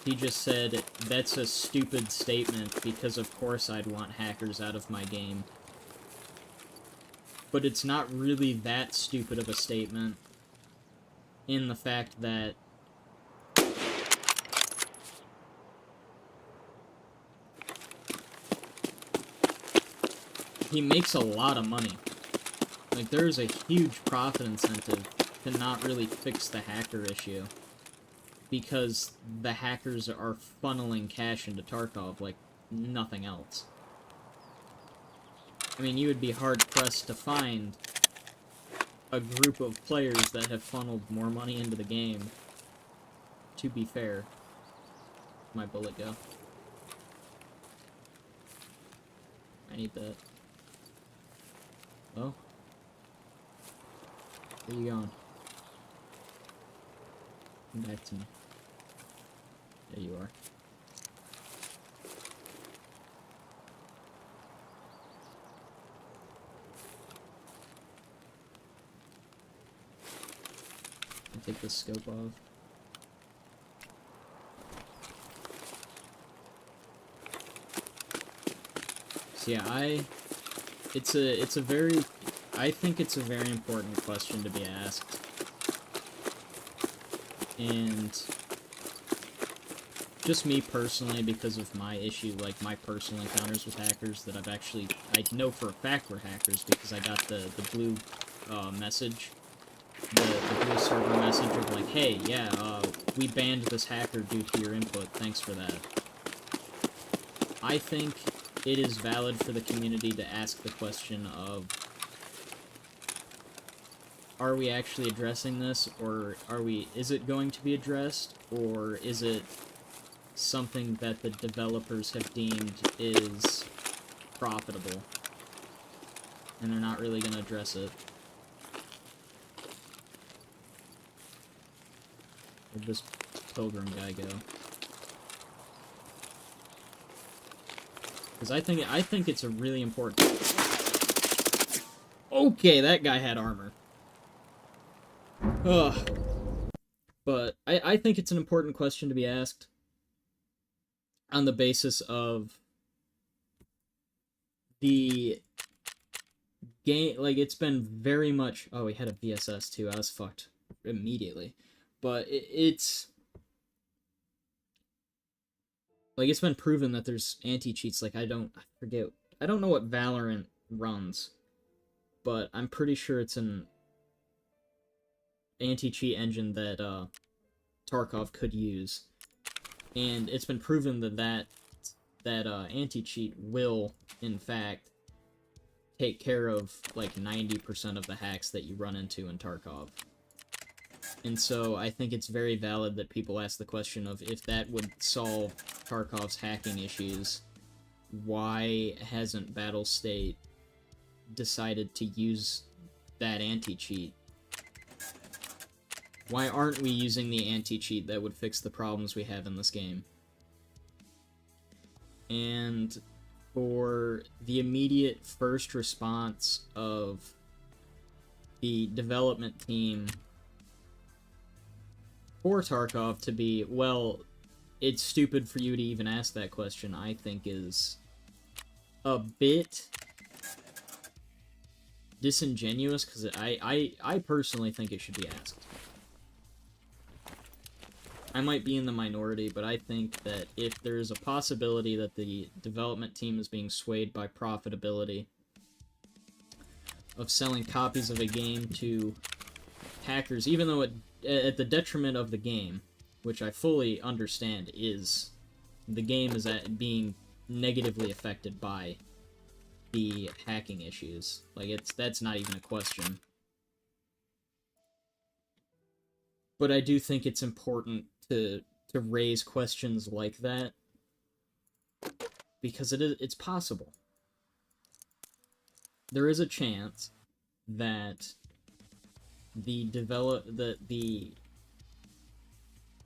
he just said, that's a stupid statement, because of course I'd want hackers out of my game. But it's not really that stupid of a statement, in the fact that he makes a lot of money. Like, there's a huge profit incentive to not really fix the hacker issue, because the hackers are funneling cash into Tarkov like nothing else. I mean, you would be hard-pressed to find a group of players that have funneled more money into the game, to be fair. My bullet go. I need that. Oh? Where you going? Come back to me. There you are. I'll take the scope off. So yeah, I think it's a very important question to be asked. And just me personally, because of my issue, like my personal encounters with hackers that I know for a fact were hackers, because I got the blue message, the blue server message of like, hey, yeah, we banned this hacker due to your input, thanks for that. I think it is valid for the community to ask the question of, are we actually addressing this, or is it going to be addressed, or is it something that the developers have deemed is profitable, and they're not really going to address it? Where'd this pilgrim guy go? Because I think it's a really important... Okay, that guy had armor. Ugh. But I think it's an important question to be asked on the basis of the game. Like, it's been very much... Oh, he had a VSS too. I was fucked immediately. But it's... Like, it's been proven that there's anti-cheats. Like, I don't know what Valorant runs, but I'm pretty sure it's an anti-cheat engine that Tarkov could use, and it's been proven that anti-cheat will, in fact, take care of like 90% of the hacks that you run into in Tarkov. And so I think it's very valid that people ask the question of if that would solve Tarkov's hacking issues, why hasn't Battlestate decided to use that anti-cheat? Why aren't we using the anti-cheat that would fix the problems we have in this game? And for the immediate first response of the development team for Tarkov to be, well, it's stupid for you to even ask that question, I think is a bit disingenuous, because I personally think it should be asked. I might be in the minority, but I think that if there's a possibility that the development team is being swayed by profitability of selling copies of a game to hackers, even though at the detriment of the game, which I fully understand is the game is being negatively affected by the hacking issues. Like, that's not even a question. But I do think it's important to raise questions like that, because it's possible. There is a chance that the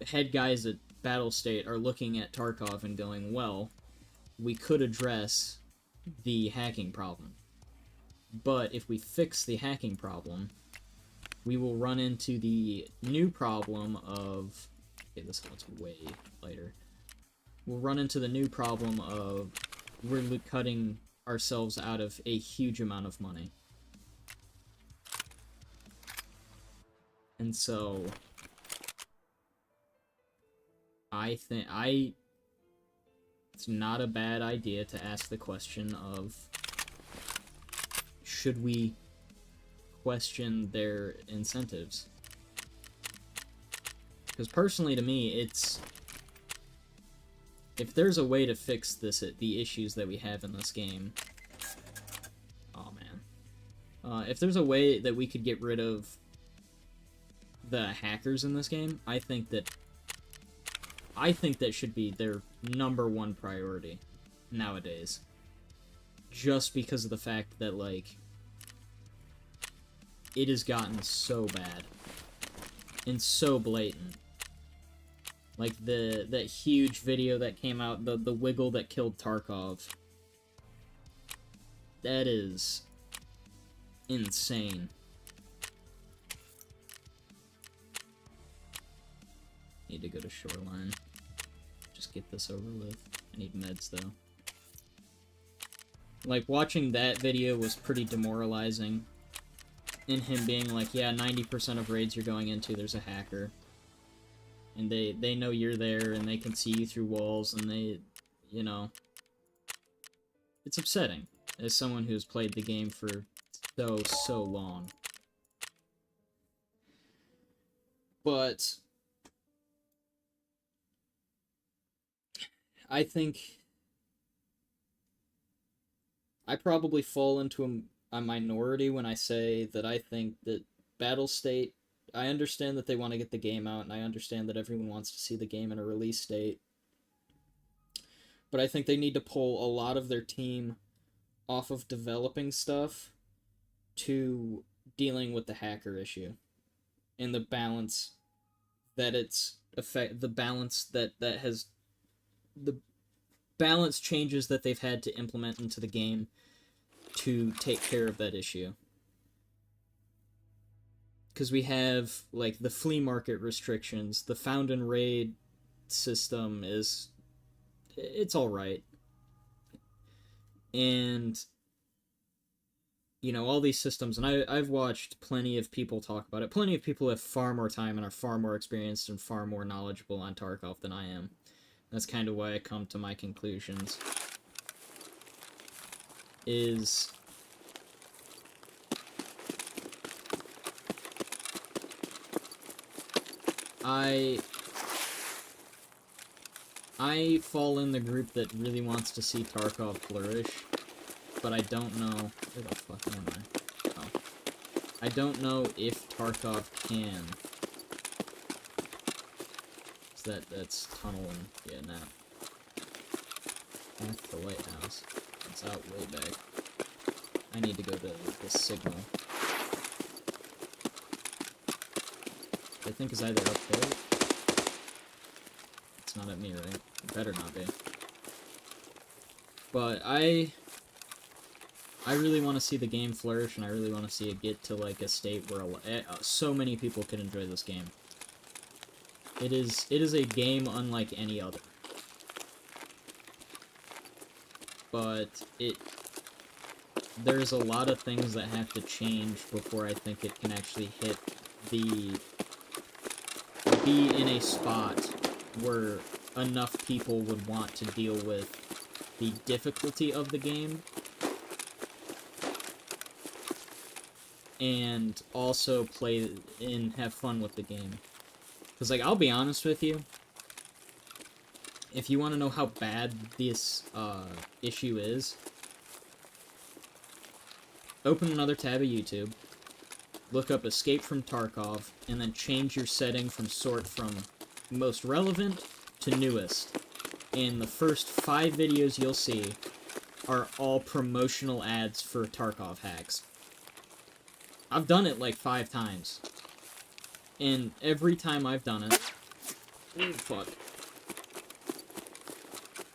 head guys at Battlestate are looking at Tarkov and going, well, we could address the hacking problem. But if we fix the hacking problem, we will run into the new problem of... Okay, this one's way lighter. We'll run into the new problem of we're cutting ourselves out of a huge amount of money. And so I think it's not a bad idea to ask the question of, should we question their incentives? Because personally, to me, it's... if there's a way to fix the issues that we have in this game... Oh, man. If there's a way that we could get rid of the hackers in this game, I think that should be their #1 priority nowadays. Just because of the fact that, like, it has gotten so bad and so blatant. Like that huge video that came out, the wiggle that killed Tarkov. That is insane. Need to go to Shoreline. Just get this over with. I need meds, though. Like, watching that video was pretty demoralizing. In him being like, yeah, 90% of raids you're going into, there's a hacker. And they know you're there, and they can see you through walls, and they, you know... It's upsetting, as someone who's played the game for so long. But... I think I probably fall into a minority when I say that I think that Battlestate, I understand that they want to get the game out, and I understand that everyone wants to see the game in a release state, but I think they need to pull a lot of their team off of developing stuff to dealing with the hacker issue and the balance that the balance changes that they've had to implement into the game to take care of that issue. Because we have, like, the flea market restrictions, the found and raid system it's alright. And, you know, all these systems, and I've watched plenty of people talk about it. Plenty of people have far more time and are far more experienced and far more knowledgeable on Tarkov than I am. That's kind of why I come to my conclusions. Is... I fall in the group that really wants to see Tarkov flourish, but I don't know... Where the fuck am I? Oh. I don't know if Tarkov can. That's tunnel and... Yeah, now. Half the lighthouse. It's out way back. I need to go to the signal. I think is either up there. It's not at me, right? It better not be. But I really want to see the game flourish, and I really want to see it get to like a state where so many people can enjoy this game. It is a game unlike any other. But there's a lot of things that have to change before I think it can actually be in a spot where enough people would want to deal with the difficulty of the game and also play and have fun with the game. Because, like, I'll be honest with you, if you want to know how bad this issue is, open another tab of YouTube, look up Escape from Tarkov, and then change your setting from most relevant to newest. And the first 5 videos you'll see are all promotional ads for Tarkov hacks. I've done it like 5 times. And every time I've done it... Oh, fuck.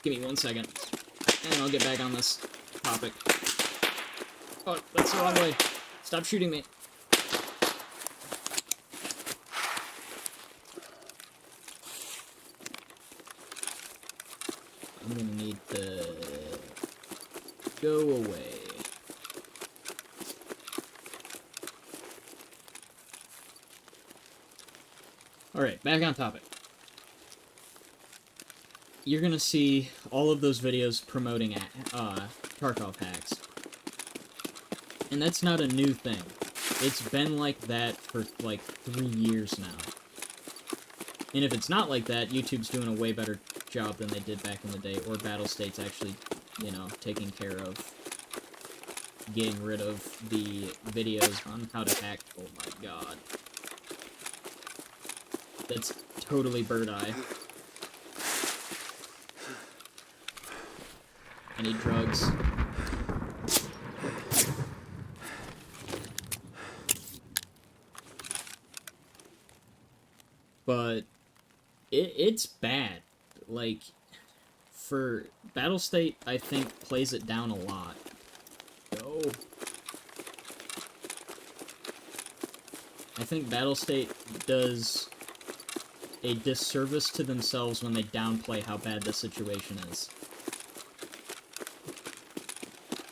Give me 1 second. And I'll get back on this topic. Oh, that's the wrong way. Stop shooting me. I'm gonna need to go away. Alright, back on topic. You're gonna see all of those videos promoting Tarkov hacks. And that's not a new thing. It's been like that for like 3 years now. And if it's not like that, YouTube's doing a way better job than they did back in the day, or Battlestate's actually, you know, taking care of getting rid of the videos on how to hack. Oh my god. That's totally bird eye. I need drugs. But it's bad. Like, for Battlestate, I think, plays it down a lot. Go. I think Battlestate does a disservice to themselves when they downplay how bad the situation is.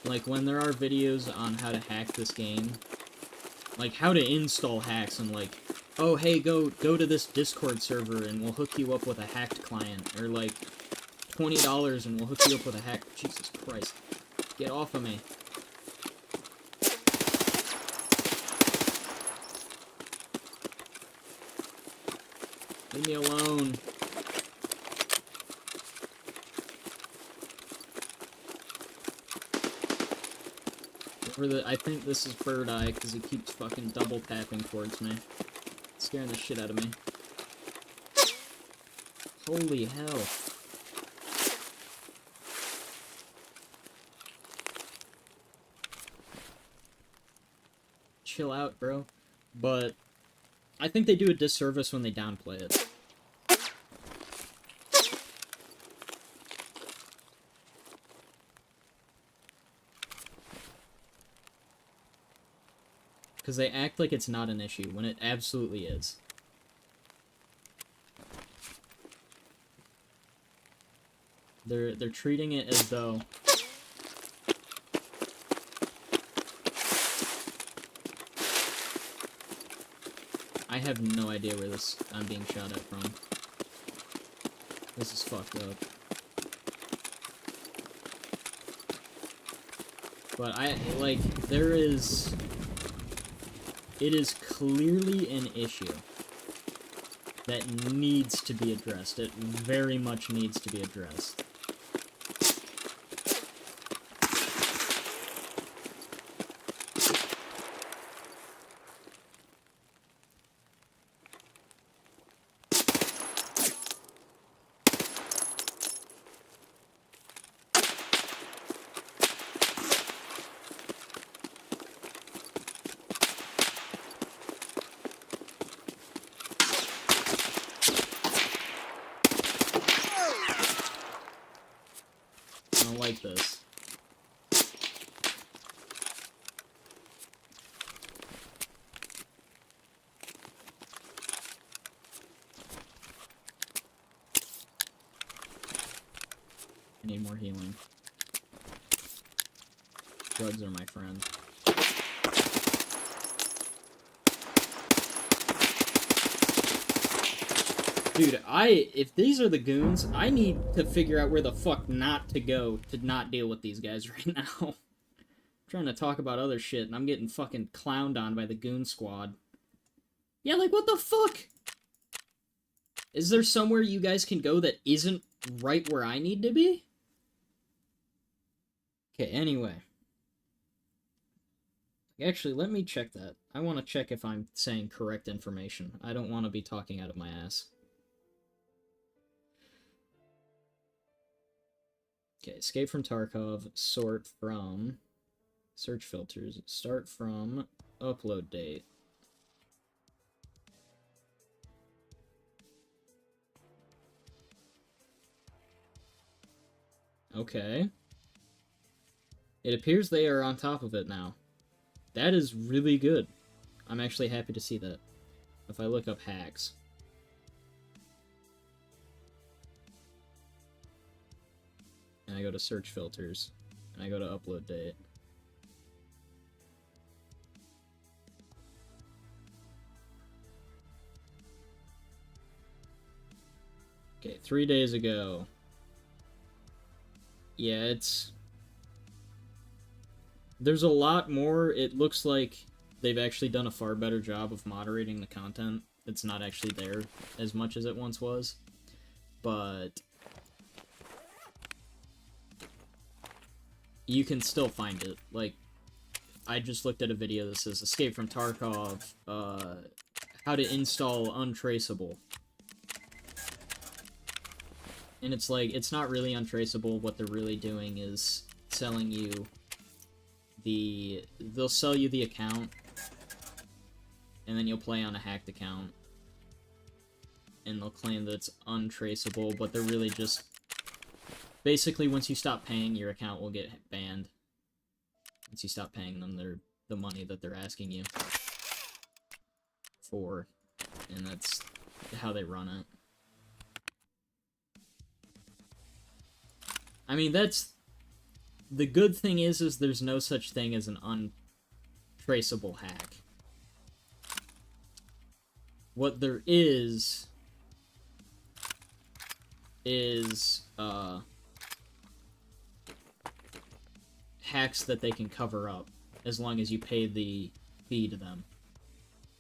Like, when there are videos on how to hack this game, like, how to install hacks, and like, oh, hey, go to this Discord server and we'll hook you up with a hacked client, or like, $20 and we'll hook you up with a hack. Jesus Christ. Get off of me. Leave me alone. I think this is Bird Eye, because he keeps fucking double tapping towards me. It's scaring the shit out of me. Holy hell. Chill out, bro. But I think they do a disservice when they downplay it. Because they act like it's not an issue, when it absolutely is. They're treating it as though... I have no idea where I'm being shot at from. This is fucked up. But it is clearly an issue that needs to be addressed. It very much needs to be addressed. I don't like this. I need more healing. Drugs are my friend. Dude, if these are the goons, I need to figure out where the fuck not to go to not deal with these guys right now. I'm trying to talk about other shit, and I'm getting fucking clowned on by the goon squad. Yeah, like, what the fuck? Is there somewhere you guys can go that isn't right where I need to be? Okay, anyway. Actually, let me check that. I want to check if I'm saying correct information. I don't want to be talking out of my ass. Okay, escape from Tarkov, sort from, search filters, start from, upload date. Okay. It appears they are on top of it now. That is really good. I'm actually happy to see that. If I look up hacks. And I go to search filters. And I go to upload date. Okay, 3 days ago. Yeah, it's... There's a lot more. It looks like they've actually done a far better job of moderating the content. It's not actually there as much as it once was. But... you can still find it. Like, I just looked at a video that says Escape from Tarkov, how to install Untraceable. And it's like, it's not really untraceable. What they're really doing is selling you the... they'll sell you the account, and then you'll play on a hacked account. And they'll claim that it's untraceable, but they're really just... basically, once you stop paying, your account will get banned. Once you stop paying them the money that they're asking you for. And that's how they run it. I mean, that's... the good thing is there's no such thing as an untraceable hack. What there is hacks that they can cover up, as long as you pay the fee to them.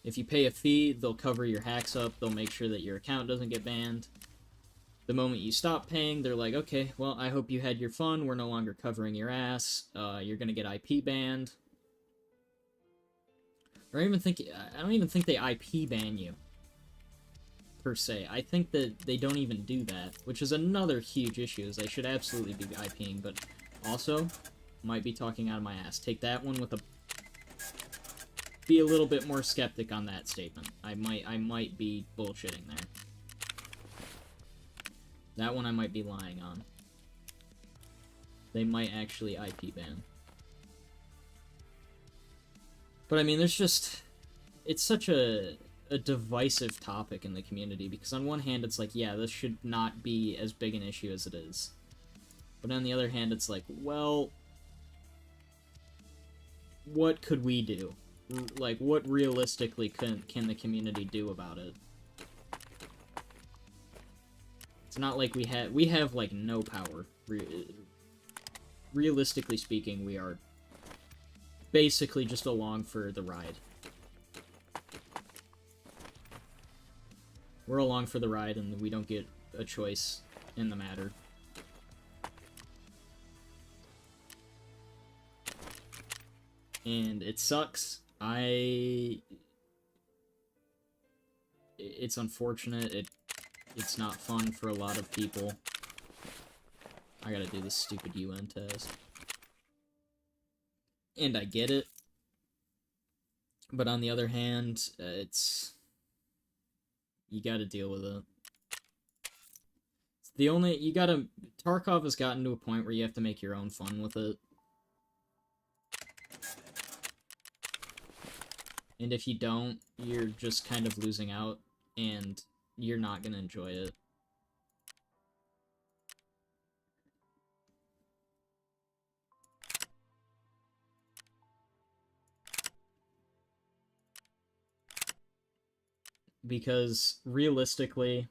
If you pay a fee, they'll cover your hacks up, they'll make sure that your account doesn't get banned. The moment you stop paying, they're like, okay, well, I hope you had your fun, we're no longer covering your ass, you're gonna get IP banned. Or I don't even think they IP ban you, per se. I think that they don't even do that, which is another huge issue, is they should absolutely be IPing, but also... might be talking out of my ass. Take that one with a... be a little bit more skeptic on that statement. I might be bullshitting there. That one I might be lying on. They might actually IP ban. But I mean, there's just... it's such a divisive topic in the community, because on one hand it's like, yeah, this should not be as big an issue as it is. But on the other hand, it's like, well... what could we do? Like, what realistically can the community do about it? It's not like we have like, no power. Realistically speaking, we are basically just along for the ride. We're along for the ride, and we don't get a choice in the matter. And it sucks. It's unfortunate. It's not fun for a lot of people. I gotta do this stupid UN test. And I get it. But on the other hand, you gotta deal with it. Tarkov has gotten to a point where you have to make your own fun with it. And if you don't, you're just kind of losing out, and you're not gonna enjoy it. Because, realistically,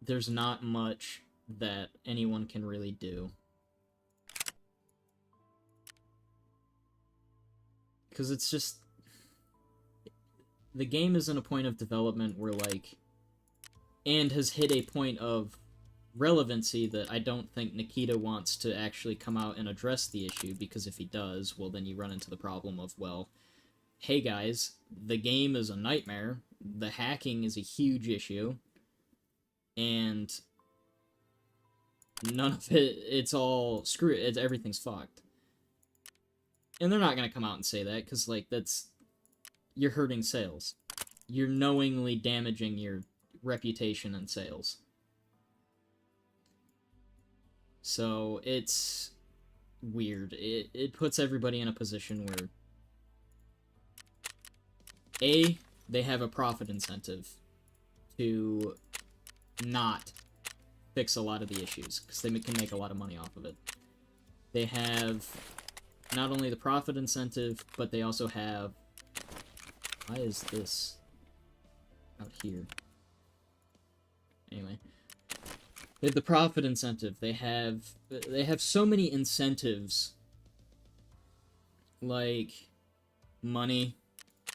there's not much that anyone can really do. Because it's just... the game is in a point of development where, like... and has hit a point of relevancy that I don't think Nikita wants to actually come out and address the issue, because if he does, well, then you run into the problem of, well... hey guys, the game is a nightmare, the hacking is a huge issue, and none of it's all everything's fucked. And they're not gonna come out and say that, because, like, you're hurting sales. You're knowingly damaging your reputation and sales. So, it's weird. It puts everybody in a position where they have a profit incentive to not fix a lot of the issues, because they can make a lot of money off of it. They have not only the profit incentive, but they also have... why is this out here? Anyway. They have the profit incentive. They have so many incentives. Like, money.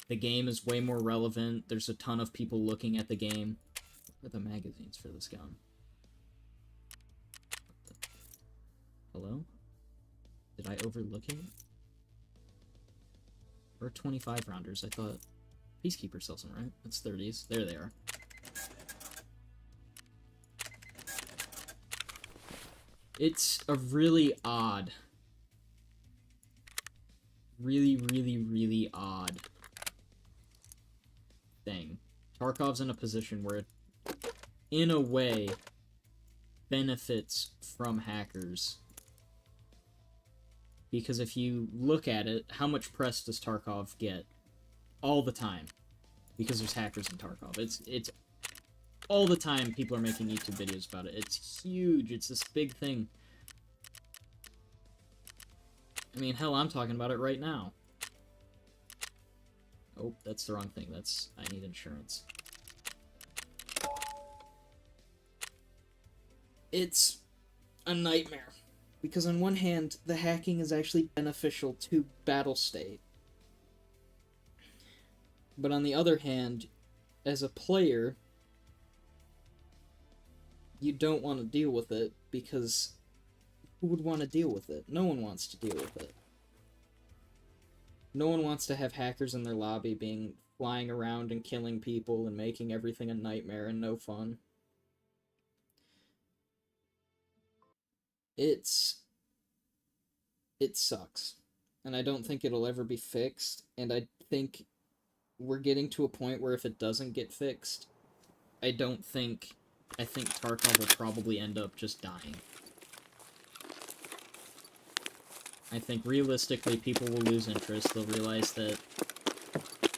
The game is way more relevant. There's a ton of people looking at the game. What are the magazines for this gun? Hello? Did I overlook it? Or 25 rounders? I thought Peacekeeper sells them, right? That's 30s. There they are. It's a really odd, really odd thing. Tarkov's in a position where it, in a way, benefits from hackers. Because if you look at it, how much press does Tarkov get? All the time. Because there's hackers in Tarkov. It's all the time people are making YouTube videos about it. It's huge. It's this big thing. I mean, hell, I'm talking about it right now. Oh, that's the wrong thing. I need insurance. It's a nightmare. Because on one hand, the hacking is actually beneficial to Battlestate. But on the other hand, as a player, you don't want to deal with it, because who would want to deal with it? No one wants to deal with it. No one wants to have hackers in their lobby flying around and killing people and making everything a nightmare and no fun. It sucks. And I don't think it'll ever be fixed, and I think we're getting to a point where if it doesn't get fixed, I think Tarkov will probably end up just dying. I think realistically people will lose interest. They'll realize that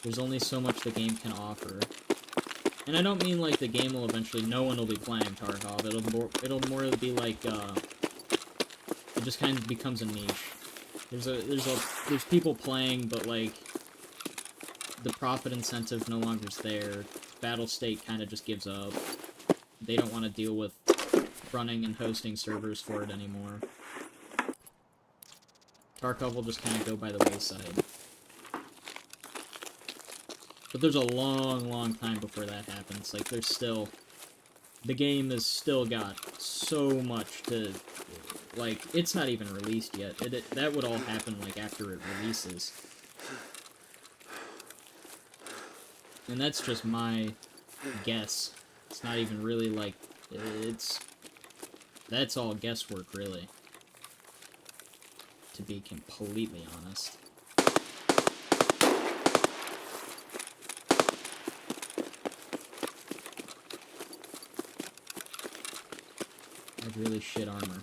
there's only so much the game can offer. And I don't mean like the game will eventually, no one will be playing Tarkov. It'll more be like, it just kind of becomes a niche. There's people playing, but like, the profit incentive no longer is there. Battlestate kind of just gives up. They don't want to deal with running and hosting servers for it anymore. Tarkov will just kind of go by the wayside. But there's a long, long time before that happens. Like, there's still... The game has still got so much to... Like, it's not even released yet. That would all happen, like, after it releases. And that's just my guess. It's not even really, like... That's all guesswork, really. To be completely honest. I have really shit armor.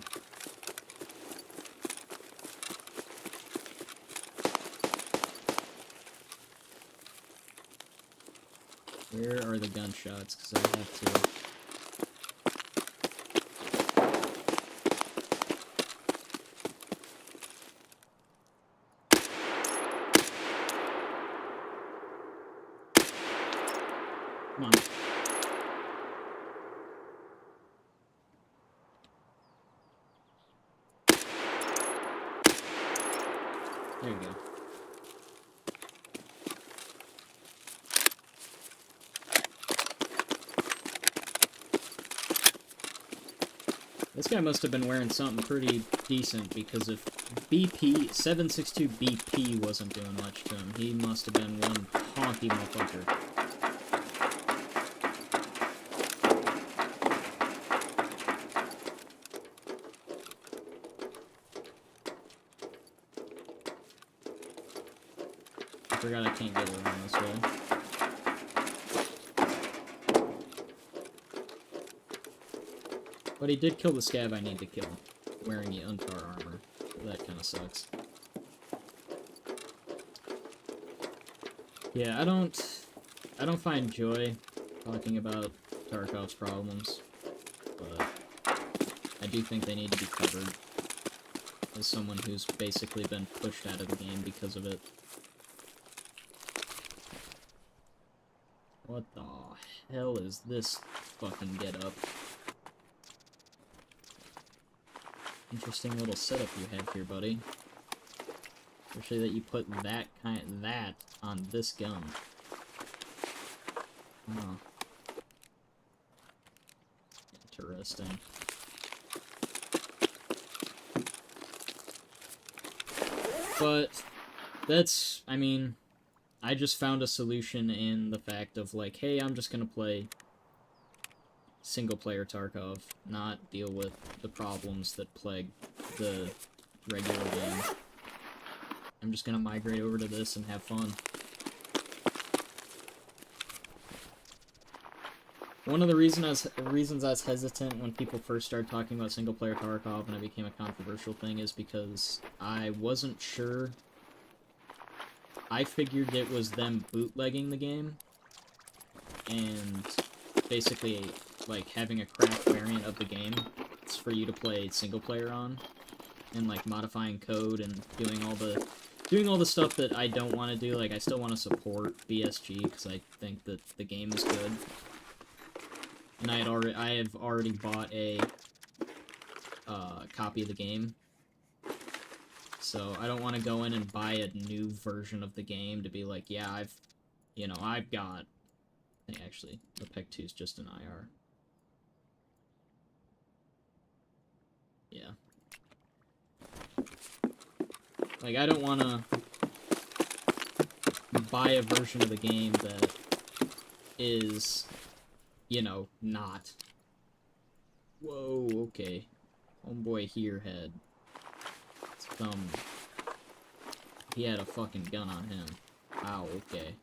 Where are the gunshots? Because I have to... Come on. There you go. This guy must have been wearing something pretty decent, because if 762 BP wasn't doing much to him, he must have been one honky motherfucker. I forgot I can't get around this way. But he did kill the scab I need to kill, wearing the Untar armor. That kind of sucks. Yeah, I don't find joy talking about Tarkov's problems, but I do think they need to be covered as someone who's basically been pushed out of the game because of it. What the hell is this fucking get-up? Interesting little setup you have here, buddy. Especially that you put that on this gun. Oh. Interesting. But that's, I mean, I just found a solution in the fact of like, hey, I'm just gonna play single-player Tarkov, not deal with the problems that plague the regular game. I'm just gonna migrate over to this and have fun. One of the reasons I was hesitant when people first started talking about single-player Tarkov and it became a controversial thing is because I wasn't sure. I figured it was them bootlegging the game and basically like having a cracked variant of the game for you to play single player on, and like modifying code and doing all the stuff that I don't want to do. Like, I still want to support BSG because I think that the game is good, and I have already bought a copy of the game, so I don't want to go in and buy a new version of the game to be like, yeah, I've got. Actually, the PEC 2 is just an IR. Yeah. Like, I don't want to buy a version of the game that is, not. Whoa, okay. Homeboy here had some... He had a fucking gun on him. Wow, okay.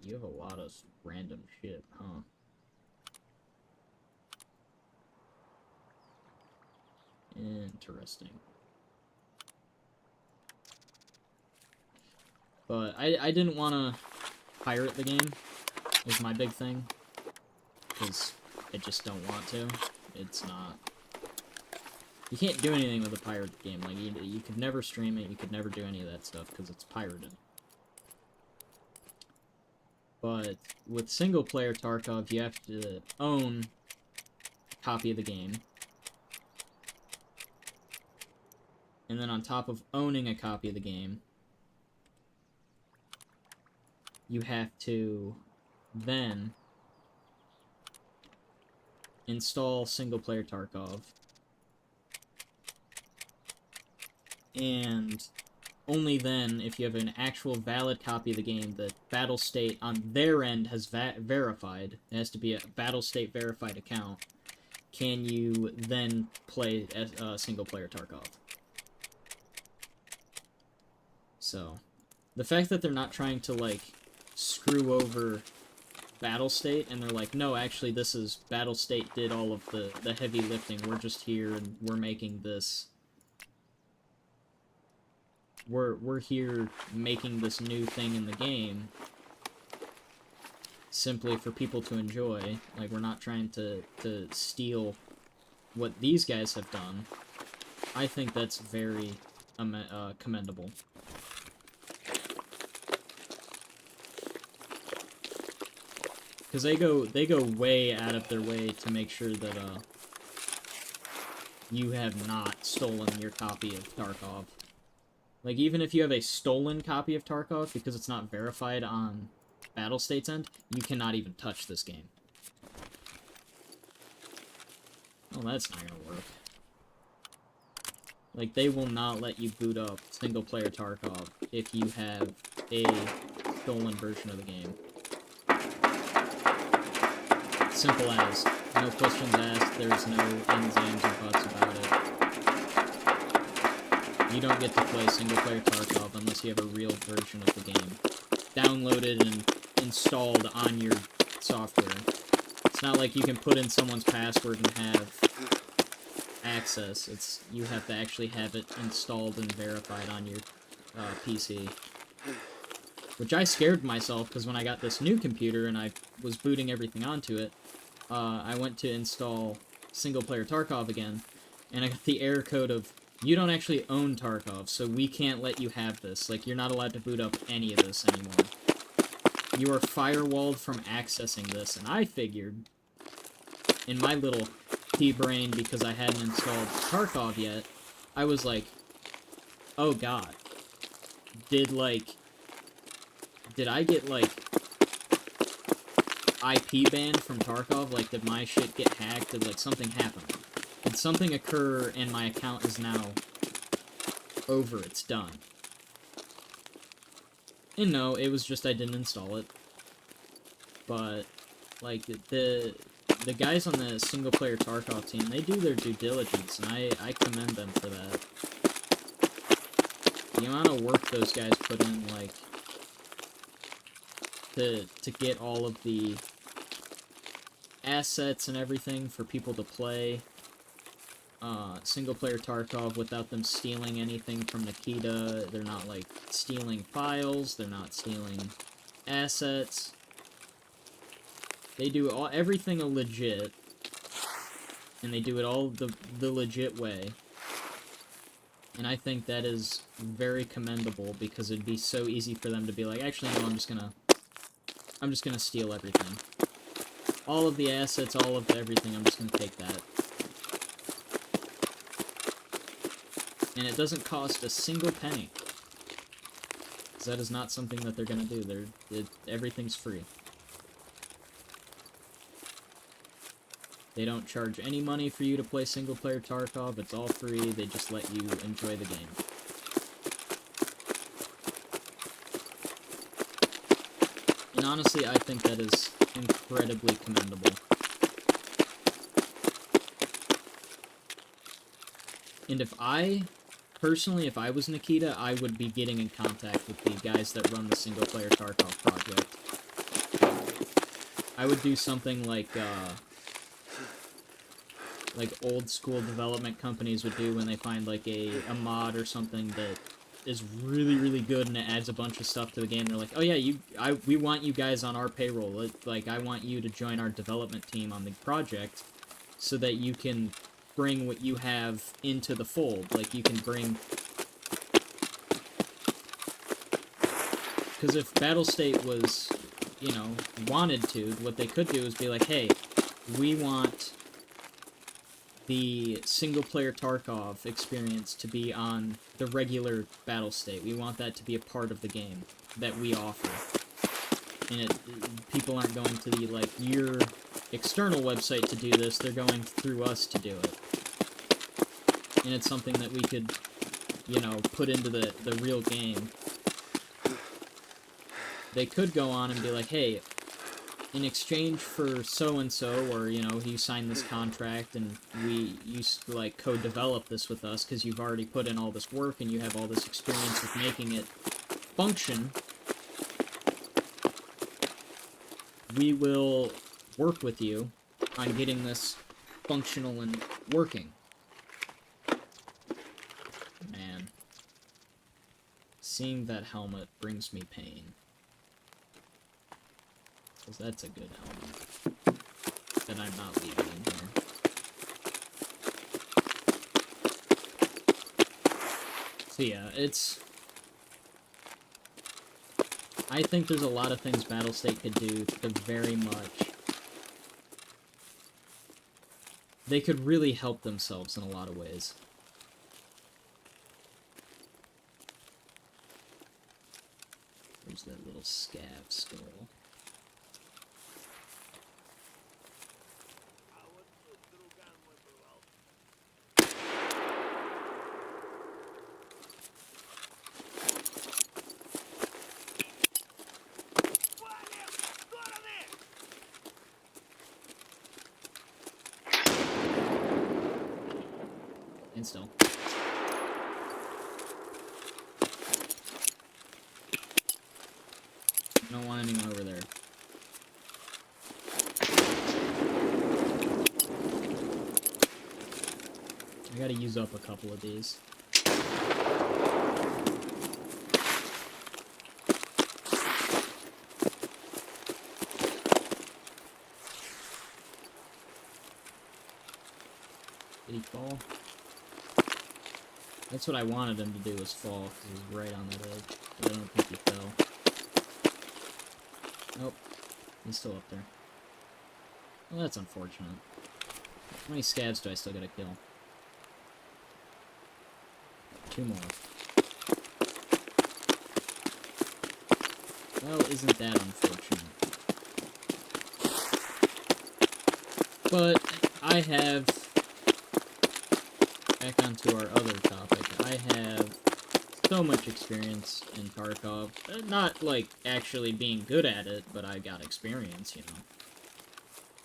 You have a lot of random shit, huh? Interesting. But I didn't want to pirate the game, is my big thing. Because I just don't want to. It's not... You can't do anything with a pirated game. Like, you could never stream it, you could never do any of that stuff, because it's pirated. But with single-player Tarkov, you have to own a copy of the game. And then on top of owning a copy of the game, you have to then install single-player Tarkov. And only then, if you have an actual valid copy of the game that Battlestate on their end has verified, it has to be a Battlestate verified account, can you then play single-player Tarkov. So, the fact that they're not trying to, like, screw over Battlestate, and they're like, no, actually, this is, Battlestate did all of the heavy lifting, we're just here, and we're making this, we're here making this new thing in the game, simply for people to enjoy, like, we're not trying to steal what these guys have done. I think that's very commendable. Because they go way out of their way to make sure that you have not stolen your copy of Tarkov. Like, even if you have a stolen copy of Tarkov, because it's not verified on Battlestate's end, you cannot even touch this game. Oh, that's not gonna work. Like, they will not let you boot up single-player Tarkov if you have a stolen version of the game. Simple as. No questions asked, there's no ins, ands, or buts about it. You don't get to play single-player Tarkov unless you have a real version of the game downloaded and installed on your software. It's not like you can put in someone's password and have access. It's, you have to actually have it installed and verified on your PC. Which I scared myself, because when I got this new computer and I was booting everything onto it, I went to install single-player Tarkov again, and I got the error code of, you don't actually own Tarkov, so we can't let you have this. Like, you're not allowed to boot up any of this anymore. You are firewalled from accessing this, and I figured, in my little pea-brain, because I hadn't installed Tarkov yet, I was like, oh god. Did I get, like, IP banned from Tarkov? Like, did my shit get hacked? Did, like, something happen? Did something occur and my account is now over? It's done. And no, it was just I didn't install it. But, like, the guys on the single-player Tarkov team, they do their due diligence, and I commend them for that. The amount of work those guys put in, like, to get all of the assets and everything for people to play single-player Tarkov without them stealing anything from Nikita. They're not, like, stealing files, they're not stealing assets. They do everything legit, and they do it all the legit way. And I think that is very commendable, because it'd be so easy for them to be like, actually, no, I'm just gonna steal everything. All of the assets, all of everything, I'm just gonna take that. And it doesn't cost a single penny. Because that is not something that they're gonna do. Everything's free. They don't charge any money for you to play single-player Tarkov. It's all free. They just let you enjoy the game. And honestly, I think that is incredibly commendable. And if I was Nikita, I would be getting in contact with the guys that run the single-player Tarkov project. I would do something like old-school development companies would do when they find, like, a mod or something that is really, really good and it adds a bunch of stuff to the game. They're like, oh yeah, we want you guys on our payroll. Like, I want you to join our development team on the project so that you can bring what you have into the fold. Like, you can bring... Because if Battlestate was, you know, wanted to, what they could do is be like, hey, we want the single-player Tarkov experience to be on the regular battle state. We want that to be a part of the game that we offer. And people aren't going to the, like, your external website to do this, they're going through us to do it. And it's something that we could, you know, put into the real game. They could go on and be like, hey, in exchange for so-and-so, or, you know, you sign this contract and you like, co-develop this with us because you've already put in all this work and you have all this experience with making it function, we will work with you on getting this functional and working. Man. Seeing that helmet brings me pain. Because that's a good helmet. That I'm not leaving in here. So yeah, it's... I think there's a lot of things Battlestate could do to very much... They could really help themselves in a lot of ways. There's that little scav skull. And still. I don't want anyone over there. I gotta use up a couple of these. Did he fall? That's what I wanted him to do, was fall, because he was right on that edge. But I don't think he fell. Nope. He's still up there. Well, that's unfortunate. How many scavs do I still gotta kill? 2 more. Well, isn't that unfortunate? But I have... Back onto our other topic, I have so much experience in Tarkov. Not, like, actually being good at it, but I got experience, you know.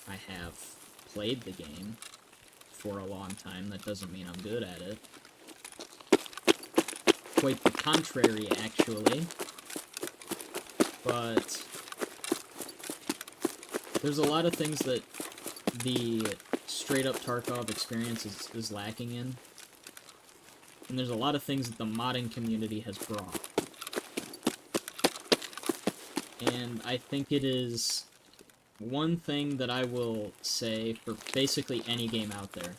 I have played the game for a long time. That doesn't mean I'm good at it. Quite the contrary, actually. But there's a lot of things that the straight-up Tarkov experience is lacking in. And there's a lot of things that the modding community has brought. And I think it is one thing that I will say for basically any game out there.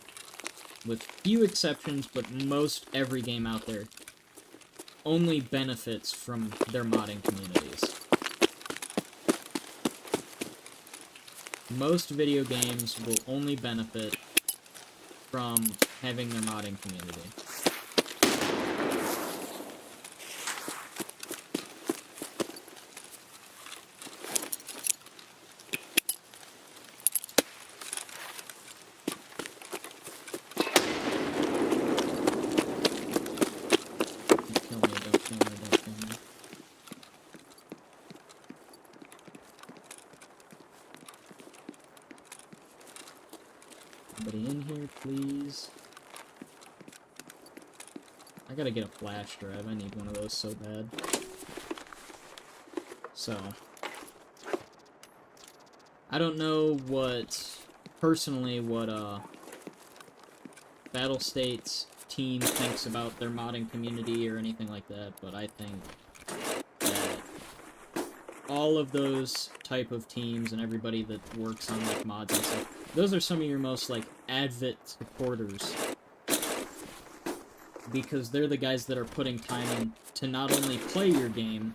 With few exceptions, but most every game out there only benefits from their modding communities. Most video games will only benefit from having their modding community. Anybody in here, please? I gotta get a flash drive. I need one of those so bad. So, I don't know personally what Battlestate's team thinks about their modding community or anything like that, but I think that all of those type of teams and everybody that works on, like, mods and stuff, those are some of your most, like, avid supporters. Because they're the guys that are putting time in to not only play your game,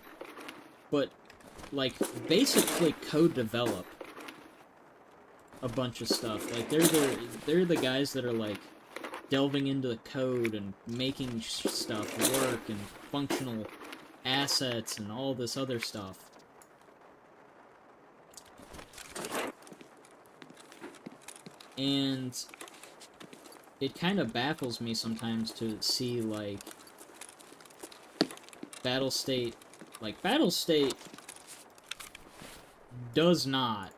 but, like, basically co-develop a bunch of stuff. Like, they're the guys that are, like, delving into the code and making stuff work and functional assets and all this other stuff. And it kind of baffles me sometimes to see, like, Battlestate does not...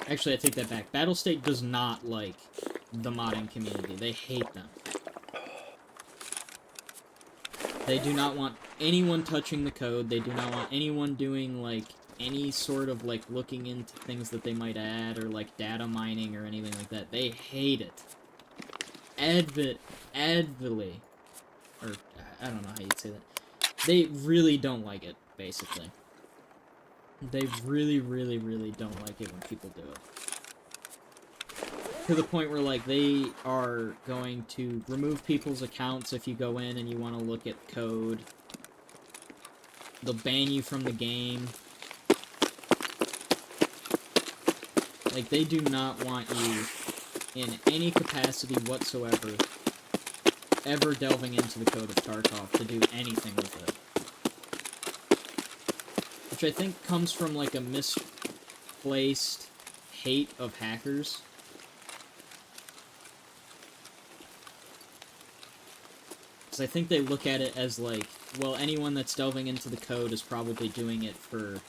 Actually, I take that back. Battlestate does not like the modding community. They hate them. They do not want anyone touching the code. They do not want anyone doing, like, any sort of, like, looking into things that they might add, or, like, data mining or anything like that. They hate it. Advily. Or, I don't know how you'd say that. They really don't like it, basically. They really, really, really don't like it when people do it. To the point where, like, they are going to remove people's accounts if you go in and you want to look at code. They'll ban you from the game. Like, they do not want you, in any capacity whatsoever, ever delving into the code of Tarkov to do anything with it. Which I think comes from, like, a misplaced hate of hackers. Because I think they look at it as, like, well, anyone that's delving into the code is probably doing it for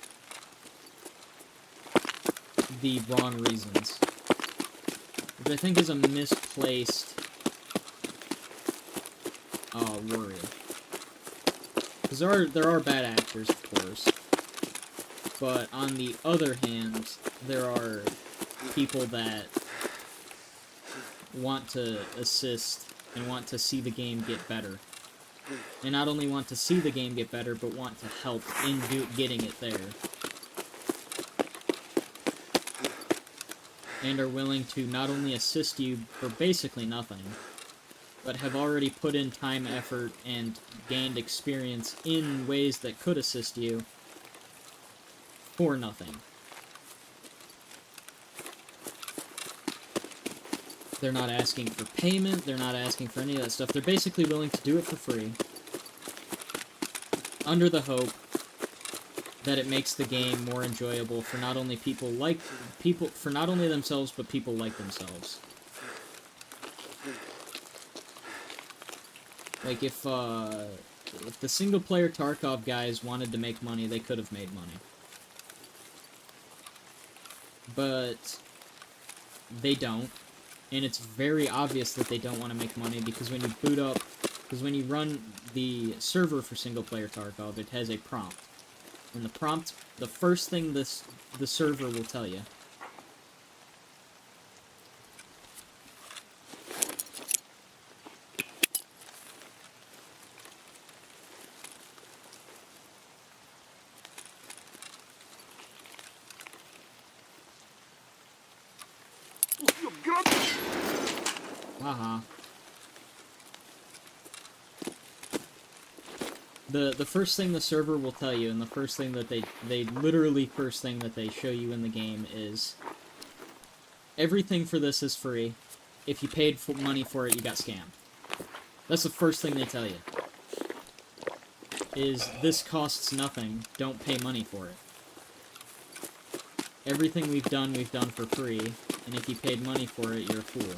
the wrong reasons. Which I think is a misplaced worry. Because there are bad actors, of course. But on the other hand, there are people that want to assist and want to see the game get better. And not only want to see the game get better, but want to help in getting it there. And are willing to not only assist you for basically nothing, but have already put in time, effort, and gained experience in ways that could assist you for nothing. They're not asking for payment, they're not asking for any of that stuff. They're basically willing to do it for free, under the hope that it makes the game more enjoyable for not only for not only themselves, but people like themselves. Like, if the single-player Tarkov guys wanted to make money, they could have made money. But they don't, and it's very obvious that they don't want to make money, because when you when you run the server for single-player Tarkov, it has a prompt. And the prompt, the first thing the server will tell you The first thing the server will tell you, and the first thing that literally first thing that they show you in the game is, everything for this is free. If you paid money for it, you got scammed. That's the first thing they tell you. Is, this costs nothing, don't pay money for it. Everything we've done for free, and if you paid money for it, you're a fool.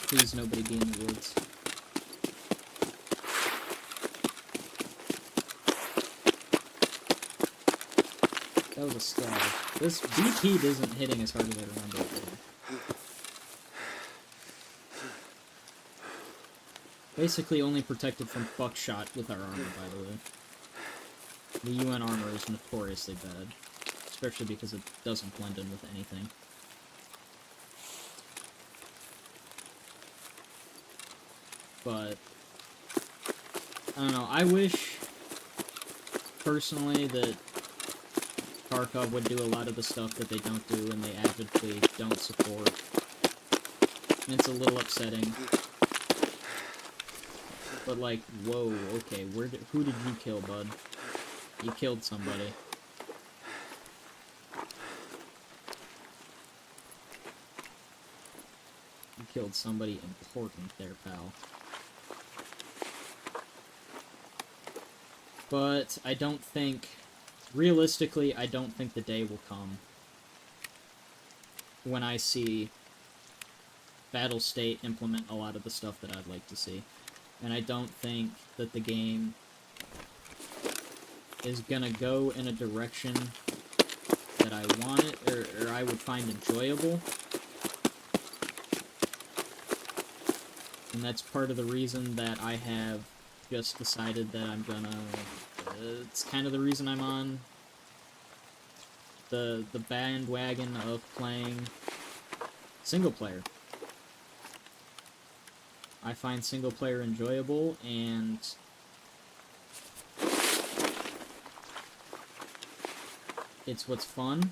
Please, nobody be in the woods. That was a stab. This BP isn't hitting as hard as I remember it did. Basically only protected from buckshot with our armor, by the way. The UN armor is notoriously bad. Especially because it doesn't blend in with anything. but I don't know. I wish, personally, that Tarkov would do a lot of the stuff that they don't do and they avidly don't support. And it's a little upsetting. But like, whoa, okay, who did you kill, bud? You killed somebody. You killed somebody important there, pal. But I don't think, realistically, I don't think the day will come when I see Battle State implement a lot of the stuff that I'd like to see. And I don't think that the game is gonna go in a direction that I want it, or I would find enjoyable. And that's part of the reason that I have just decided that I'm gonna... it's kind of the reason I'm on the bandwagon of playing single player. I find single player enjoyable, and it's what's fun.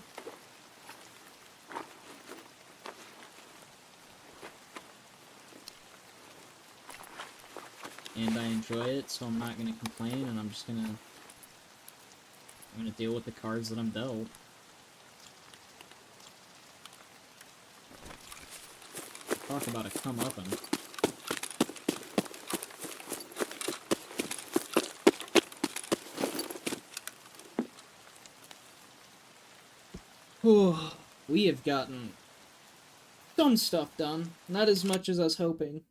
And I enjoy it, so I'm not gonna complain, and I'm gonna deal with the cards that I'm dealt. Talk about a comeuppance. We have gotten some stuff done. Not as much as I was hoping.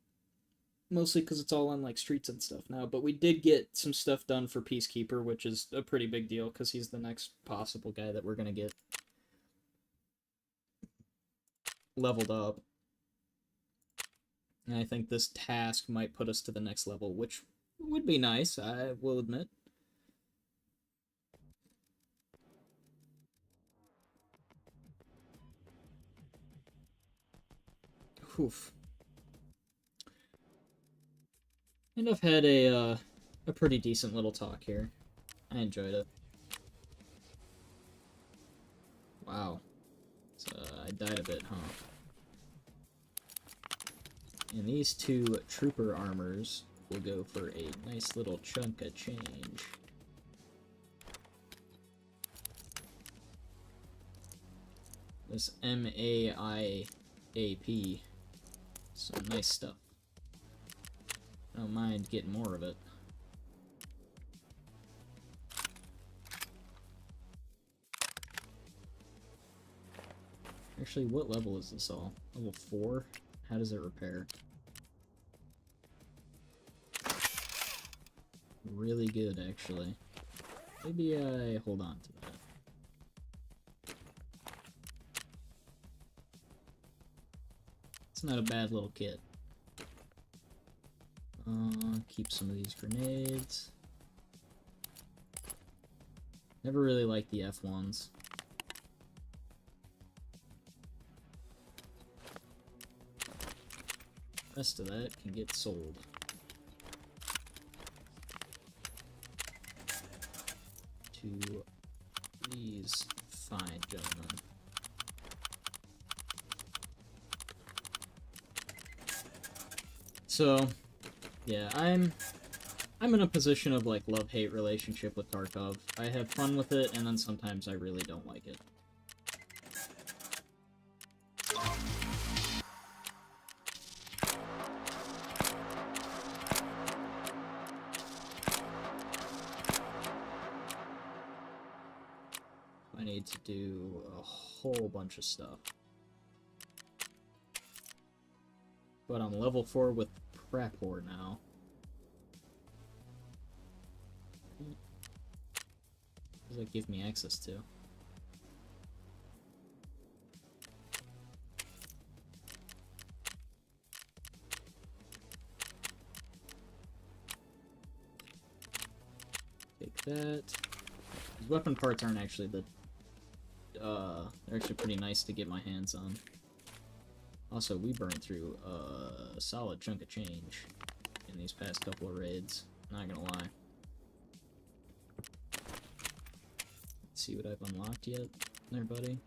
Mostly because it's all on like streets and stuff now. But we did get some stuff done for Peacekeeper, which is a pretty big deal because he's the next possible guy that we're going to get leveled up. And I think this task might put us to the next level, which would be nice, I will admit. Oof. And I've had a pretty decent little talk here. I enjoyed it. Wow. So, I died a bit, huh? And these two trooper armors will go for a nice little chunk of change. This MAIAP. Some nice stuff. I don't mind getting more of it. Actually, what level is this all? Level 4? How does it repair? Really good, actually. Maybe I hold on to that. It's not a bad little kit. Keep some of these grenades. Never really liked the F1s. Rest of that can get sold. To these fine gentlemen. So, yeah, I'm in a position of like love-hate relationship with Tarkov. I have fun with it, and then sometimes I really don't like it. I need to do a whole bunch of stuff. But I'm level 4 with Prapor now. What does that give me access to? Take that. These weapon parts aren't actually the... they're actually pretty nice to get my hands on. Also, we burned through a solid chunk of change in these past couple of raids. Not gonna lie. Let's see what I've unlocked yet, there, buddy.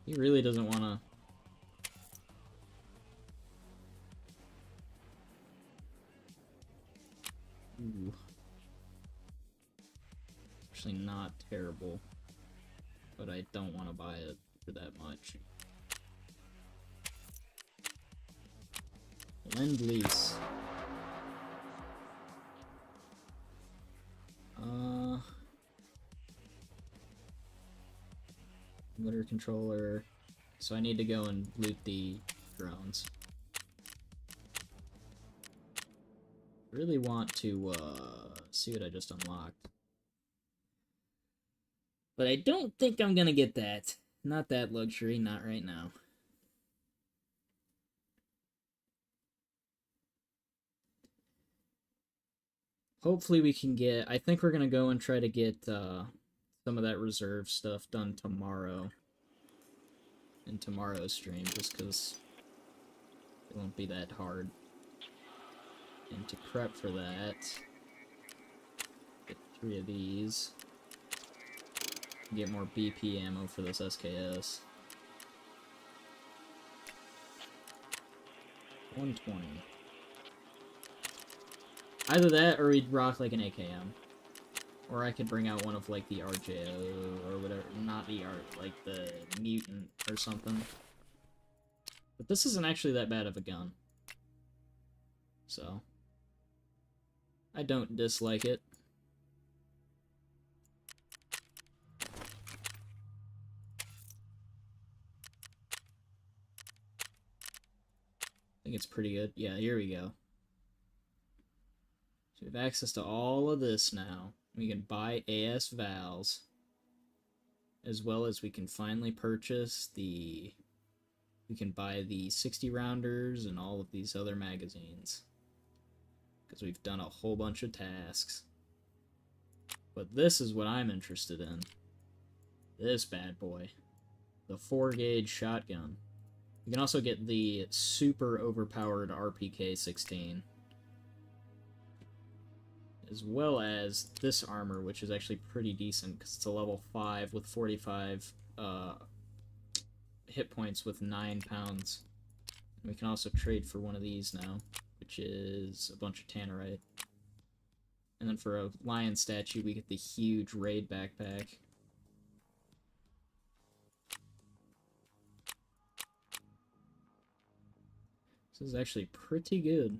He really doesn't wanna... Ooh. Actually not terrible, but I don't want to buy it for that much. Lend-Lease. Motor controller. So I need to go and loot the drones. Really want to see what I just unlocked. But I don't think I'm gonna get that. Not that luxury, not right now. Hopefully we can get... I think we're gonna go and try to get some of that reserve stuff done tomorrow. In tomorrow's stream, just because it won't be that hard. And to prep for that, get 3 of these. Get more BP ammo for this SKS. 120. Either that, or we'd rock like an AKM. Or I could bring out one of like the RJO or whatever, not the like the Mutant or something. But this isn't actually that bad of a gun. So I don't dislike it. I think it's pretty good. Yeah, here we go. So we have access to all of this now. We can buy AS Vals, as well as we can finally purchase the... We can buy the 60 rounders and all of these other magazines. Because we've done a whole bunch of tasks. But this is what I'm interested in. This bad boy. The 4-gauge shotgun. You can also get the super overpowered RPK-16. As well as this armor, which is actually pretty decent, because it's a level 5 with 45 hit points with 9 pounds. We can also trade for one of these now, which is a bunch of tannerite. And then for a lion statue, we get the huge raid backpack. This is actually pretty good.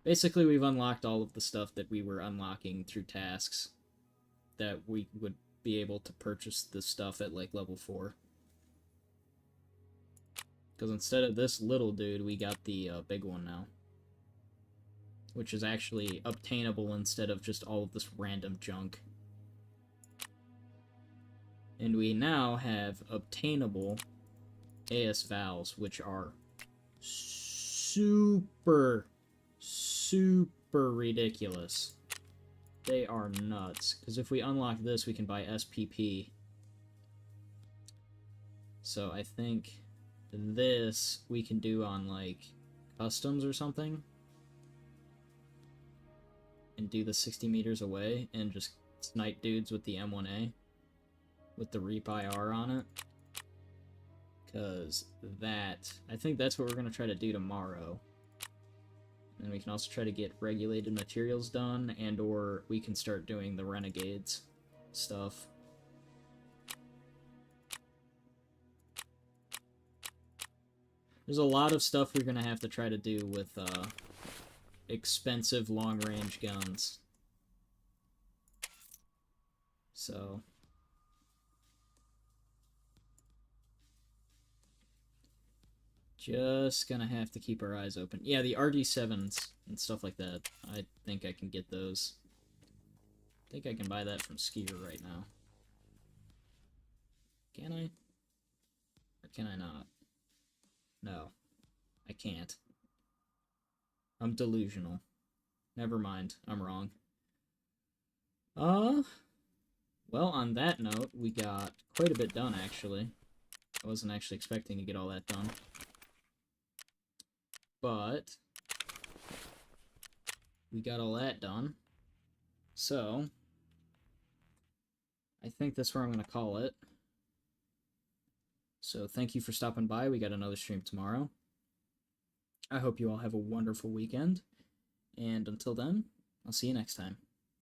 Basically, we've unlocked all of the stuff that we were unlocking through tasks that we would be able to purchase the stuff at, like, level 4. Because instead of this little dude, we got the big one now. Which is actually obtainable instead of just all of this random junk. And we now have obtainable AS Vals, which are super ridiculous. They are nuts. Because if we unlock this, we can buy SPP. So I think this we can do on, like, customs or something. And do the 60 meters away and just snipe dudes with the M1A. With the Reap IR on it. Because that... I think that's what we're going to try to do tomorrow. And we can also try to get regulated materials done, and or we can start doing the Renegades stuff. There's a lot of stuff we're going to have to try to do with expensive long-range guns. So... just gonna have to keep our eyes open. Yeah, the RD7s and stuff like that. I think I can get those. I think I can buy that from Skier right now. Can I? Or can I not? No. I can't. I'm delusional. Never mind. I'm wrong. Well, on that note, we got quite a bit done, actually. I wasn't actually expecting to get all that done. But we got all that done. So I think that's where I'm going to call it. So thank you for stopping by. We got another stream tomorrow. I hope you all have a wonderful weekend. And until then, I'll see you next time.